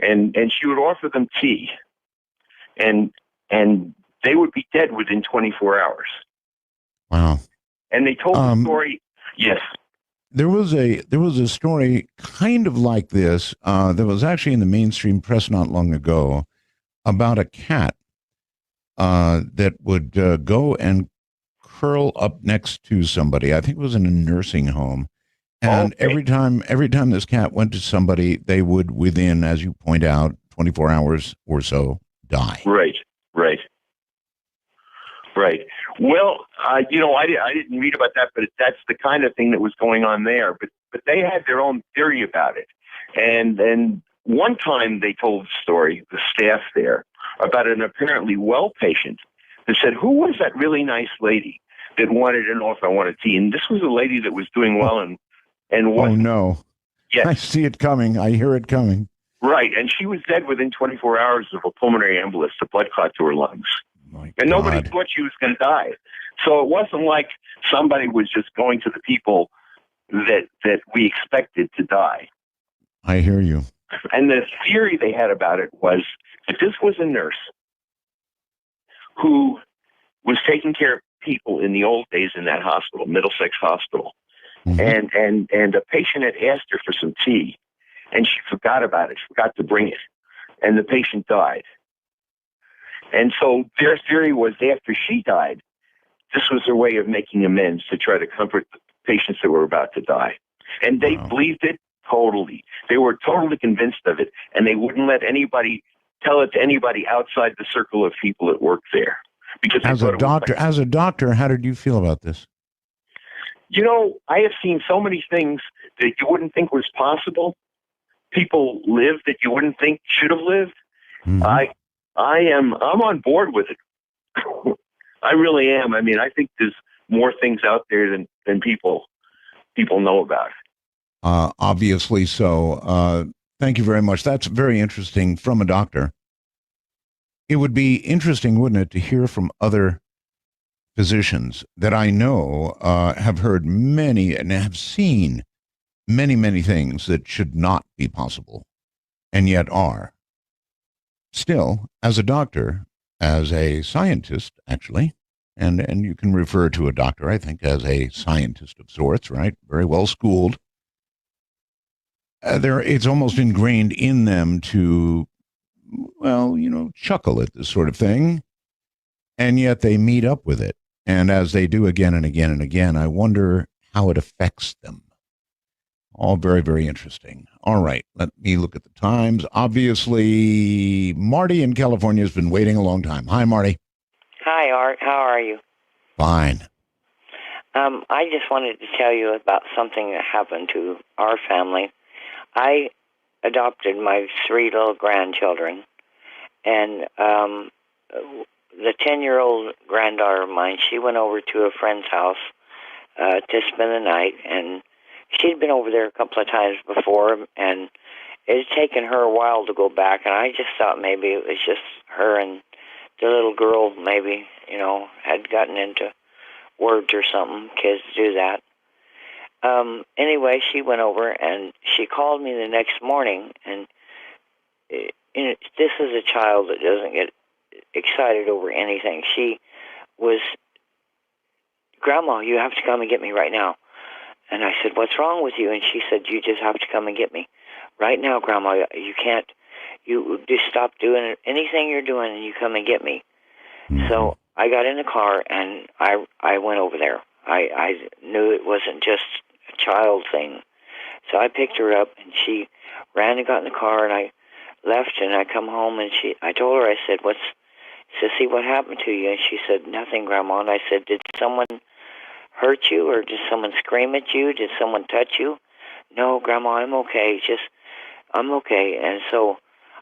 And she would offer them tea, and they would be dead within 24 hours. Wow. And they told the story. Yes. There was a story kind of like this that was actually in the mainstream press not long ago about a cat that would go and curl up next to somebody. I think it was in a nursing home. And every time this cat went to somebody, they would, within, as you point out, 24 hours or so, die. Right. Well, I didn't read about that, but that's the kind of thing that was going on there. But they had their own theory about it. And then one time they told the story, the staff there, about an apparently well patient that said, "Who was that really nice lady that wanted to know if I wanted tea?" And this was a lady that was doing well and what? Oh no! Yes. I see it coming. I hear it coming. Right, and she was dead within 24 hours of a pulmonary embolus, a blood clot to her lungs. And nobody thought she was going to die. So it wasn't like somebody was just going to the people that we expected to die. I hear you. And the theory they had about it was that this was a nurse who was taking care of people in the old days in that hospital, Middlesex Hospital. And a patient had asked her for some tea, and she forgot about it, forgot to bring it, and the patient died. And so their theory was after she died, this was their way of making amends to try to comfort the patients that were about to die. And they believed it totally. They were totally convinced of it, and they wouldn't let anybody tell it to anybody outside the circle of people that worked there. Because as a doctor, how did you feel about this? You know, I have seen so many things that you wouldn't think was possible. People live that you wouldn't think should have lived. I'm on board with it. I really am. I mean, I think there's more things out there than people know about. Obviously so. Thank you very much. That's very interesting from a doctor. It would be interesting, wouldn't it, to hear from other physicians that I know have heard many and have seen many, many things that should not be possible and yet are. Still, as a doctor, as a scientist, actually, and you can refer to a doctor, I think, as a scientist of sorts, right? Very well schooled. It's almost ingrained in them to, well, chuckle at this sort of thing, and yet they meet up with it. And as they do again and again and again, I wonder how it affects them. All very, very interesting. All right, let me look at the times. Obviously, Marty in California has been waiting a long time. Hi, Marty. Hi, Art. How are you? Fine. I just wanted to tell you about something that happened to our family. I adopted my 3 little grandchildren, and the 10-year-old granddaughter of mine, she went over to a friend's house to spend the night, and she'd been over there a couple of times before, and it had taken her a while to go back, and I just thought maybe it was just her and the little girl maybe, had gotten into words or something. Kids do that. Anyway, she went over, and she called me the next morning, and this is a child that doesn't get excited over anything. She was, Grandma, you have to come and get me right now. And I said, what's wrong with you? And she said, you just have to come and get me. Right now, Grandma, you can't, you just stop doing anything you're doing and you come and get me. So I got in the car and I went over there. I knew it wasn't just a child thing. So I picked her up and she ran and got in the car and I left and I come home and I told her, I said, Sissy, what happened to you? And she said, nothing, Grandma. And I said, did someone hurt you or did someone scream at you? Did someone touch you? No, Grandma, I'm okay. I'm okay. And so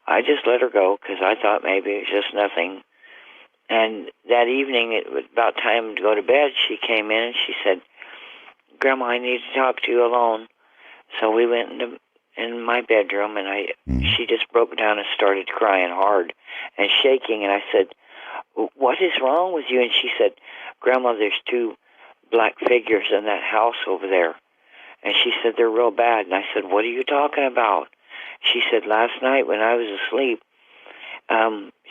I just let her go because I thought maybe it was just nothing. And that evening, it was about time to go to bed, she came in and she said, Grandma, I need to talk to you alone. So we went in my bedroom and she just broke down and started crying hard and shaking. And I said, what is wrong with you? And she said, Grandma, there's 2 black figures in that house over there. And she said, they're real bad. And I said, what are you talking about? She said, last night when I was asleep,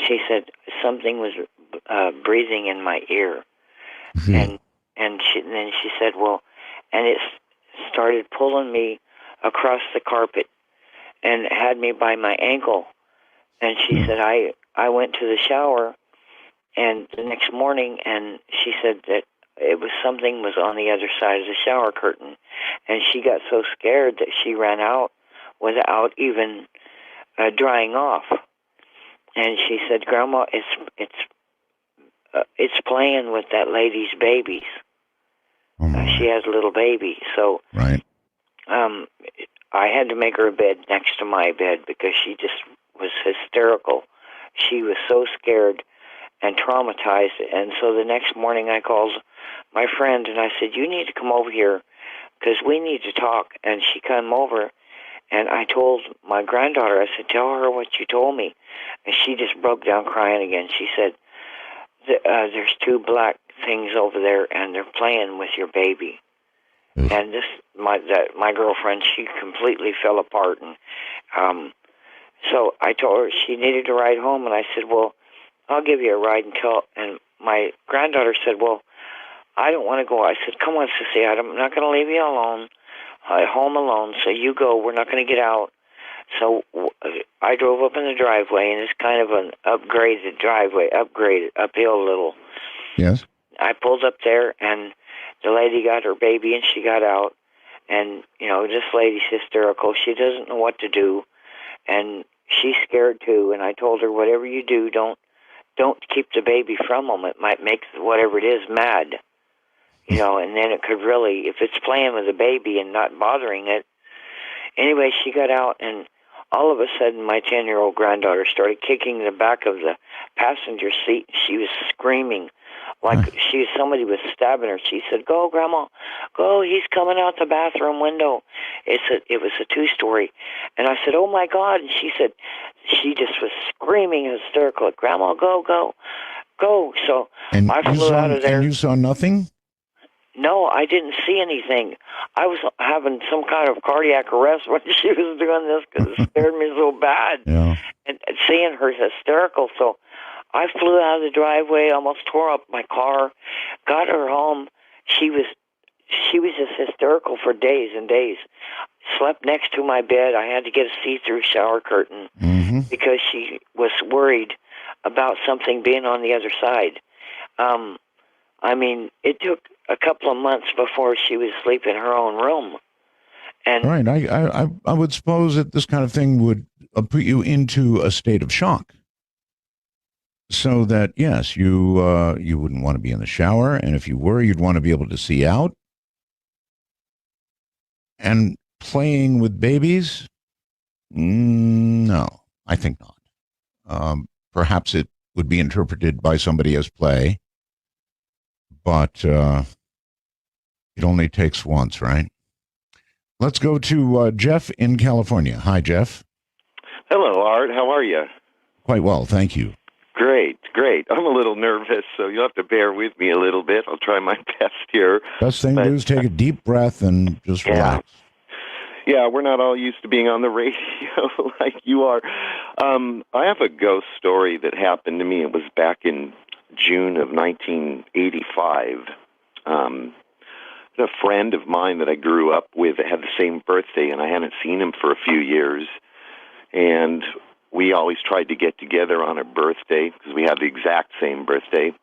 she said, something was breathing in my ear. And then she said, well, and it started pulling me across the carpet and had me by my ankle. And she said, I went to the shower and the next morning, and she said that it was something was on the other side of the shower curtain. And she got so scared that she ran out without even drying off. And she said, Grandma, it's playing with that lady's babies. She has a little baby. So I had to make her a bed next to my bed because she just was hysterical. She was so scared and traumatized. And so the next morning I called my friend and I said, you need to come over here because we need to talk. And she came over and I told my granddaughter, I said, tell her what you told me. And she just broke down crying again. She said, there's 2 black things over there and they're playing with your baby. And my girlfriend, she completely fell apart. And so I told her she needed to ride home, and I said, well, I'll give you a ride and my granddaughter said, well, I don't want to go. I said, come on, Sissy, I'm not going to leave you alone, home alone, so you go. We're not going to get out. So I drove up in the driveway, and it's kind of an upgraded driveway, uphill a little. Yes. I pulled up there, and the lady got her baby, and she got out. And, this lady's hysterical. She doesn't know what to do, and she's scared, too. And I told her, whatever you do, don't keep the baby from them. It might make whatever it is mad. And then it could really, if it's playing with the baby and not bothering it. Anyway, she got out, and all of a sudden, my 10-year-old granddaughter started kicking the back of the passenger seat. She was screaming like somebody was stabbing her. She said, go, Grandma, go, he's coming out the bathroom window. It was a 2-story. And I said, oh, my God. And she said, she just was screaming hysterical, Grandma, go, go, go. So I flew out of there. And you saw nothing? No, I didn't see anything. I was having some kind of cardiac arrest when she was doing this because it scared me so bad. Yeah. And seeing her hysterical. So I flew out of the driveway, almost tore up my car, got her home. She was just hysterical for days and days. Slept next to my bed. I had to get a see-through shower curtain because she was worried about something being on the other side. It took a couple of months before she was asleep in her own room. And right. I would suppose that this kind of thing would put you into a state of shock. So that, yes, you wouldn't want to be in the shower. And if you were, you'd want to be able to see out. And playing with babies? No, I think not. Perhaps it would be interpreted by somebody as play. But it only takes once, right? Let's go to Jeff in California. Hi, Jeff. Hello, Art. How are you? Quite well, thank you. Great, great. I'm a little nervous, so you'll have to bear with me a little bit. I'll try my best here. Best thing to do is take a deep breath and just relax. Yeah, we're not all used to being on the radio like you are. I have a ghost story that happened to me. It was back in June of 1985. A friend of mine that I grew up with had the same birthday, and I hadn't seen him for a few years. And we always tried to get together on a birthday because we had the exact same birthday.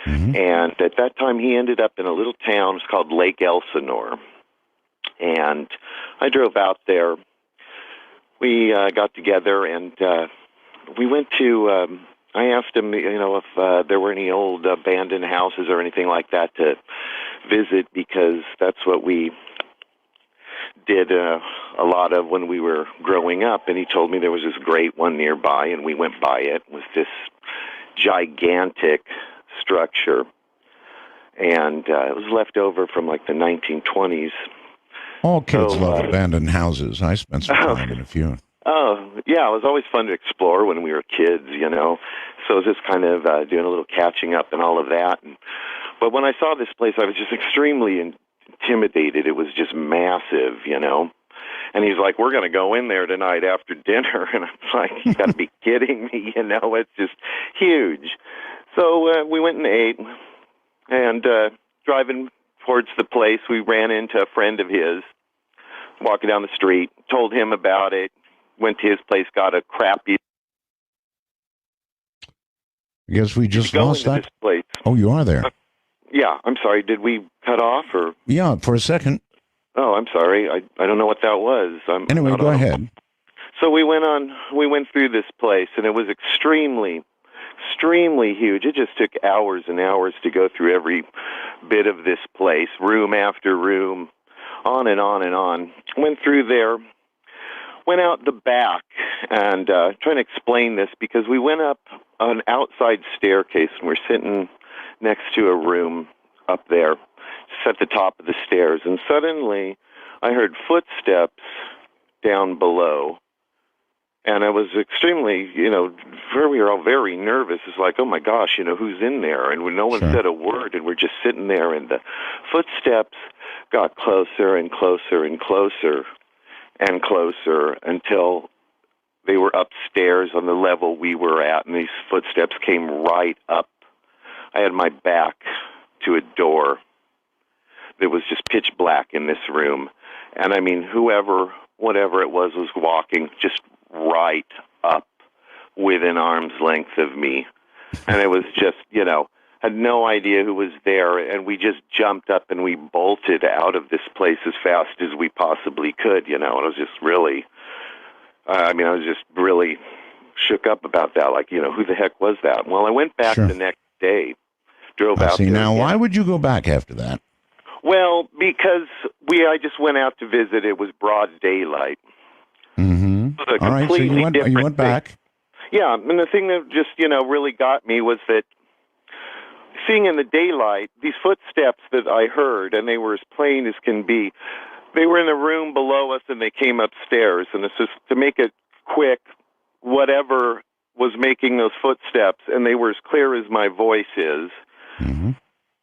And at that time, he ended up in a little town. It's called Lake Elsinore. And I drove out there. We got together, and we went to... I asked him, if there were any old abandoned houses or anything like that to visit, because that's what we did a lot of when we were growing up. And he told me there was this great one nearby, and we went by it. It was this gigantic structure, and it was left over from like the 1920s. All kids love abandoned houses. I spent some time in a few. Oh, yeah, it was always fun to explore when we were kids, So it was just kind of doing a little catching up and all of that. But when I saw this place, I was just extremely intimidated. It was just massive, And he's like, we're going to go in there tonight after dinner. And I'm like, you got to be kidding me, It's just huge. So we went and ate. And driving towards the place, we ran into a friend of his walking down the street, told him about it. Went to his place, got a crappy. I guess we just lost that. This place. Oh, you are there. Yeah, I'm sorry. Did we cut off or? Yeah, for a second. Oh, I'm sorry. I don't know what that was. Anyway, go ahead. So we went through this place, and it was extremely huge. It just took hours and hours to go through every bit of this place, room after room, on and on and on. Went through there. Went out the back and trying to explain this because we went up an outside staircase and we're sitting next to a room up there, just at the top of the stairs. And suddenly I heard footsteps down below. And I was extremely, we were all very nervous. It's like, oh my gosh, who's in there? And no one said a word, and we're just sitting there, and the footsteps got closer and closer and closer and closer until they were upstairs on the level we were at, and these footsteps came right up. I had my back to a door that was just pitch black in this room. And I mean, whatever it was walking just right up within arm's length of me. And it was just, had no idea who was there. And we just jumped up and we bolted out of this place as fast as we possibly could, And I was just really, I was just really shook up about that. Like, who the heck was that? Well, I went back the next day, drove out there. Now, why would you go back after that? Well, because I just went out to visit. It was broad daylight. Mm-hmm. All right, so you went back. Yeah, and the thing that just, really got me was that seeing in the daylight, these footsteps that I heard, and they were as plain as can be, they were in the room below us and they came upstairs. And it's just, to make it quick, whatever was making those footsteps, and they were as clear as my voice is,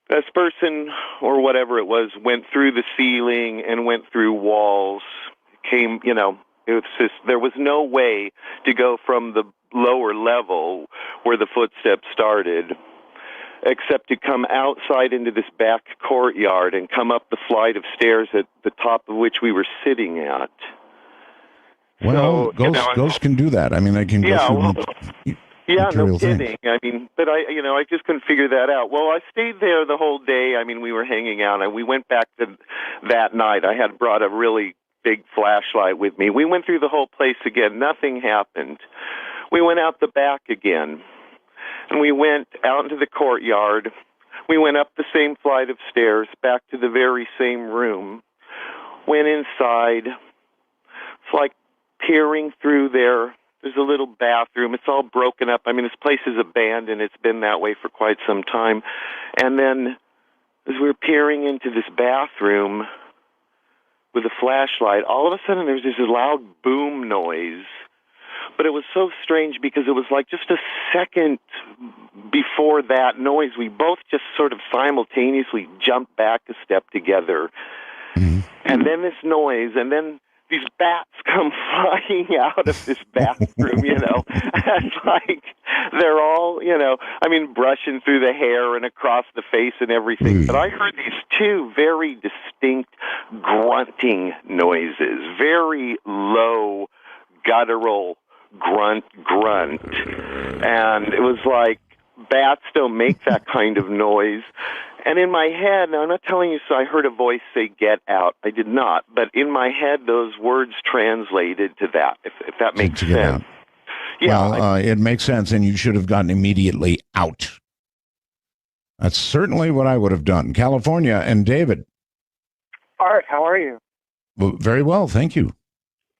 this person, or whatever it was, went through the ceiling and went through walls, came, it was just, there was no way to go from the lower level where the footsteps started, except to come outside into this back courtyard and come up the flight of stairs at the top of which we were sitting at. Well, so, ghosts can do that. I mean, they can go through no kidding. Things. But I just couldn't figure that out. Well, I stayed there the whole day. I mean, we were hanging out, and we went back that night. I had brought a really big flashlight with me. We went through the whole place again. Nothing happened. We went out the back again, and we went out into the courtyard. We went up the same flight of stairs, back to the very same room. Went inside. It's like peering through there. There's a little bathroom. It's all broken up. I mean, this place is abandoned. It's been that way for quite some time. And then as we were peering into this bathroom with a flashlight, all of a sudden there was this loud boom noise. But it was so strange because it was like just a second before that noise, we both just sort of simultaneously jumped back a step together. And then this noise, and then these bats come flying out of this bathroom, and like they're all, brushing through the hair and across the face and everything. But I heard these two very distinct grunting noises, very low, guttural grunt. And it was like, bats don't make that kind of noise. And in my head, now I'm not telling you, so I heard a voice say, "Get out." I did not. But in my head, those words translated to that, if that makes sense. Yeah, well, it makes sense, and you should have gotten immediately out. That's certainly what I would have done. California, and David. Art, how are you? Well, very well, thank you.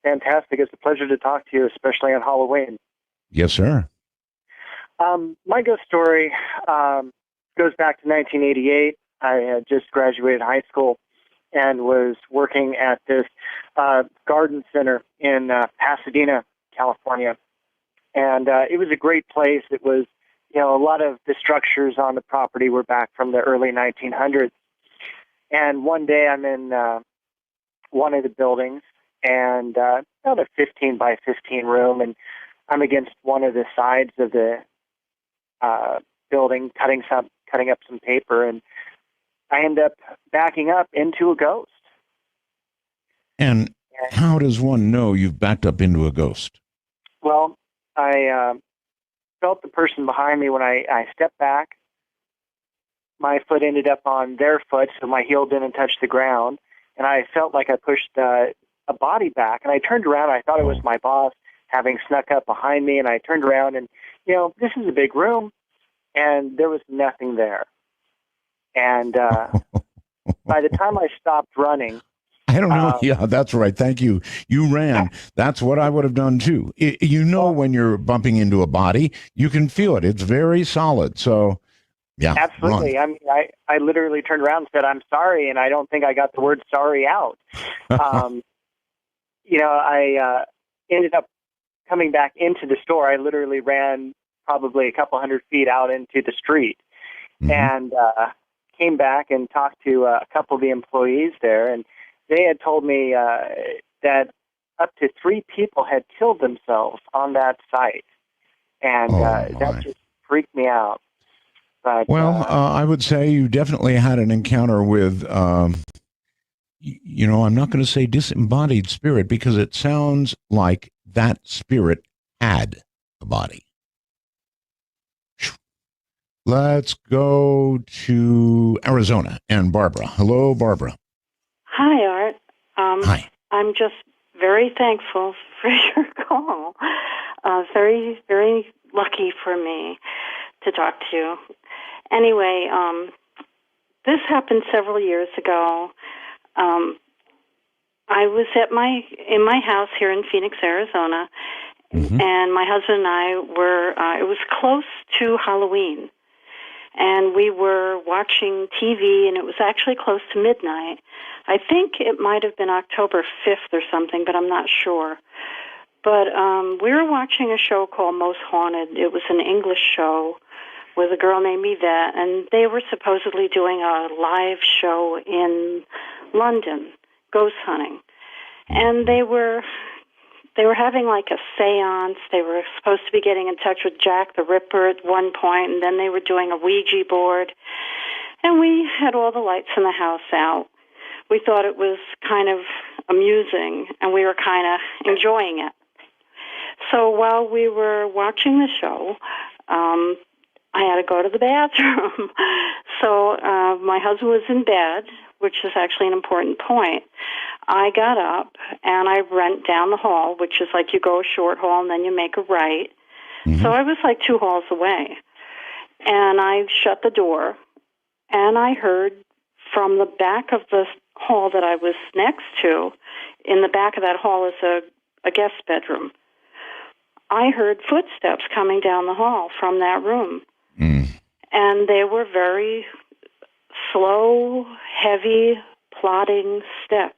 Fantastic. It's a pleasure to talk to you, especially on Halloween. Yes, sir. My ghost story goes back to 1988. I had just graduated high school and was working at this garden center in Pasadena, California. And it was a great place. It was, a lot of the structures on the property were back from the early 1900s. And one day I'm in one of the buildings, and about a 15 by 15 room, and I'm against one of the sides of the building, cutting up some paper, and I end up backing up into a ghost. And how does one know you've backed up into a ghost? Well, I felt the person behind me when I stepped back. My foot ended up on their foot, so my heel didn't touch the ground, and I felt like I pushed a body back, and I turned around. I thought it was my boss having snuck up behind me, and I turned around, and, this is a big room, and there was nothing there. And by the time I stopped running... I don't know. Yeah, that's right. Thank you. You ran. That's what I would have done, too. When you're bumping into a body, you can feel it. It's very solid. So, yeah. Absolutely. Run. I mean, I literally turned around and said, "I'm sorry," and I don't think I got the word sorry out. I ended up coming back into the store. I literally ran probably a couple hundred feet out into the street and came back and talked to a couple of the employees there, and they had told me that up to 3 people had killed themselves on that site, and that just freaked me out. But I would say you definitely had an encounter with, you know, I'm not going to say disembodied spirit because it sounds like that spirit had a body. Let's go to Arizona and Barbara. Hello, Barbara. Hi, Art. Hi. I'm just very thankful for your call. Very, very lucky for me to talk to you. Anyway, this happened several years ago. I was in my house here in Phoenix, Arizona, and my husband and I were. It was close to Halloween. And we were watching TV, and it was actually close to midnight. I think it might have been October 5th or something, but I'm not sure. But we were watching a show called Most Haunted. It was an English show with a girl named Yvette, and they were supposedly doing a live show in London, ghost hunting. And they were having like a seance. They were supposed to be getting in touch with Jack the Ripper at one point, and then they were doing a Ouija board. And we had all the lights in the house out. We thought it was kind of amusing, and we were kind of enjoying it. So while we were watching the show, I had to go to the bathroom. So my husband was in bed, which is actually an important point. I got up, and I went down the hall, which is like you go a short hall, and then you make a right. So I was like 2 halls away. And I shut the door, and I heard from the back of the hall that I was next to, in the back of that hall is a guest bedroom. I heard footsteps coming down the hall from that room. And they were very slow, heavy, plodding steps.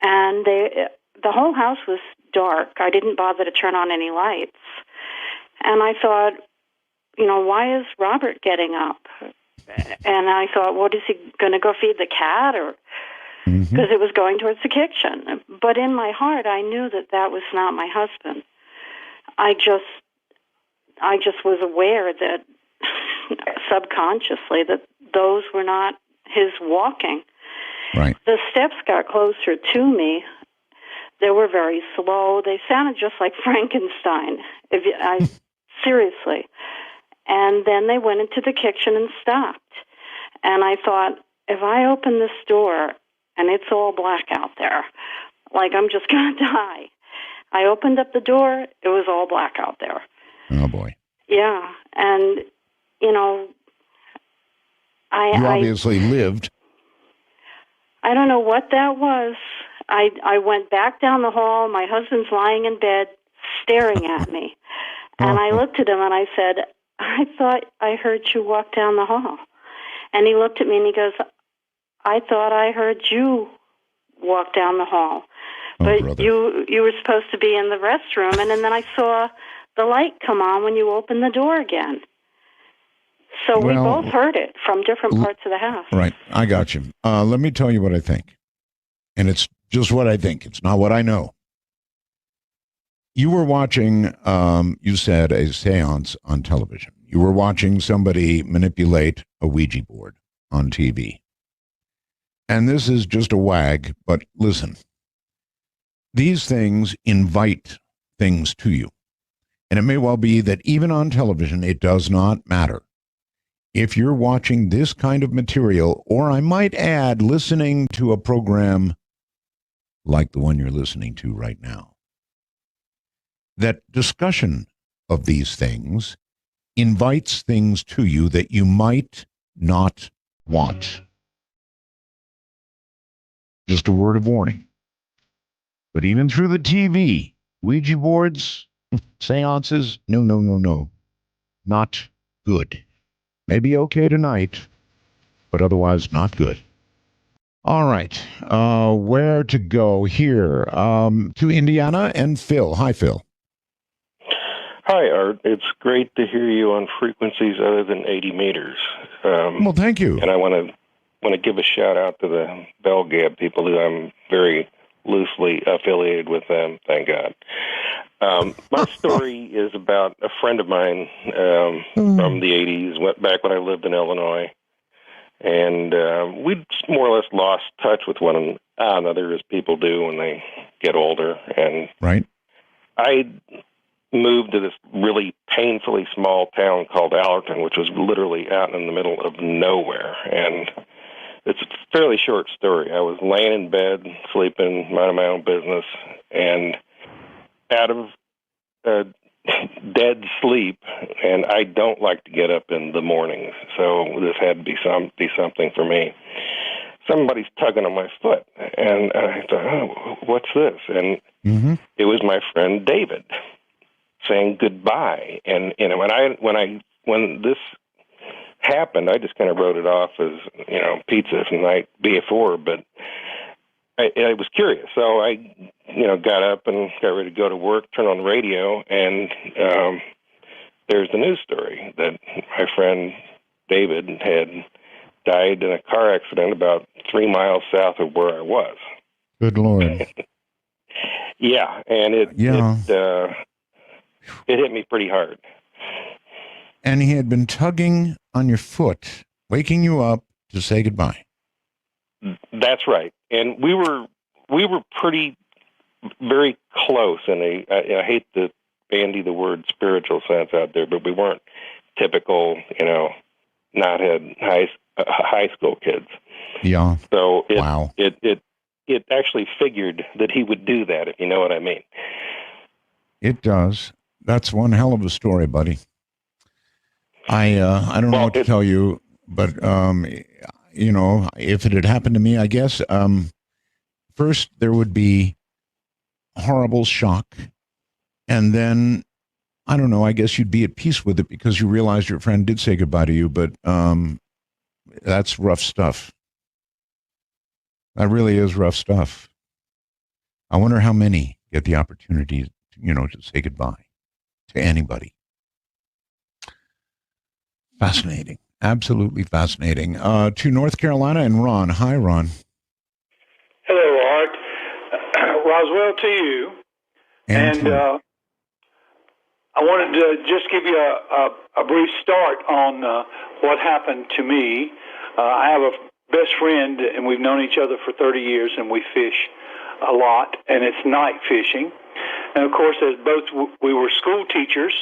And the whole house was dark. I didn't bother to turn on any lights. And I thought, you know, why is Robert getting up? And I thought, what is he going to go feed the cat? Or because it was going towards the kitchen. But in my heart, I knew that that was not my husband. I just was aware that subconsciously that those were not his walking. Right. The steps got closer to me. They were very slow. They sounded just like Frankenstein. Seriously. And then they went into the kitchen and stopped. And I thought, if I open this door and it's all black out there, like I'm just going to die. I opened up the door. It was all black out there. Oh, boy. Yeah. And, you know, you obviously lived. I don't know what that was. I went back down the hall. My husband's lying in bed staring at me. And I looked at him and I said, I thought I heard you walk down the hall. And he looked at me and he goes, I thought I heard you walk down the hall. But you were supposed to be in the restroom. And then I saw the light come on when you opened the door again. So we both heard it from different parts of the house. Right. I got you. Let me tell you what I think. And it's just what I think. It's not what I know. You were watching, you said, a seance on television. You were watching somebody manipulate a Ouija board on TV. And this is just a wag, but listen. These things invite things to you. And it may well be that even on television, it does not matter. If you're watching this kind of material, or I might add, listening to a program like the one you're listening to right now, that discussion of these things invites things to you that you might not want. Just a word of warning. But even through the TV, Ouija boards, seances, no. Not good. Maybe okay tonight, but otherwise not good. All right. Where to go here? To Indiana and Phil. Hi, Phil. Hi, Art. It's great to hear you on frequencies other than 80 meters. Well, thank you. And I want to give a shout out to the Bell Gab people who I'm very loosely affiliated with them. Thank God. My story is about a friend of mine from the 80s, went back when I lived in Illinois. And we more or less lost touch with one another, as people do when they get older. And right. I moved to this really painfully small town called Allerton, which was literally out in the middle of nowhere. And it's a fairly short story. I was laying in bed, sleeping, minding my own business, and out of dead sleep, and I don't like to get up in the mornings, so this had to be something for me. Somebody's tugging on my foot, and I thought, oh, what's this? And it was my friend David saying goodbye. And when this happened, I just kind of wrote it off as pizza from the night before, but I was curious, so I got up and got ready to go to work, turned on the radio, and there's the news story that my friend David had died in a car accident about 3 miles south of where I was. Good Lord. Yeah, and it hit me pretty hard. And he had been tugging on your foot, waking you up to say goodbye. That's right. And we were very close, and I hate to bandy the word spiritual sense out there, but we weren't typical, knothead high school kids. Yeah. So it actually figured that he would do that, if you know what I mean. It does. That's one hell of a story, buddy. I don't know what to tell you, but if it had happened to me, I guess first there would be horrible shock, and then I don't know, I guess you'd be at peace with it because you realized your friend did say goodbye to you, but that's rough stuff. That really is rough stuff. I wonder how many get the opportunity to say goodbye to anybody. Fascinating. Absolutely fascinating. To North Carolina and Ron. Hi, Ron. Hello, Art. Roswell to you. And I wanted to just give you a brief start on what happened to me. I have a best friend, and we've known each other for 30 years, and we fish a lot, and it's night fishing. And, of course, as both we were school teachers,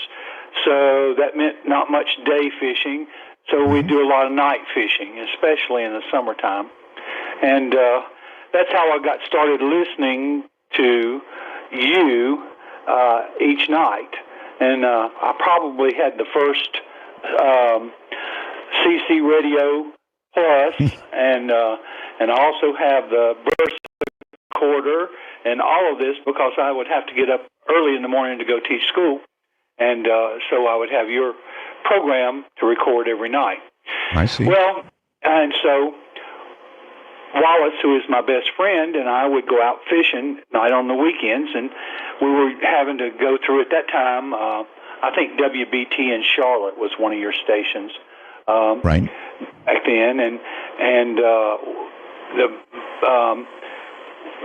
so that meant not much day fishing. So we do a lot of night fishing, especially in the summertime. And that's how I got started listening to you each night. And I probably had the first CC Radio Plus, and I also have the burst recorder and all of this because I would have to get up early in the morning to go teach school. And so I would have your program to record every night. I see. Well, and so Wallace, who is my best friend, and I would go out fishing night on the weekends, and we were having to go through at that time, I think WBT in Charlotte was one of your stations. Right. Back then, and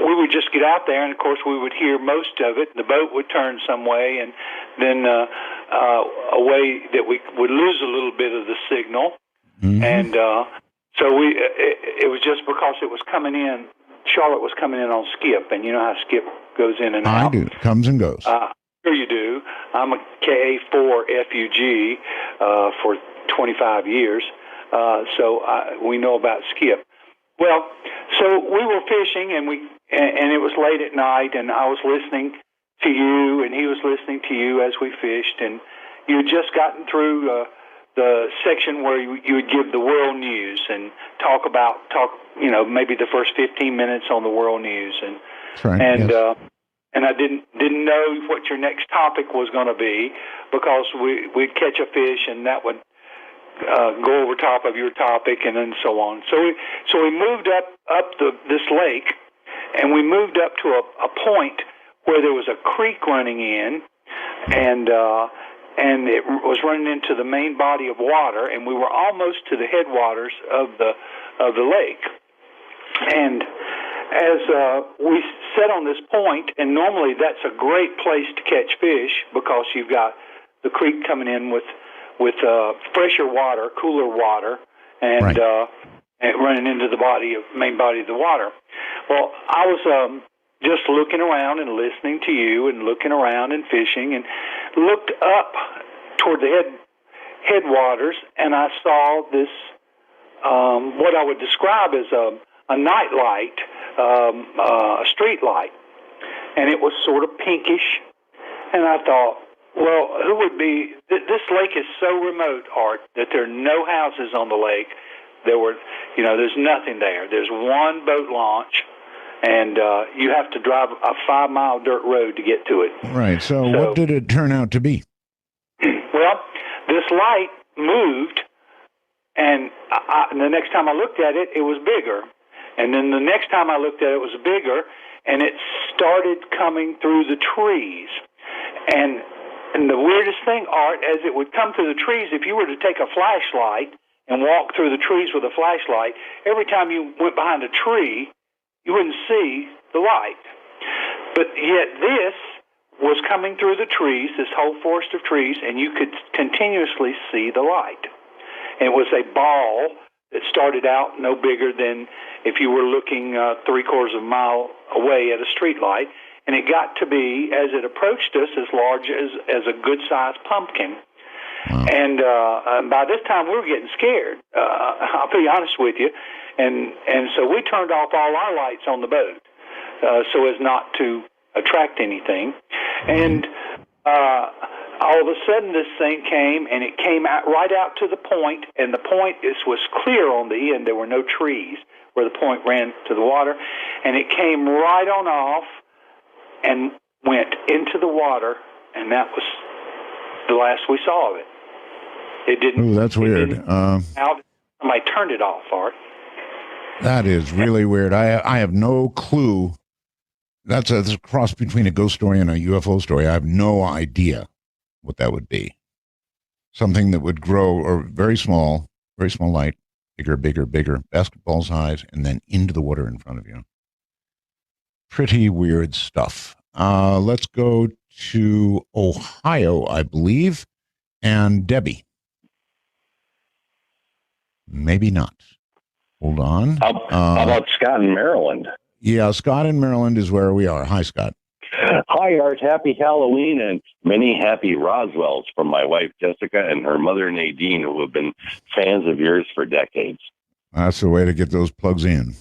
we would just get out there, and of course we would hear most of it. The boat would turn some way, and then a way that we would lose a little bit of the signal. And so it was just because it was coming in. Charlotte was coming in on Skip, and you know how Skip goes in and out. I do. Comes and goes. Sure you do. I'm a KA4 FUG for 25 years, so we know about Skip. Well, so we were fishing, and it was late at night, and I was listening to you, and he was listening to you as we fished, and you had just gotten through the section where you would give the world news and talk maybe the first 15 minutes on the world news, and right, yes. And I didn't know what your next topic was going to be because we'd catch a fish and that would go over top of your topic and then so on. So we moved up this lake, and we moved up to a point where there was a creek running in, and and it was running into the main body of water, and we were almost to the headwaters of the lake. And as we sat on this point, and normally that's a great place to catch fish because you've got the creek coming in with fresher water, cooler water, and and running into the main body of the water. Well, I was just looking around and listening to you and looking around and fishing, and looked up toward the headwaters, and I saw this, what I would describe as a night light, a street light, and it was sort of pinkish, and I thought, well, who would be, this lake is so remote, Art, that there are no houses on the lake. There's nothing there. There's one boat launch, and you have to drive a 5-mile dirt road to get to it. Right. So what did it turn out to be? Well, this light moved, and the next time I looked at it, it was bigger. And then the next time I looked at it, it was bigger, and it started coming through the trees. And the weirdest thing, Art, as it would come through the trees, if you were to take a flashlight and walk through the trees with a flashlight, every time you went behind a tree, you wouldn't see the light. But yet this was coming through the trees, this whole forest of trees, and you could continuously see the light. And it was a ball that started out no bigger than if you were looking 3/4 of a mile away at a street light, and it got to be, as it approached us, as large as a good-sized pumpkin. And by this time, we were getting scared. I'll be honest with you. And so we turned off all our lights on the boat so as not to attract anything. And all of a sudden, this thing came, and it came out right out to the point, and the point was clear on the end. There were no trees where the point ran to the water, and it came right on off and went into the water, and that was the last we saw of it. It didn't. Ooh, that's weird. Somebody turned it off, Art. That is really weird. I have no clue. That's a cross between a ghost story and a UFO story. I have no idea what that would be. Something that would grow, or very small light, bigger, basketball size, and then into the water in front of you. Pretty weird stuff. Let's go to Ohio, I believe, and Debbie. Maybe not. Hold on. How about Scott in Maryland? Yeah, Scott in Maryland is where we are. Hi, Scott. Hi, Art. Happy Halloween and many happy Roswells from my wife, Jessica, and her mother, Nadine, who have been fans of yours for decades. That's the way to get those plugs in.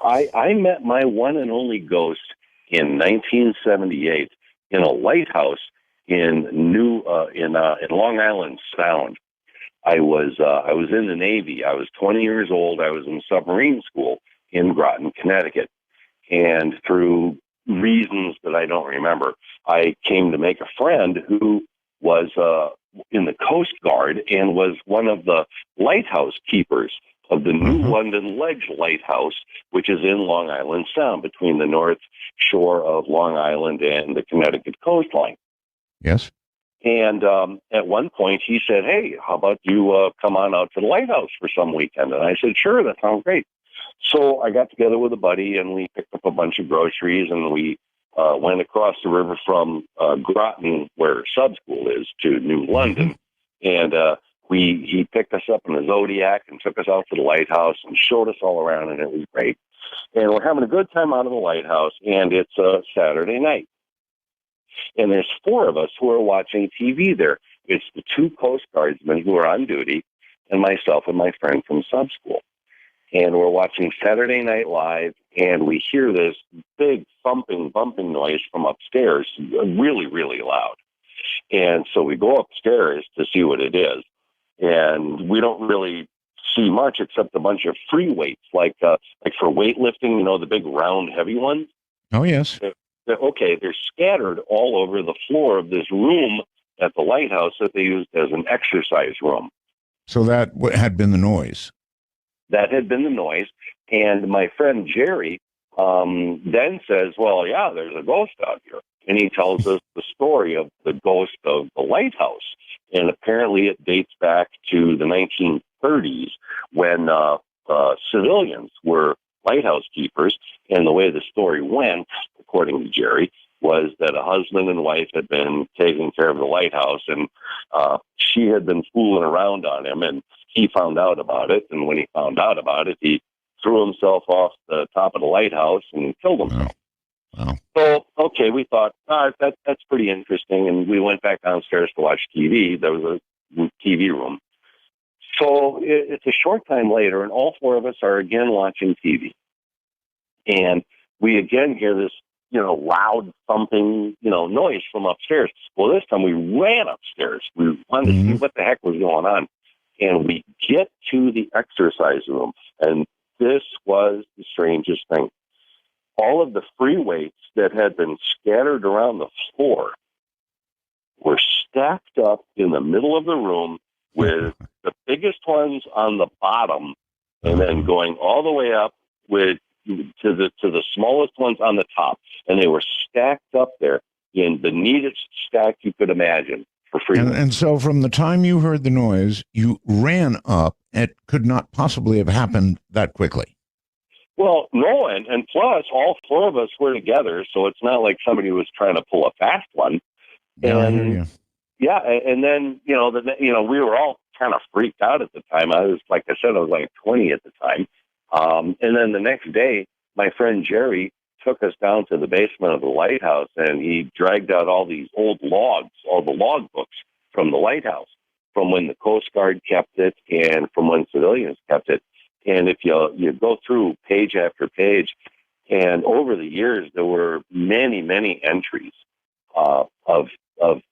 I met my one and only ghost in 1978 in a lighthouse in Long Island Sound. I was in the Navy. I was 20 years old. I was in submarine school in Groton, Connecticut. And through reasons that I don't remember, I came to make a friend who was in the Coast Guard and was one of the lighthouse keepers of the New London Ledge Lighthouse, which is in Long Island Sound between the north shore of Long Island and the Connecticut coastline. Yes. And at one point he said, hey, how about you come on out to the lighthouse for some weekend? And I said, sure, that sounds great. So I got together with a buddy and we picked up a bunch of groceries and we went across the river from Groton, where sub school is, to New London. And he picked us up in a Zodiac and took us out to the lighthouse and showed us all around, and it was great. And we're having a good time out of the lighthouse, and it's a Saturday night. And there's 4 of us who are watching TV there. It's the 2 Coast Guardsmen who are on duty, and myself and my friend from sub school. And we're watching Saturday Night Live, and we hear this big thumping, bumping noise from upstairs, really, really loud. And so we go upstairs to see what it is. And we don't really see much except a bunch of free weights, like for weightlifting, the big round heavy ones. Oh, yes. They're scattered all over the floor of this room at the lighthouse that they used as an exercise room. So that had been the noise. That had been the noise. And my friend Jerry then says, well, yeah, there's a ghost out here. and he tells us the story of the ghost of the lighthouse. And apparently it dates back to the 1930s when civilians were lighthouse keepers. And the way the story went, according to Jerry, was that a husband and wife had been taking care of the lighthouse, and she had been fooling around on him, and he found out about it. And when he found out about it, he threw himself off the top of the lighthouse and killed himself. Wow. So, okay, we thought, that's pretty interesting, and we went back downstairs to watch TV. There was a TV room. So it's a short time later, and all four of us are again watching TV. And we again hear this, loud thumping, noise from upstairs. Well, this time we ran upstairs. We wanted to see what the heck was going on. And we get to the exercise room, and this was the strangest thing. All of the free weights that had been scattered around the floor were stacked up in the middle of the room, with the biggest ones on the bottom, and then going all the way up to the smallest ones on the top. And they were stacked up there in the neatest stack you could imagine for free. And so from the time you heard the noise, you ran up. It could not possibly have happened that quickly. Well, no, and plus all four of us were together, so it's not like somebody was trying to pull a fast one. Yeah, I hear you. Yeah, and then we were all kind of freaked out at the time. I was, like I said, I was like 20 at the time. And then the next day, my friend Jerry took us down to the basement of the lighthouse, and he dragged out all these old logs, all the log books from the lighthouse, from when the Coast Guard kept it and from when civilians kept it. And if you go through page after page, and over the years, there were many, many entries of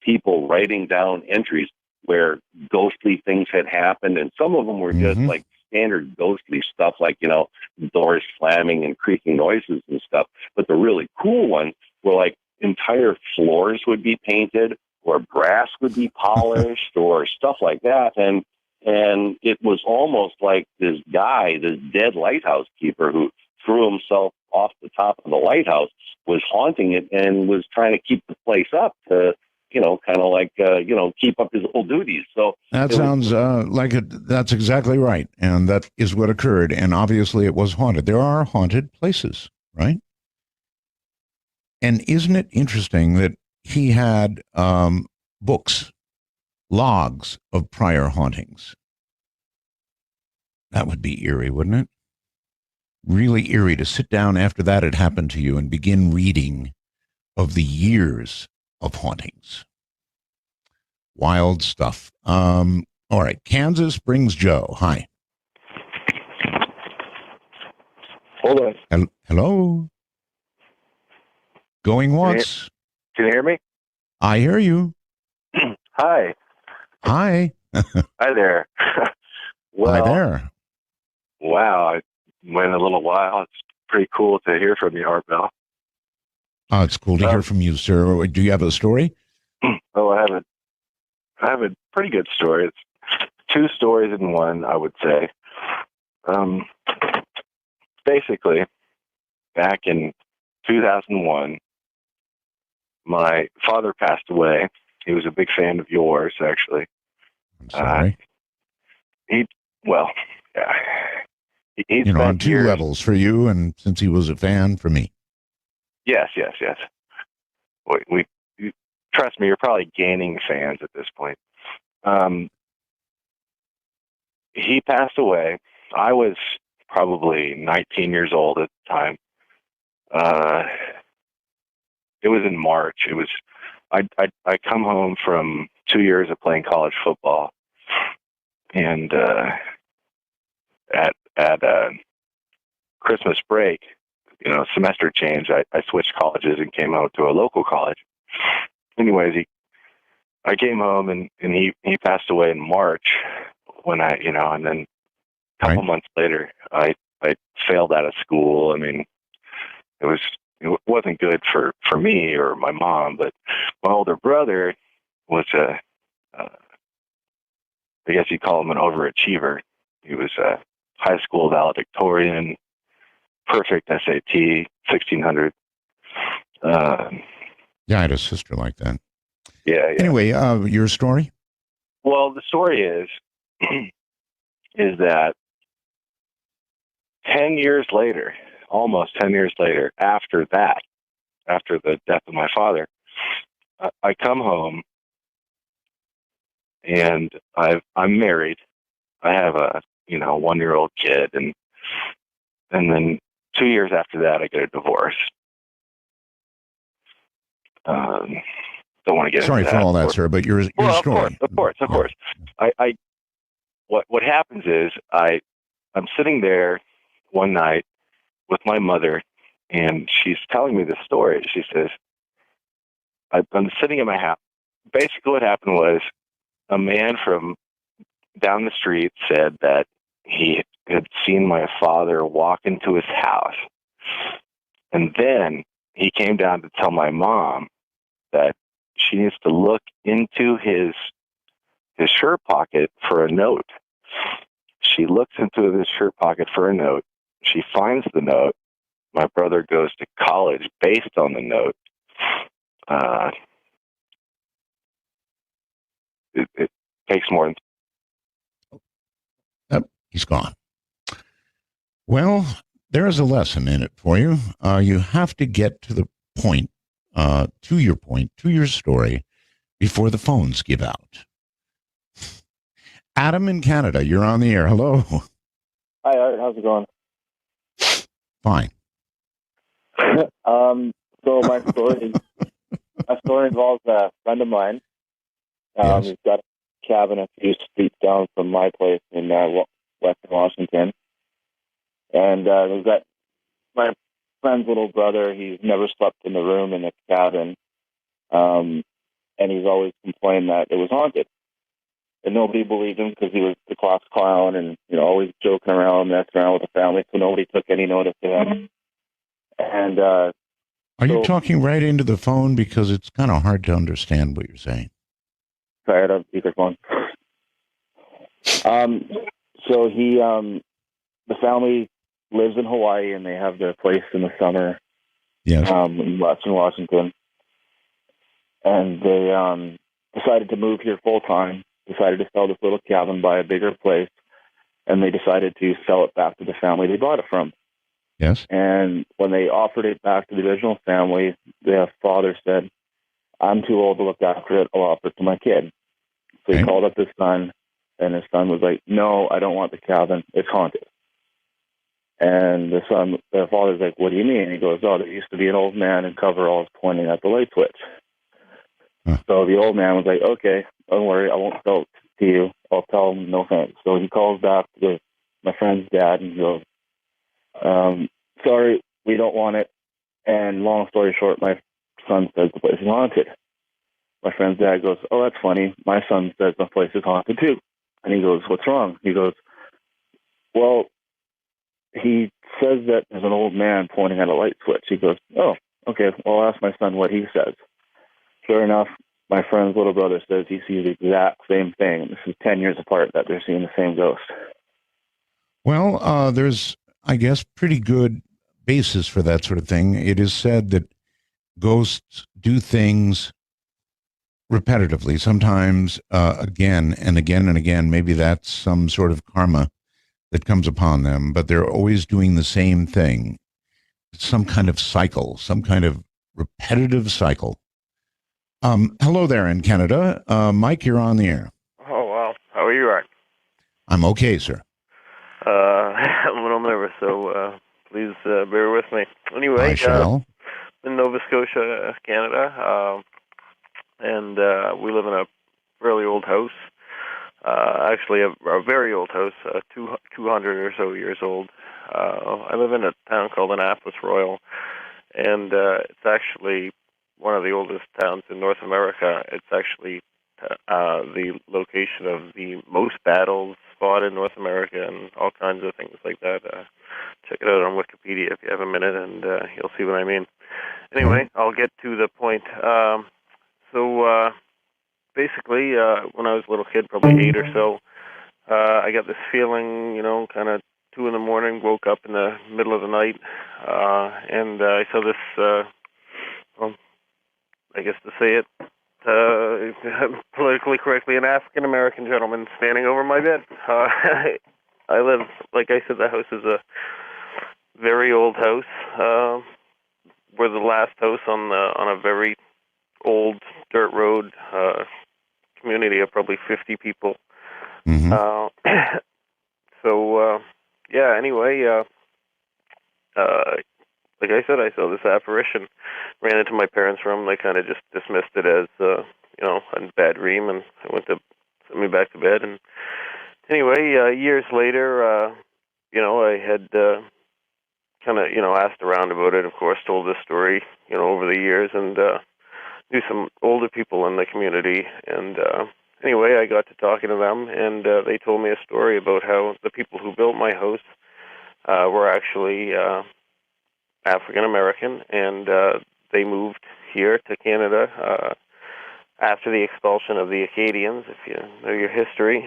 people writing down entries where ghostly things had happened. And some of them were just like standard ghostly stuff, like, doors slamming and creaking noises and stuff. But the really cool ones were like entire floors would be painted, or brass would be polished, or stuff like that. And it was almost like this guy, this dead lighthouse keeper who threw himself off the top of the lighthouse, was haunting it and was trying to keep the place up to, kind of like, keep up his old duties. So that sounds like it. That's exactly right. And that is what occurred. And obviously it was haunted. There are haunted places, right? And isn't it interesting that he had books, logs of prior hauntings? That would be eerie, wouldn't it? Really eerie to sit down after that had happened to you and begin reading of the years of hauntings. Wild stuff. All right. Kansas brings Joe. Hi. Hold on. Hello. Going once. Can you hear me? I hear you. Hi. Hi. Hi there. Hi there. Wow. I went a little while. It's pretty cool to hear from you, Art Bell. Oh, it's cool to hear from you, sir. Do you have a story? Oh, I have a pretty good story. It's two stories in one, I would say. Basically, back in 2001, my father passed away. He was a big fan of yours, actually. I'm sorry. He's on two levels for you, and since he was a fan, for me. Yes. We trust me, you're probably gaining fans at this point. He passed away. I was probably 19 years old at the time. It was in March. I come home from 2 years of playing college football, and at Christmas break, semester change, I switched colleges and came out to a local college. Anyways, I came home and he passed away in March when and then a couple months later, I failed out of school. I mean, it wasn't good for me or my mom, but my older brother was I guess you'd call him an overachiever. He was a high school valedictorian, perfect SAT, 1600. Yeah, I had a sister like that. Yeah. Anyway, your story? Well, the story is that 10 years later, almost 10 years later, after the death of my father, I come home and I'm married. I have a 1-year-old kid, and then 2 years after that, I get a divorce. Don't want to get Sorry into for that, all that, sir, but your story. Of course. What happens is I'm sitting there one night with my mother, and she's telling me this story. She says, I'm sitting in my house. Basically, what happened was a man from down the street said that he had seen my father walk into his house. And then he came down to tell my mom that she needs to look into his shirt pocket for a note. She looks into his shirt pocket for a note. She finds the note. My brother goes to college based on the note. It takes more than... Oh, he's gone. Well, there is a lesson in it for you. You have to get to the point, to your story, before the phones give out. Adam in Canada, you're on the air. Hello. Hi, Art. How's it going? Fine. So my story involves a friend of mine. He's got a cabin a few streets down from my place in Western Washington. And we've got my friend's little brother. He's never slept in the room in the cabin. And he's always complained that it was haunted. And nobody believed him because he was the class clown and, always joking around, messing around with the family. So nobody took any notice of him. And are you talking right into the phone? Because it's kind of hard to understand what you're saying. Sorry, I don't have speakerphone. So the family lives in Hawaii, and they have their place in the summer. Yes. In Western Washington. And they decided to move here full time. Decided to sell this little cabin, buy a bigger place, and they decided to sell it back to the family they bought it from. Yes. And when they offered it back to the original family, the father said, "I'm too old to look after it. I'll offer it to my kid." So he called up his son, and his son was like, "No, I don't want the cabin. It's haunted." And the father's like, "What do you mean?" He goes, "Oh, there used to be an old man in coveralls pointing at the light switch." So the old man was like, "Okay, don't worry, I won't sell it to you. I'll tell him no thanks." So he calls back to my friend's dad and goes, "Sorry, we don't want it." And long story short, my son says the place is haunted. My friend's dad goes, "Oh, that's funny. My son says the place is haunted too." And he goes, "What's wrong?" He goes, "Well, he says that there's an old man pointing at a light switch." He goes, "Oh, okay, well, I'll ask my son what he says." Sure enough, my friend's little brother says he sees the exact same thing. This is 10 years apart that they're seeing the same ghost. Well, there's, I guess, pretty good basis for that sort of thing. It is said that ghosts do things repetitively, sometimes again and again and again. Maybe that's some sort of karma that comes upon them, but they're always doing the same thing. It's some kind of cycle, some kind of repetitive cycle. Hello there in Canada. Mike, you're on the air. Oh, wow. How are you, Art? I'm okay, sir. I'm a little nervous, so please bear with me. Anyway, I shall. In Nova Scotia, Canada, and we live in a fairly old house. Actually, a very old house, 200 or so years old. I live in a town called Annapolis Royal, and it's actually one of the oldest towns in North America. It's actually the location of the most battles fought in North America and all kinds of things like that. Check it out on Wikipedia if you have a minute, and you'll see what I mean. Anyway, I'll get to the point. So basically, when I was a little kid, probably 8 or so, I got this feeling, kind of 2 in the morning, woke up in the middle of the night, and I saw this I guess to say it politically correctly, an African American gentleman standing over my bed. I live, like I said, the house is a very old house. We're the last house on a very old dirt road community of probably 50 people. Mm-hmm. Yeah. Anyway, like I said, I saw this apparition. Ran into my parents' room. They kind of just dismissed it as a bad dream, and I went to send me back to bed. And anyway, years later, I had kind of asked around about it. Of course, told this story over the years, and knew some older people in the community. And anyway, I got to talking to them, and they told me a story about how the people who built my house were actually African American, and they moved here to Canada after the expulsion of the Acadians, if you know your history.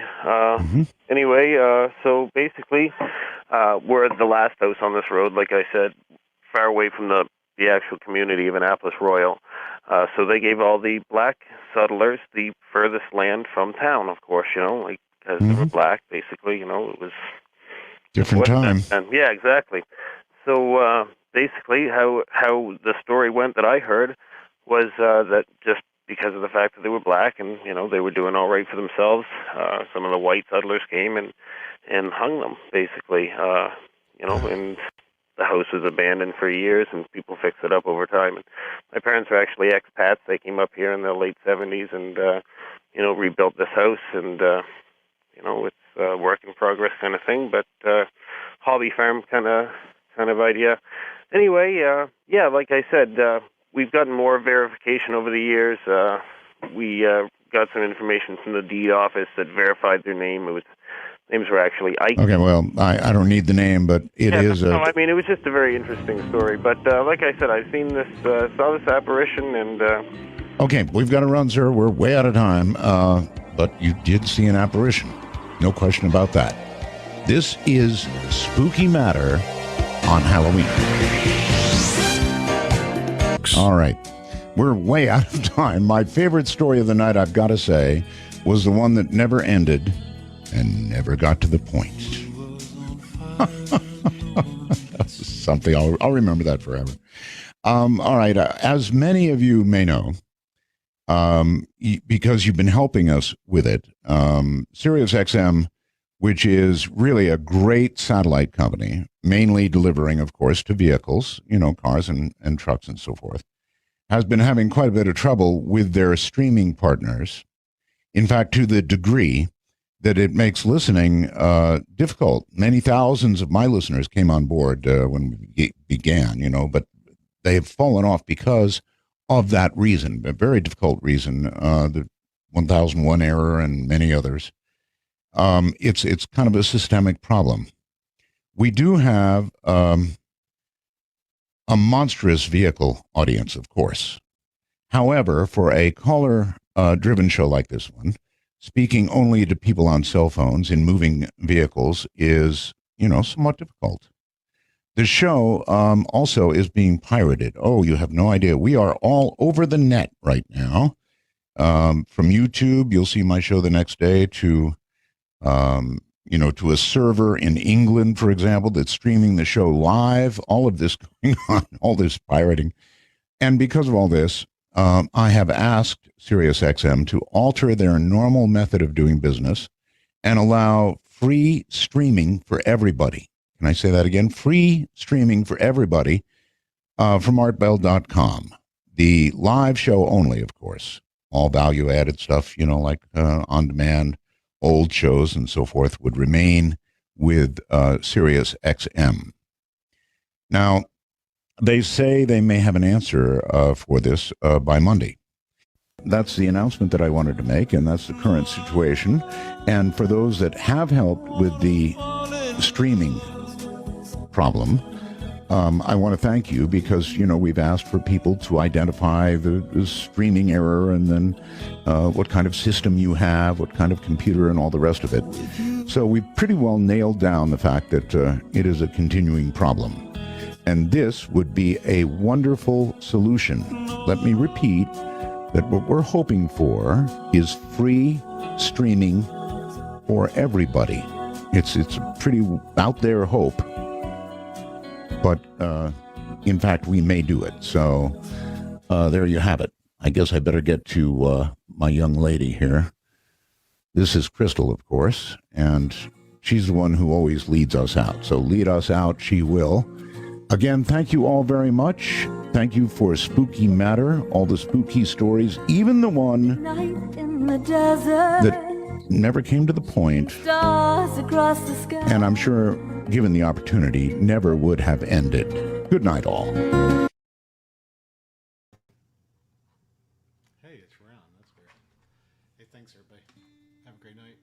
Anyway, so basically, we're the last house on this road, like I said, far away from the actual community of Annapolis Royal. So they gave all the black settlers the furthest land from town, of course, because they were black, basically, it was... Different time. And yeah, exactly. So basically, how the story went that I heard was that just because of the fact that they were black and they were doing all right for themselves, some of the white settlers came and hung them basically. And the house was abandoned for years, and people fixed it up over time. And my parents are actually expats. They came up here in the late 70s and rebuilt this house, and it's a work in progress kind of thing, but hobby farm kind of idea. Anyway, yeah, like I said, we've gotten more verification over the years. We got some information from the deed office that verified their name. Names were actually Ike. Okay, well, I don't need the name, but it is No, I mean, it was just a very interesting story. But like I said, I've seen this, saw this apparition, and... Okay, we've got to run, sir. We're way out of time. But you did see an apparition. No question about that. This is Spooky Matter on Halloween. All right. We're way out of time. My favorite story of the night, I've got to say, was the one that never ended and never got to the point. That's something I'll remember that forever. All right. As many of you may know, because you've been helping us with it, SiriusXM, which is really a great satellite company, mainly delivering, of course, to vehicles, cars and trucks and so forth, has been having quite a bit of trouble with their streaming partners. In fact, to the degree that it makes listening difficult. Many thousands of my listeners came on board when we began, but they have fallen off because of that reason, a very difficult reason, the 1001 error and many others. It's kind of a systemic problem. We do have a monstrous vehicle audience, of course. However, for a caller-driven show like this one, speaking only to people on cell phones in moving vehicles is, somewhat difficult. The show also is being pirated. Oh, you have no idea. We are all over the net right now. From YouTube, you'll see my show the next day, to to a server in England, for example, that's streaming the show live. All of this going on, all this pirating. And because of all this, I have asked SiriusXM to alter their normal method of doing business and allow free streaming for everybody. Can I say that again? Free streaming for everybody from artbell.com. The live show only, of course. All value-added stuff, like on-demand, old shows and so forth would remain with SiriusXM. Now, they say they may have an answer for this by Monday. That's the announcement that I wanted to make, and that's the current situation. And for those that have helped with the streaming problem, I want to thank you because, we've asked for people to identify the streaming error and then what kind of system you have, what kind of computer and all the rest of it. So we've pretty well nailed down the fact that it is a continuing problem. And this would be a wonderful solution. Let me repeat, that what we're hoping for is free streaming for everybody. It's a pretty out there hope, but in fact, we may do it. So there you have it. I guess I better get to my young lady here. This is Crystal, of course, and she's the one who always leads us out. So lead us out, she will. Again, thank you all very much. Thank you for Spooky Matter, all the spooky stories, even the one that never came to the point, and I'm sure, given the opportunity, never would have ended. Good night, all. Hey, it's Ron. That's weird. Hey, thanks, everybody. Have a great night.